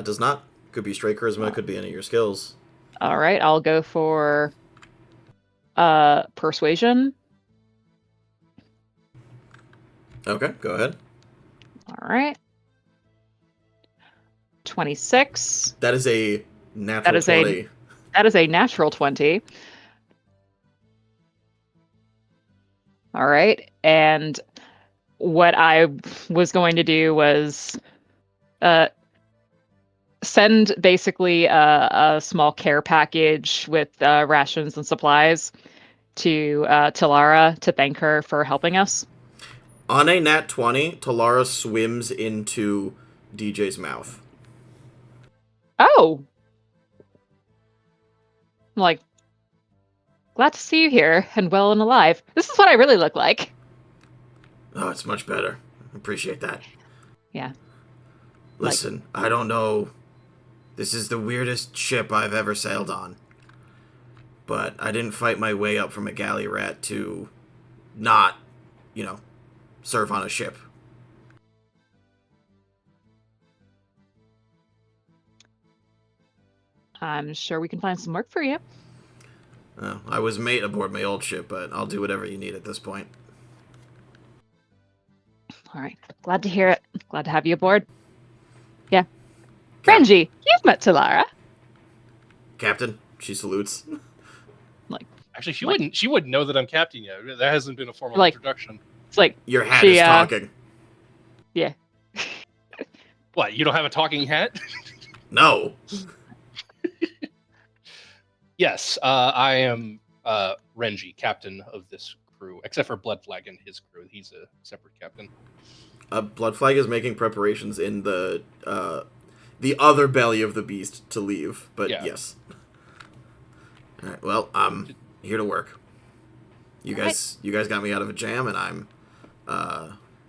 Does not. Could be straight charisma, could be any of your skills. All right, I'll go for persuasion. Okay, go ahead. All right. 26. That is a natural That is 20. That is a natural 20. All right. And what I was going to do was send basically a small care package with rations and supplies to Talara to thank her for helping us. On a nat 20, Talara swims into DJ's mouth. Oh. I'm like, glad to see you here and well and alive. This is what I really look like. Oh, it's much better. Appreciate that. Yeah. Listen, I don't know. This is the weirdest ship I've ever sailed on. But I didn't fight my way up from a galley rat to not, serve on a ship. I'm sure we can find some work for you. I was mate aboard my old ship, but I'll do whatever you need at this point. All right. Glad to hear it. Glad to have you aboard. Yeah. Renji, you've met Talara. Captain, she salutes. Actually, she wouldn't know that I'm captain yet. That hasn't been a formal Like- introduction. It's like Your hat She, is talking. yeah. What? You don't have a talking hat? No. Yes, I am Renji, captain of this crew, except for Blood Flag and his crew. He's a separate captain. Blood Flag is making preparations in the other belly of the beast to leave, but Yeah. yes. All right. Well, I'm here to work. You guys got me out of a jam, and I'm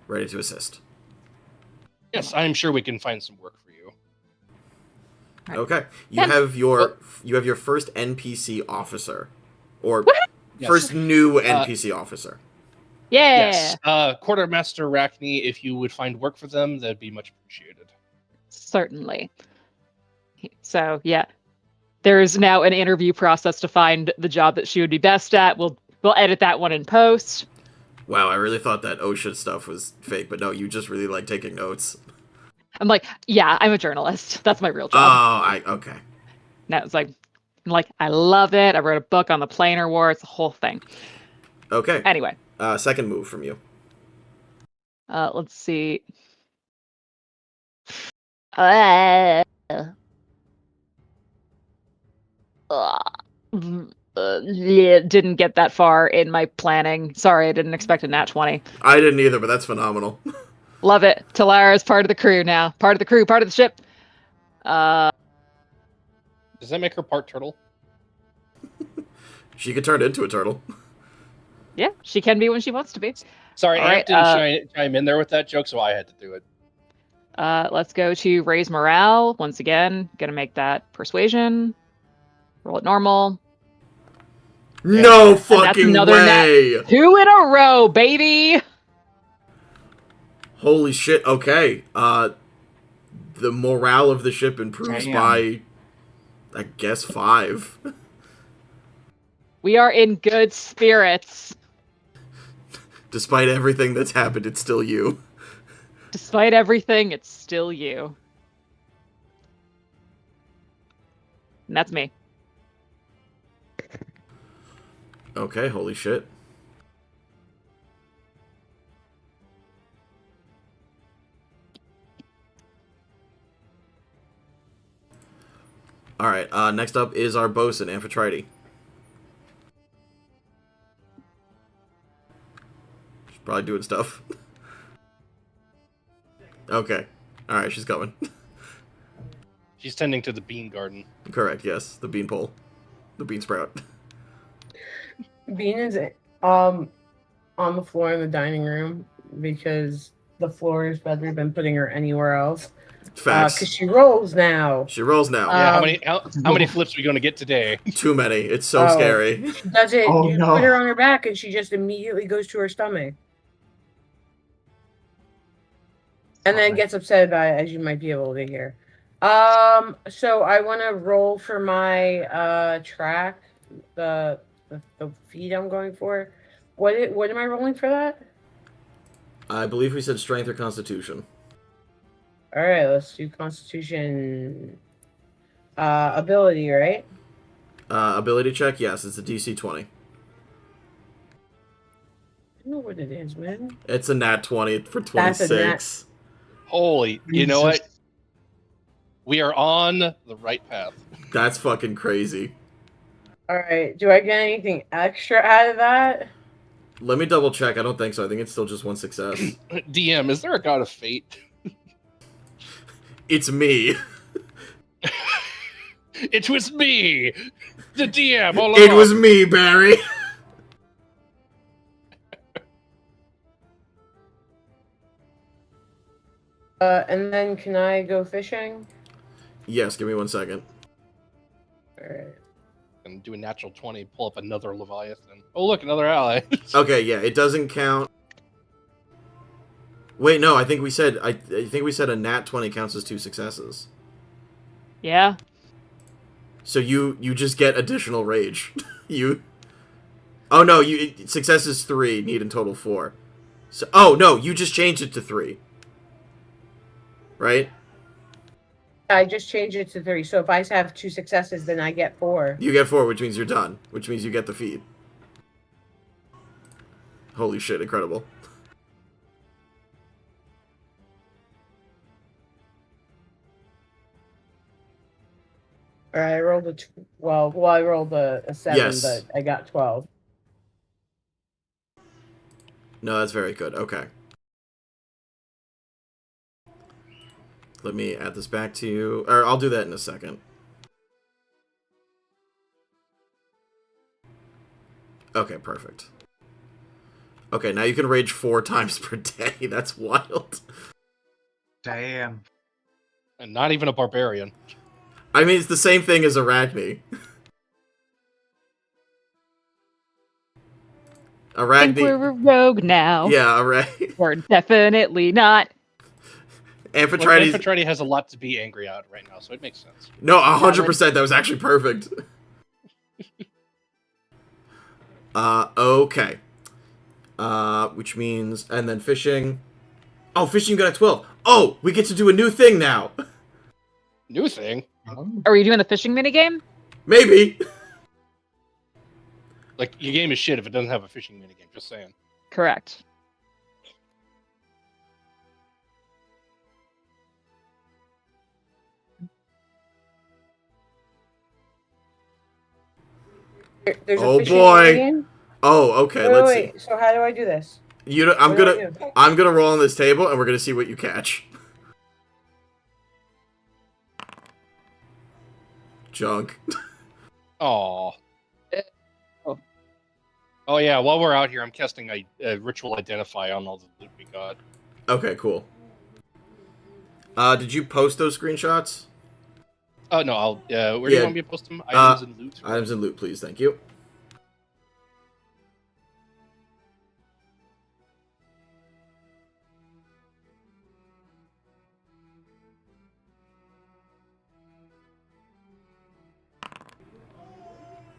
ready to assist. Yes, I'm sure we can find some work for you. Right. Okay. You Yeah. have your first NPC officer, or Yes. first new NPC officer. Yeah. Yes, Quartermaster Rachni. If you would find work for them, that'd be much appreciated. Certainly. So yeah, there is now an interview process to find the job that she would be best at. We'll edit that one in post. Wow, I really thought that OSHA stuff was fake, but no, you just really like taking notes. I'm like, yeah, I'm a journalist. That's my real Oh, job. okay. No, it's like, I love it. I wrote a book on the Planar War. It's a whole thing. Okay. Anyway, Second move from you. let's see. Yeah, didn't get that far in my planning. Sorry, I didn't expect a nat 20. I didn't either, but that's phenomenal. Love it. Talara is part of the crew now. Part of the crew, part of the ship. Does that make her part turtle? She could turn into a turtle. Yeah, she can be when she wants to be. Sorry, All Amp right, didn't chime in there with that joke, so I had to do it. Let's go to raise morale. Once again, gonna make that persuasion. Roll it normal. No that's fucking another way! 2 in a row, baby! Holy shit, okay. The morale of the ship improves Damn. by, I guess, 5. We are in good spirits. Despite everything that's happened, it's still you. Despite everything, it's still you. And that's me. Okay, holy shit. Alright, next up is our bosun, Amphitrite. She's probably doing stuff. Okay. Alright, she's coming. She's tending to the bean garden. Correct, yes. The bean pole. The bean sprout. Bean is on the floor in the dining room because the floor is better than putting her anywhere else. Facts. Because she rolls now. She rolls now. Yeah, Um, how many flips are we going to get today? Too many. It's so Oh. scary. Does it? Oh, You no. put her on her back and she just immediately goes to her stomach. And then gets upset about it, as you might be able to hear. So I want to roll for my track, the feed I'm going for. What am I rolling for that? I believe we said strength or constitution. All right, let's do Constitution. Ability, right? Ability check, yes, it's a DC 20. I don't know what it is, man. It's a nat 20 for That's a nat- 26. Holy, you know Jesus. what? We are on the right path. That's fucking crazy. All right, do I get anything extra out of that? Let me double check. I don't think so. I think it's still just one success. DM, is there a god of fate? It's me. It was me, the DM. All It along. was me, Barry. And then can I go fishing? Yes, give me 1 second. All right. And do a natural 20, pull up another Leviathan. Oh, look, another ally. Okay, yeah, it doesn't count. Wait, no, I think we said I think we said a nat 20 counts as 2 successes. Yeah. So you just get additional rage. Oh no, success is 3, need in total 4. So no, you just changed it to 3. Right? I just changed it to 3. So if I have 2 successes, then I get 4. You get 4, which means you're done. Which means you get the feed. Holy shit, incredible. All right, I rolled a 12. Well, I rolled a 7, Yes. but I got 12. No, that's very good. Okay. Let me add this back to you. Or I'll do that in a second. Okay, perfect. Okay, now you can rage 4 times per day. That's wild. Damn. And not even a barbarian. I mean, it's the same thing as Arachne. I think we're a rogue now. Yeah, Arachne. We're definitely not. Amphitrite. Amphitrite has a lot to be angry at right now, so it makes sense. No, 100%. That was actually perfect. Okay. Which means, and then fishing. Oh, fishing you got a 12. Oh, we get to do a new thing now. New thing? Are we doing the fishing minigame? Maybe. Like, your game is shit if it doesn't have a fishing minigame, just saying. Correct. There's a Oh, fishing boy. minigame? Oh, okay. Wait, Let's wait. see. So how do I do this? I'm What do I do? gonna roll on this table, and we're gonna see what you catch. Junk. Aw. Oh. Oh, yeah, while we're out here, I'm casting a ritual identify on all the loot we got. Okay, cool. Did you post those screenshots? Oh, no, I'll. Where do you want me to post them? Items and loot? Items and loot, please. Thank you.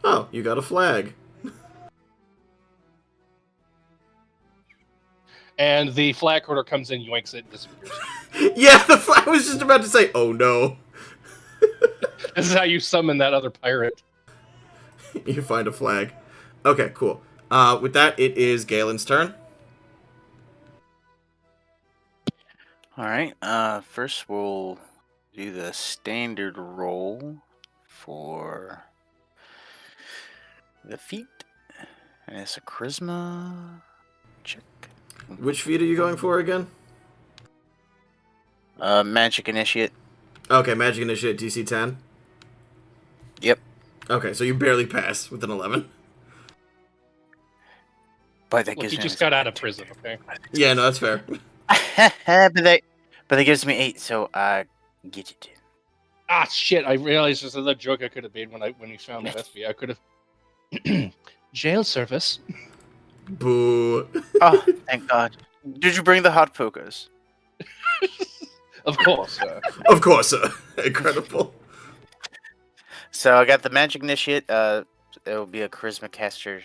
Oh, you got a flag. And the flag quarter comes in, yoinks it, and disappears. Yeah, the flag. I was just about to say, oh no. This is how you summon that other pirate. You find a flag. Okay, cool. With that, it is Galen's turn. Alright, first we'll do the standard roll for the feat. And it's a charisma check. Which feat are you going for again? Magic Initiate. Okay, Magic Initiate DC 10. Yep. Okay, so you barely pass with an 11. But that Look, gives he me just got out of prison, okay? Yeah, no, that's fair. but that gives me 8, so I get it. Ah, shit! I realized there's another joke I could have made when we found Vespi. I could have jail service. Boo. Oh, thank God! Did you bring the hot pokers? Of course. Of course, incredible. So I got the Magic Initiate. It will be a Charisma caster,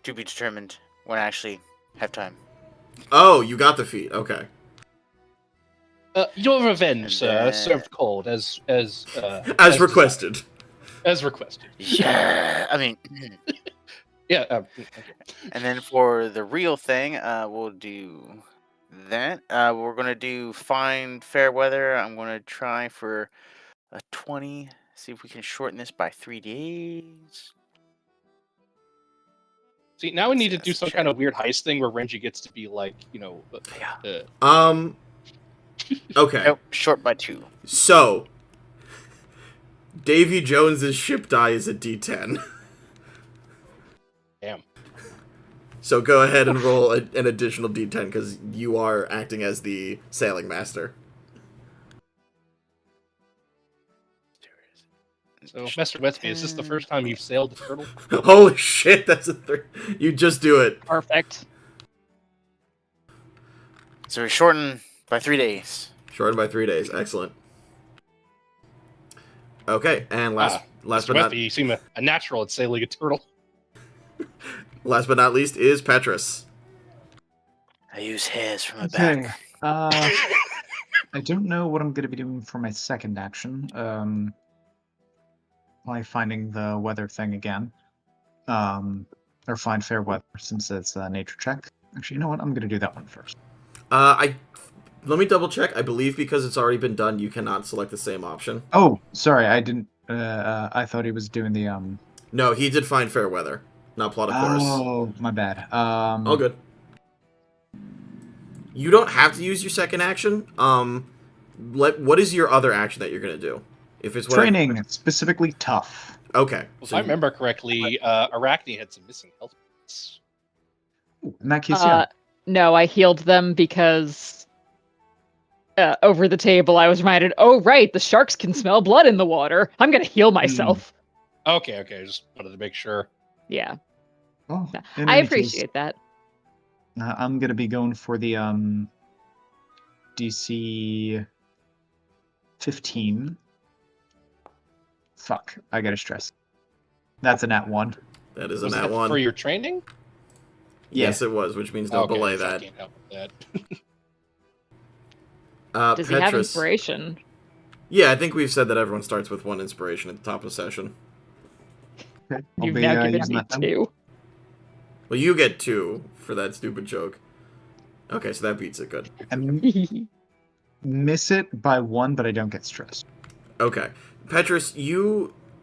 to be determined when I actually have time. Oh, you got the feat. Okay. Your revenge, And, served cold as Requested. desired. As requested. Yeah, I mean, Yeah. Okay. and then for the real thing, we'll do that. We're gonna do Find Fair Weather. I'm gonna try for a 20. See if we can shorten this by 3 days. See, now we need to do Let's some check. kind of weird heist thing where Renji gets to be like, Yeah. Okay. Nope, short by 2. So, Davy Jones's ship die is a D10. Damn. So go ahead and roll an additional D10 because you are acting as the sailing master. So, Master Westby, is this the first time you've sailed the turtle? Holy shit, that's a 3. You just do it. Perfect. So we shorten by 3 days. Shortened by 3 days. Excellent. Okay, and last Mr. but not Westby, you seem a natural at sailing a turtle. last but not least is Petrus. I use hairs from my Okay. back. I don't know what I'm going to be doing for my second action. Probably finding the weather thing again. Or find fair weather since it's a nature check. Actually, you know what? I'm going to do that one first. Let me double check. I believe because it's already been done, you cannot select the same option. Oh, sorry, I didn't. I thought he was doing the No, he did find fair weather, not plot a course. Oh, my bad. All good. You don't have to use your second action. What is your other action that you're gonna do? If it's training, specifically tough. Okay. If I remember correctly, Arachne had some missing health points. In that case, yeah. No, I healed them because over the table I was reminded, oh right, the sharks can smell blood in the water. I'm gonna heal myself. Okay, just wanted to make sure. Yeah. Oh, I appreciate that. I'm gonna be going for the DC 15. Fuck, I gotta stress. That's a nat 1. That is a Was nat that 1. for your training? Yes, it was, which means don't belay so I that. can't help with that. Does he have inspiration? Yeah, I think we've said that everyone starts with 1 inspiration at the top of the session. Okay. You've now given me 2. Well, you get 2 for that stupid joke. Okay, so that beats it. Good. And miss it by 1, but I don't get stressed. Okay. Petrus,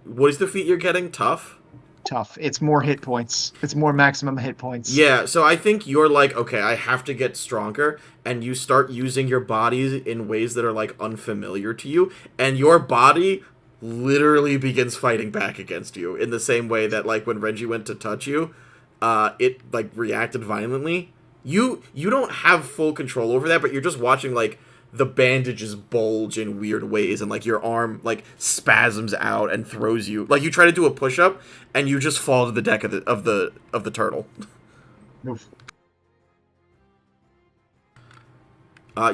what is the feat you're getting? Tough? Tough. It's more hit points. It's more maximum hit points. Yeah, so I think you're like, okay, I have to get stronger, and you start using your body in ways that are, like, unfamiliar to you, and your body literally begins fighting back against you in the same way that, like, when Reggie went to touch you, it, like, reacted violently. You don't have full control over that, but you're just watching, like, the bandages bulge in weird ways, and like your arm like spasms out and throws you. Like you try to do a push-up, and you just fall to the deck of the turtle. Oof.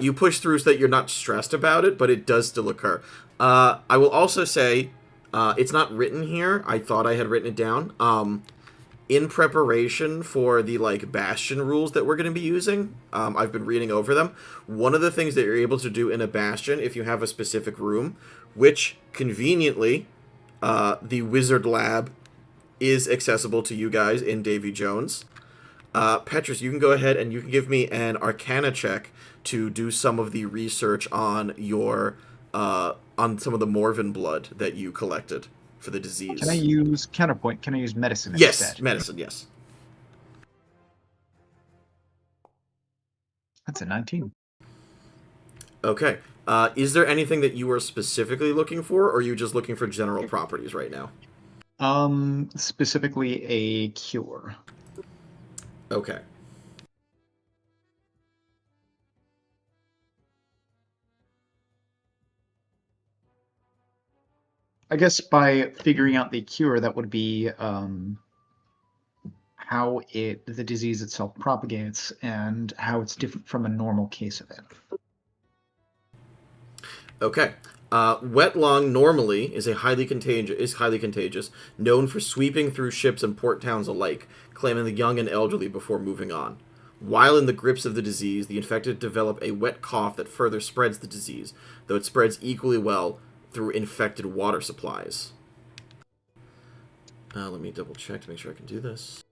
You push through so that you're not stressed about it, but it does still occur. I will also say, it's not written here. I thought I had written it down. In preparation for the like bastion rules that we're going to be using, I've been reading over them. One of the things that you're able to do in a bastion, if you have a specific room, which conveniently, the wizard lab is accessible to you guys in Davy Jones. Petrus, you can go ahead and you can give me an Arcana check to do some of the research on your on some of the Morven blood that you collected for the disease. Can I use counterpoint? Can I use medicine Yes, instead? medicine, yes. That's a 19. Okay. Is there anything that you are specifically looking for, or are you just looking for general properties right now? Specifically a cure. Okay. I guess by figuring out the cure, that would be how the disease itself propagates and how it's different from a normal case of it. Okay. Wet lung normally is highly contagious, known for sweeping through ships and port towns alike, claiming the young and elderly before moving on. While in the grips of the disease, the infected develop a wet cough that further spreads the disease, though it spreads equally well through infected water supplies. Let me double check to make sure I can do this.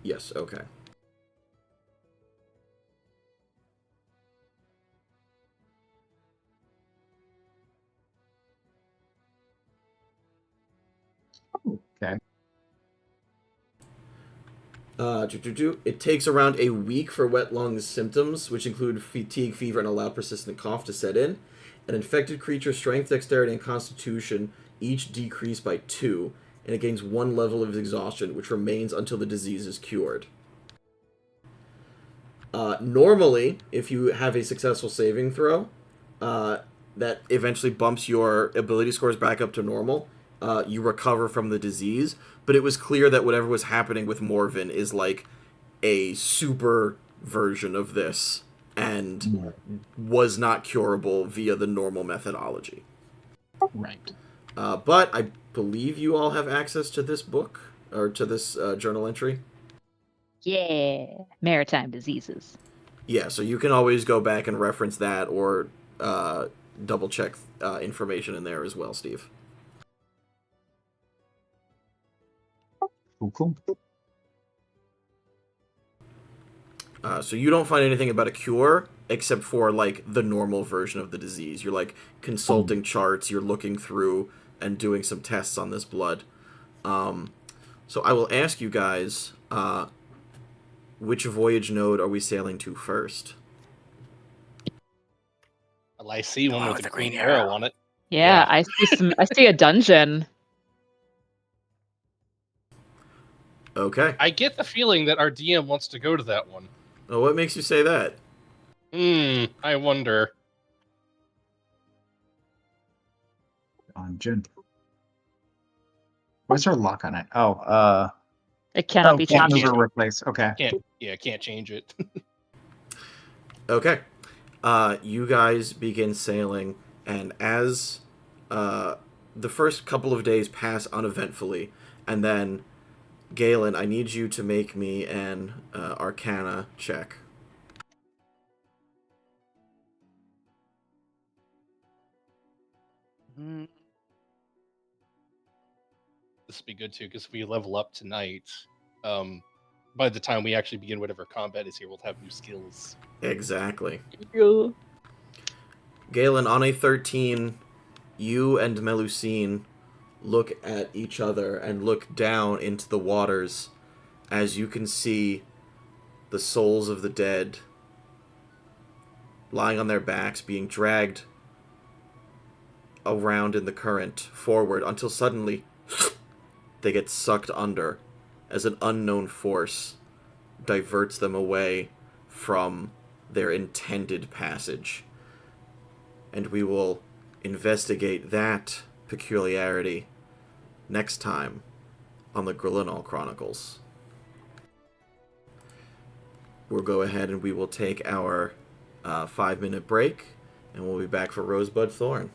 Yes, okay. Okay. It takes around a week for wet lung symptoms, which include fatigue, fever, and a loud persistent cough to set in. An infected creature's strength, dexterity, and constitution each decrease by 2, and it gains 1 level of exhaustion, which remains until the disease is cured. Normally, if you have a successful saving throw, that eventually bumps your ability scores back up to normal, you recover from the disease, but it was clear that whatever was happening with Morven is like a super version of this, and was not curable via the normal methodology. Right. But I believe you all have access to this book, or to this journal entry. Yeah. Maritime diseases. Yeah, so you can always go back and reference that, or double check information in there as well, Steve. Cool. So you don't find anything about a cure except for like the normal version of the disease. You're like consulting charts, you're looking through and doing some tests on this blood. So I will ask you guys, which voyage node are we sailing to first? Well, I see one Oh, with the a green green arrow arrow. on it. Yeah, I see I see a dungeon. Okay. I get the feeling that our DM wants to go to that one. Well, what makes you say that? I wonder. Dungeon. Where's our lock on it? Oh, It cannot be can't changed. move or replace. Okay. Can't change it. Okay. You guys begin sailing, and as the first couple of days pass uneventfully, and then, Galen, I need you to make me an Arcana check. Mm, This would be good too, because if we level up tonight, by the time we actually begin whatever combat is here, we'll have new skills. Exactly. Yeah. Galen, on a 13, you and Melusine look at each other and look down into the waters as you can see the souls of the dead lying on their backs, being dragged around in the current forward until suddenly they get sucked under as an unknown force diverts them away from their intended passage. And we will investigate that peculiarity next time on the Grillonal Chronicles. We'll go ahead and we will take our 5-minute break, and we'll be back for Rosebud Thorn.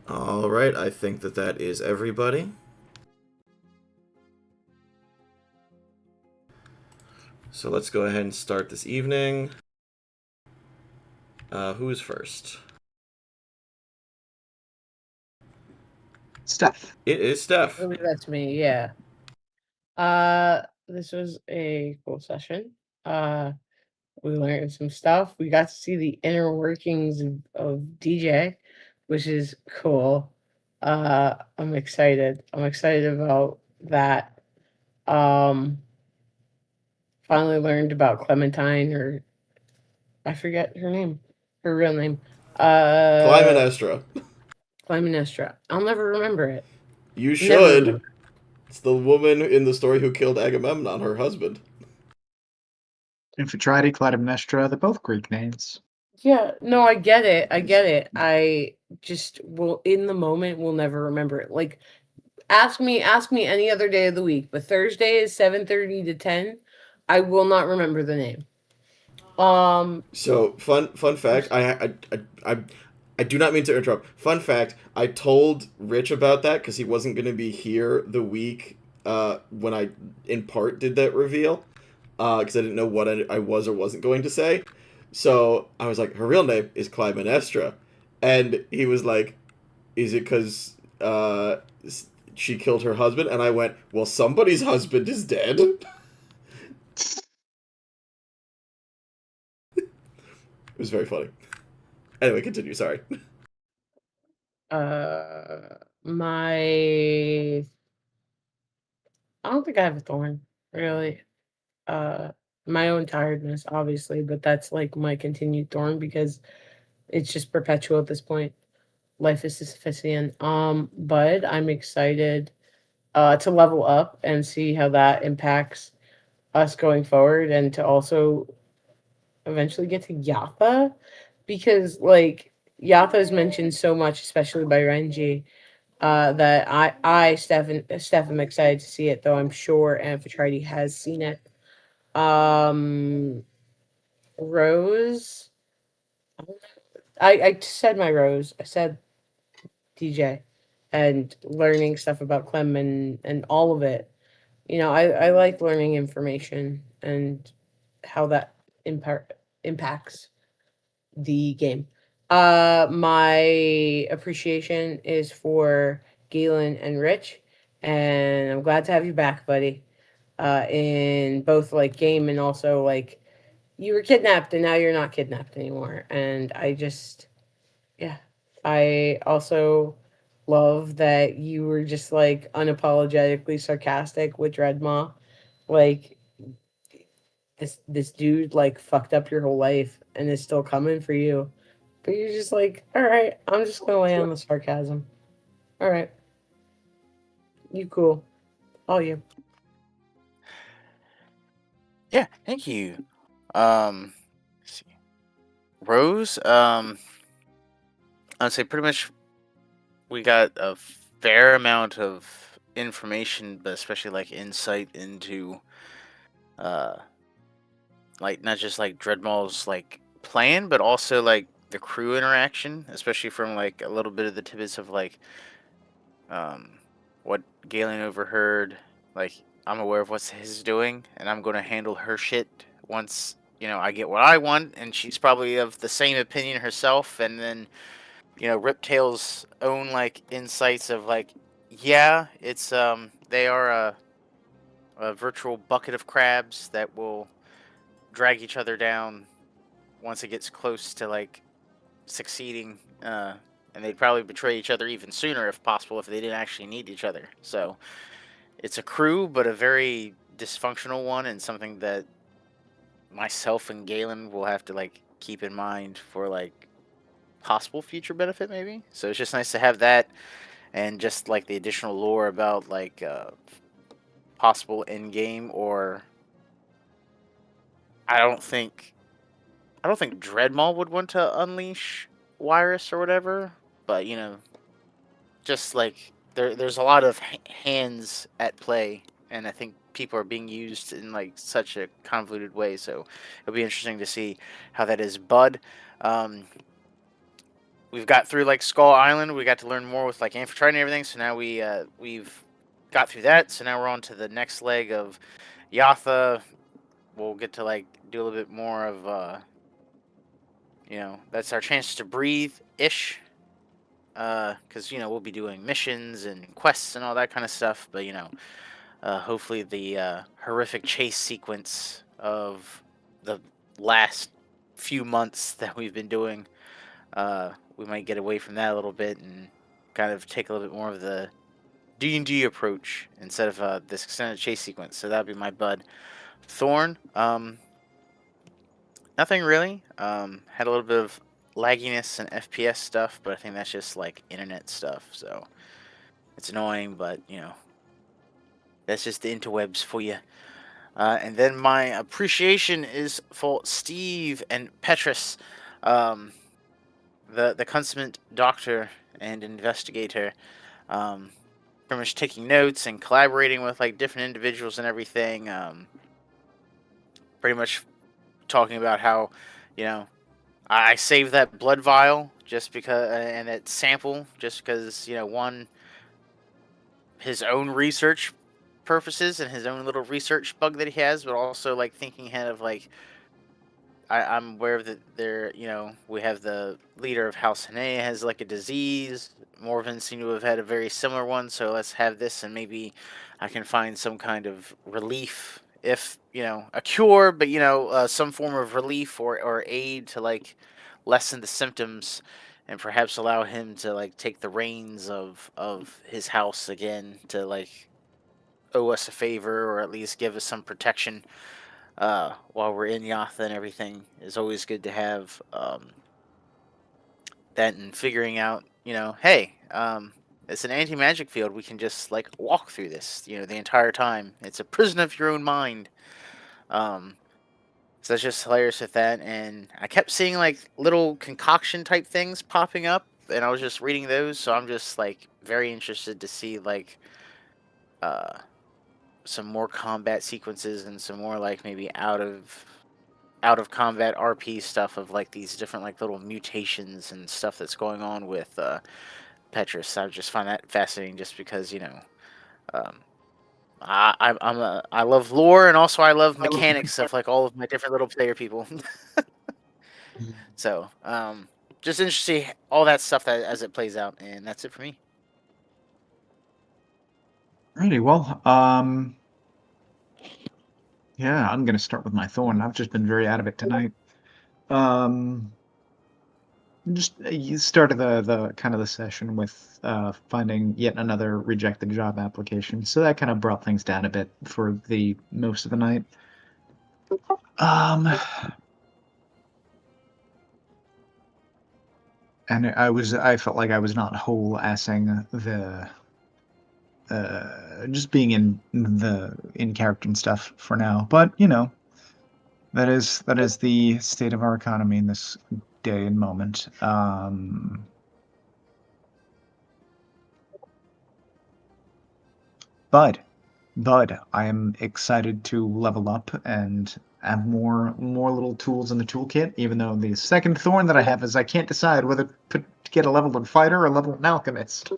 All right, I think that is everybody. So let's go ahead and start this evening. Who is first? Steph. It is I Steph. believe that's me, yeah. This was a cool session. We learned some stuff. We got to see the inner workings of DJ, which is cool. I'm excited. I'm excited about that. Um, Finally learned about Clementine, or I forget her name, her real name. Clytemnestra. Clytemnestra. I'll never remember it. You Never should. remember. It's the woman in the story who killed Agamemnon, her husband. Amphitrite, Clytemnestra, they're both Greek names. Yeah, no, I get it. I get it. I just will in the moment will never remember it. Like ask me any other day of the week, but Thursday is 7:30 to 10. I will not remember the name. So fun fact. I do not mean to interrupt. Fun fact. I told Rich about that because he wasn't going to be here the week when I in part did that reveal because I didn't know what I was or wasn't going to say. So I was like, her real name is Clytemnestra, and he was like, is it because she killed her husband? And I went, well, somebody's husband is dead. It was very funny. Anyway, continue. Sorry. My I don't think I have a thorn, really. My own tiredness, obviously, but that's like my continued thorn because it's just perpetual at this point. Life is sufficient. But I'm excited to level up and see how that impacts us going forward, and to also eventually get to Yatha, because like Yatha is mentioned so much, especially by Renji, that Steph am excited to see it, though I'm sure Amphitrite has seen it. Um, Rose, I said my Rose. I said DJ, and learning stuff about Clem and all of it. You know, I like learning information and how that impacts the game. My appreciation is for Galen and Rich, and I'm glad to have you back, buddy. In both like game and also like you were kidnapped and now you're not kidnapped anymore. And I just, yeah, I also love that you were just like unapologetically sarcastic with Dreadmaw. Like this dude like fucked up your whole life and is still coming for you. But you're just like, all right, I'm just gonna lay on the sarcasm. All right, you cool, all you. Yeah, thank you. Let's see. Rose, I'd say pretty much we got a fair amount of information, but especially like insight into uh like not just like Dreadmall's like plan, but also like the crew interaction, especially from like a little bit of the tidbits of like um what Galen overheard. Like I'm aware of what he's doing, and I'm going to handle her shit once I get what I want, and she's probably of the same opinion herself. And then Riptail's own like insights of like, yeah, it's they are a virtual bucket of crabs that will drag each other down once it gets close to like succeeding, and they'd probably betray each other even sooner if possible if they didn't actually need each other. So it's a crew, but a very dysfunctional one, and something that myself and Galen will have to like keep in mind for like possible future benefit, maybe. So it's just nice to have that, and just like the additional lore about like possible end game. Or I don't think Dreadmaw would want to unleash Virus or whatever, but just like there's a lot of hands at play, and I think people are being used in like such a convoluted way. So it'll be interesting to see how that is. Bud, we've got through like Skull Island. We got to learn more with like Amphitrite and everything. So now we've got through that. So now we're on to the next leg of Yatha. We'll get to like do a little bit more of that's our chance to breathe ish. Because we'll be doing missions and quests and all that kind of stuff. But hopefully the horrific chase sequence of the last few months that we've been doing, we might get away from that a little bit and kind of take a little bit more of the D&D approach instead of this extended chase sequence. So that'd be my bud. Thorn, nothing really. Had a little bit of lagginess and FPS stuff, but I think that's just like internet stuff. So it's annoying, but that's just the interwebs for you. And then my appreciation is for Steve and Petrus, the consummate doctor and investigator, pretty much taking notes and collaborating with like different individuals and everything. Pretty much talking about how, I saved that blood vial just because, and that sample just because, one, his own research purposes and his own little research bug that he has, but also like thinking ahead of like, I'm aware that there, we have the leader of House Hane has like a disease. Morven seem to have had a very similar one, so let's have this and maybe I can find some kind of relief, if a cure, but some form of relief or aid to like lessen the symptoms and perhaps allow him to like take the reins of his house again to like owe us a favor or at least give us some protection while we're in Yatha and everything. Is always good to have that, and figuring out, hey, it's an anti-magic field. We can just like walk through this, the entire time. It's a prison of your own mind. So that's just hilarious with that. And I kept seeing like little concoction type things popping up, and I was just reading those. So I'm just like very interested to see like some more combat sequences and some more like maybe out of combat RP stuff of like these different like little mutations and stuff that's going on with Petrus. I just find that fascinating just because I love lore, and also I love mechanics of like all of my different little player people. So just interesting to see all that stuff that as it plays out, and that's it for me. Alrighty, well, yeah, I'm gonna start with my thorn. I've just been very out of it tonight. Just you started the kind of the session with finding yet another rejected job application, so that kind of brought things down a bit for the most of the night. And I felt like I was not whole assing the just being in character and stuff for now, but that is the state of our economy in this day and moment. But I am excited to level up and add more little tools in the toolkit, even though the second thorn that I have is I can't decide whether to get a level 1 fighter or a level 1 alchemist.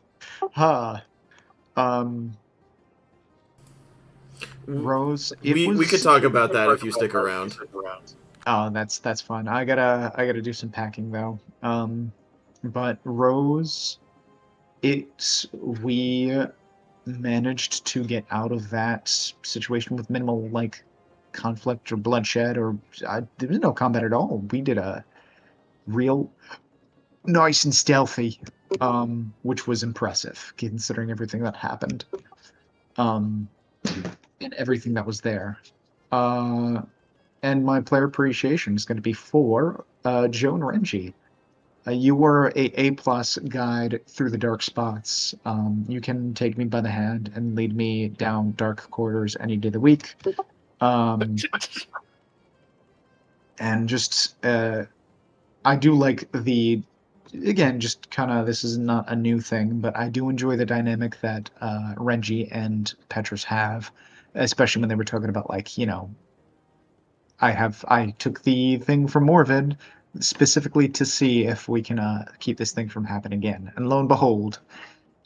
Rose, we could talk about that if you stick around. Oh, that's fun. I gotta do some packing though. But Rose, we managed to get out of that situation with minimal like conflict or bloodshed, or there was no combat at all. We did a real nice and stealthy, which was impressive considering everything that happened, and everything that was there. And my player appreciation is going to be for Joan Renji. You were a plus guide through the dark spots. You can take me by the hand and lead me down dark corridors any day of the week. And just, I do like again, just kind of, this is not a new thing, but I do enjoy the dynamic that Renji and Petrus have, especially when they were talking about like, I took the thing from Morvid, specifically to see if we can keep this thing from happening again. And lo and behold,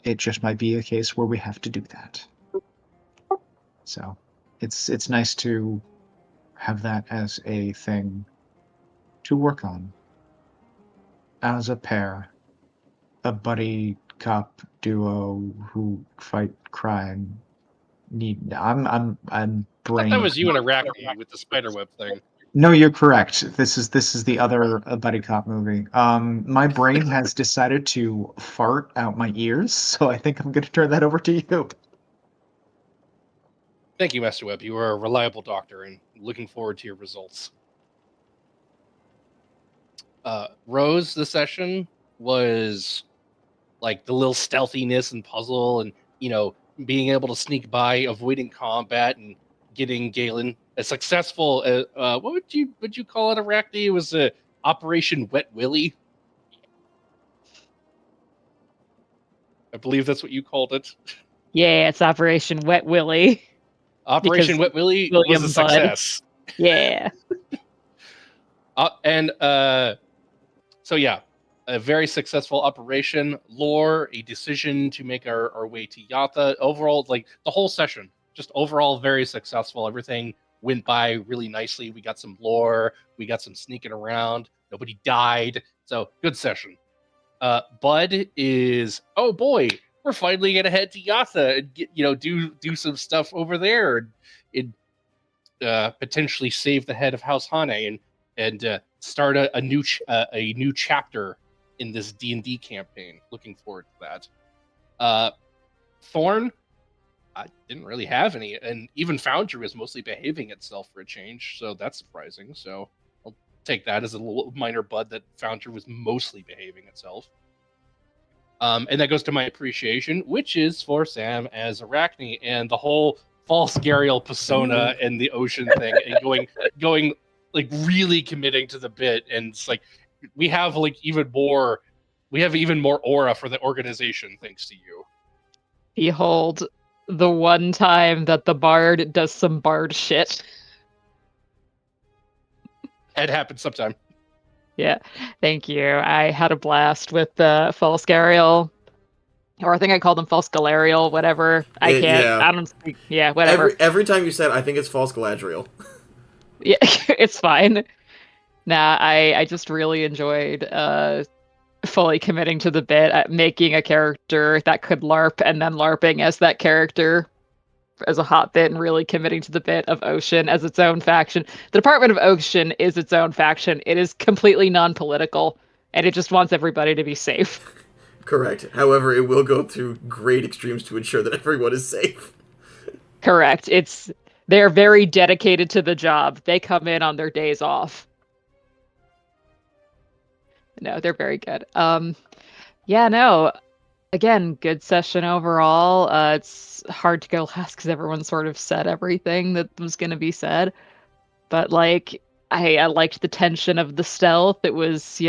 it just might be a case where we have to do that. So it's nice to have that as a thing to work on. As a pair, a buddy cop duo who fight crime. I'm I thought brain. that was you and Arachne with the spiderweb thing. No, you're correct. This is the other buddy cop movie. My brain has decided to fart out my ears, so I think I'm going to turn that over to you. Thank you, Master Webb. You are a reliable doctor, and looking forward to your results. Rose, the session was like the little stealthiness and puzzle, and being able to sneak by, avoiding combat, and getting Galen a successful. What would you call it, Arachne? It was a Operation Wet Willy. I believe that's what you called it. Yeah, it's Operation Wet Willy. Operation Wet Willy was a success. Yeah. So yeah, a very successful operation. Lore, a decision to make our way to Yatha. Overall, like the whole session, just overall very successful. Everything went by really nicely. We got some lore. We got some sneaking around. Nobody died. So good session. Bud is, oh boy, we're finally gonna head to Yatha and get, do some stuff over there and potentially save the head of House Hane and start a new chapter in this D&D campaign. Looking forward to that. Thorn, I didn't really have any, and even Foundry was mostly behaving itself for a change, so that's surprising. So I'll take that as a little minor bud that Foundry was mostly behaving itself. And that goes to my appreciation, which is for Sam as Arachne and the whole false Gariel persona and the ocean thing, and going like really committing to the bit. And it's like we have even more aura for the organization thanks to you. Behold the one time that the bard does some bard shit. It happens sometime. Yeah, thank you. I had a blast with false Gariel. Or I think I called them false Galariel, whatever. I don't speak. Yeah, whatever. Every time you said, I think it's false Galadriel. Yeah, it's fine. Nah, I just really enjoyed fully committing to the bit, at making a character that could LARP and then LARPing as that character as a hot bit and really committing to the bit of Ocean as its own faction. The Department of Ocean is its own faction. It is completely non-political, and it just wants everybody to be safe. Correct. However, it will go through great extremes to ensure that everyone is safe. Correct. They're very dedicated to the job. They come in on their days off. No, they're very good. Yeah, no. Again, good session overall. It's hard to go last because everyone sort of said everything that was going to be said. But I liked the tension of the stealth. It was,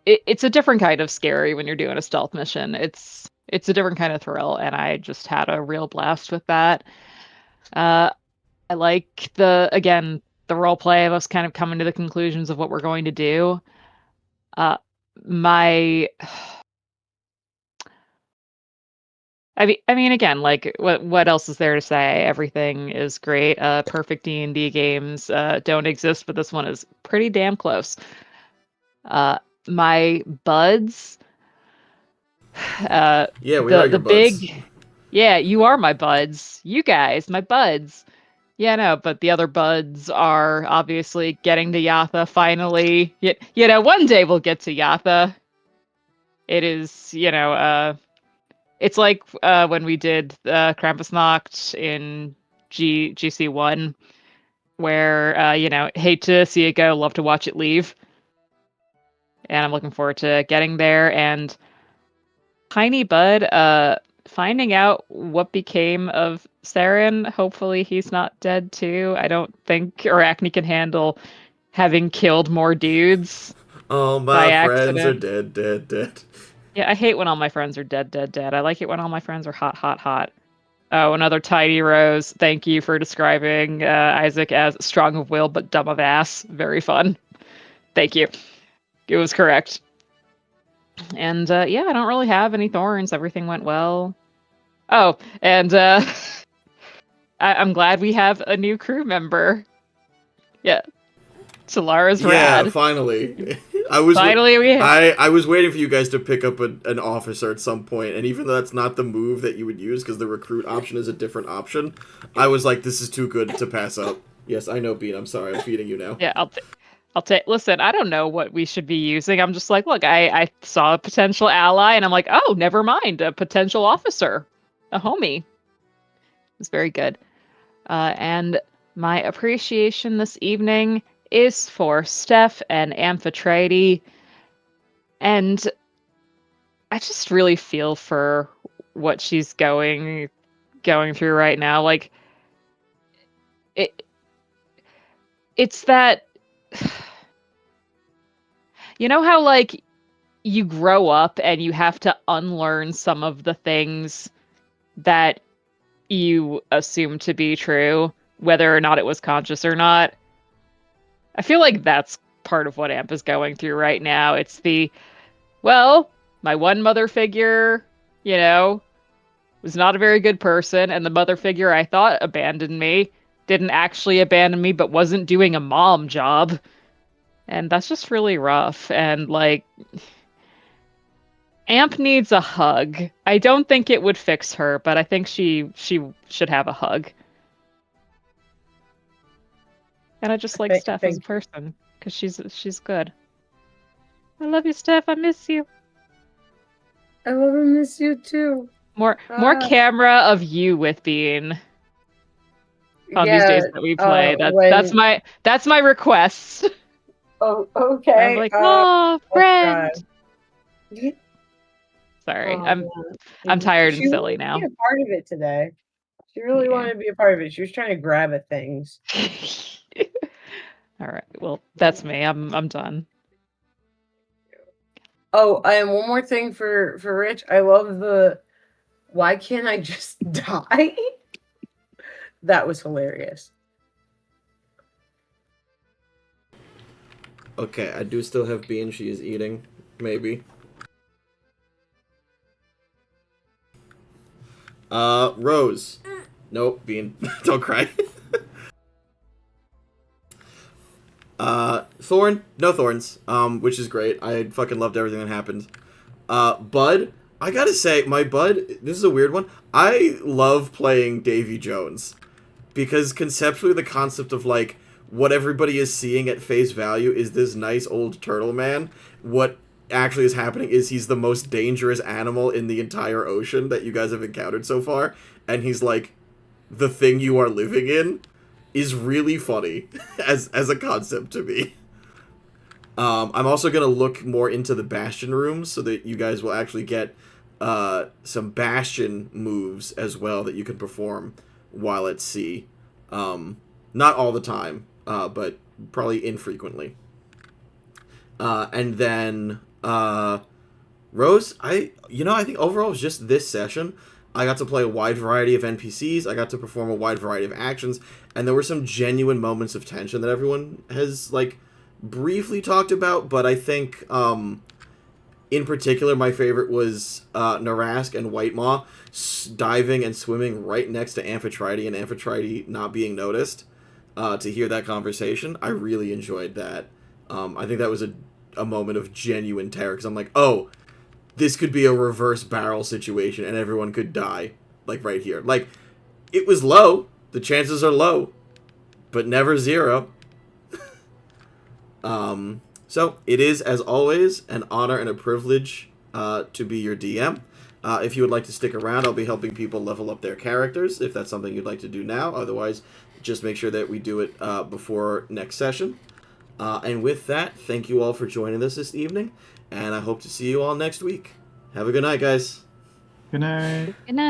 it's a different kind of scary when you're doing a stealth mission. It's a different kind of thrill, and I just had a real blast with that. I like the role play of us kind of coming to the conclusions of what we're going to do. I mean, again, what else is there to say? Everything is great. Perfect D&D games don't exist, but this one is pretty damn close. My buds. Yeah, we are your buds. Yeah, you are my buds. You guys, my buds. Yeah, no, but the other buds are obviously getting to Yatha finally. One day we'll get to Yatha. It is, it's like when we did Krampusnacht in GC1, where, hate to see it go, love to watch it leave. And I'm looking forward to getting there. And Tiny Bud, finding out what became of Saren. Hopefully he's not dead too. I don't think Arachne can handle having killed more dudes. All my friends are dead. Yeah, I hate when all my friends are dead. I like it when all my friends are hot. Oh, another Tidy Rose. Thank you for describing Isaac as strong of will but dumb of ass. Very fun. Thank you. It was correct. And yeah, I don't really have any thorns. Everything went well. Oh, and I'm glad we have a new crew member. Yeah, Solara's Yeah, rad. finally. I was Finally, we have. I was waiting for you guys to pick up an officer at some point, and even though that's not the move that you would use because the recruit option is a different option, I was like, this is too good to pass up. Yes, I know, Bean. I'm sorry. I'm feeding you now. Yeah, I'll take. Listen, I don't know what we should be using. I'm just like, look, I saw a potential ally, and I'm like, oh, never mind, a potential officer, a homie. It's very good. And my appreciation this evening is for Steph and Amphitrite. And I just really feel for what she's going through right now. Like it's that you know how like you grow up and you have to unlearn some of the things that you assume to be true, whether or not it was conscious or not. I feel like that's part of what Amp is going through right now. It's the, well, my one mother figure, you know, was not a very good person, and the mother figure I thought abandoned me didn't actually abandon me, but wasn't doing a mom job. And that's just really rough. And like, Amp needs a hug. I don't think it would fix her, but I think she should have a hug. And I just like Steph as a person because she's good. I love you, Steph. I miss you. I love and miss you too. More camera of you with Bean on these days that we play. That's my request. Oh, okay. I'm like, oh, friend. God. Sorry, I'm tired and silly now. She wanted to be a part of it today. She really wanted to be a part of it. She was trying to grab at things. All right. Well, that's me. I'm done. Oh, and one more thing for Rich. I love the why can't I just die? That was hilarious. Okay, I do still have Bean. She is eating. Maybe. Rose. Nope, Bean. Don't cry. Thorn. No thorns. Which is great. I fucking loved everything that happened. Bud. I gotta say, my Bud, this is a weird one. I love playing Davy Jones. Because conceptually the concept of, like, what everybody is seeing at face value is this nice old turtle man. What actually is happening is he's the most dangerous animal in the entire ocean that you guys have encountered so far. And he's, like, the thing you are living in is really funny as a concept to me. I'm also going to look more into the Bastion rooms so that you guys will actually get some Bastion moves as well that you can perform while at sea. Not all the time, but probably infrequently. And then Rose, I think overall it was just this session. I got to play a wide variety of NPCs, I got to perform a wide variety of actions, and there were some genuine moments of tension that everyone has, like, briefly talked about, but I think, in particular, my favorite was Narask and Whitemaw diving and swimming right next to Amphitrite, and Amphitrite not being noticed, to hear that conversation. I really enjoyed that. I think that was a moment of genuine terror, because I'm like, oh, this could be a reverse barrel situation, and everyone could die, like, right here. Like, it was low. The chances are low, but never zero. So, it is, as always, an honor and a privilege to be your DM. If you would like to stick around, I'll be helping people level up their characters, if that's something you'd like to do now. Otherwise, just make sure that we do it before next session. And with that, thank you all for joining us this evening, and I hope to see you all next week. Have a good night, guys. Good night. Good night.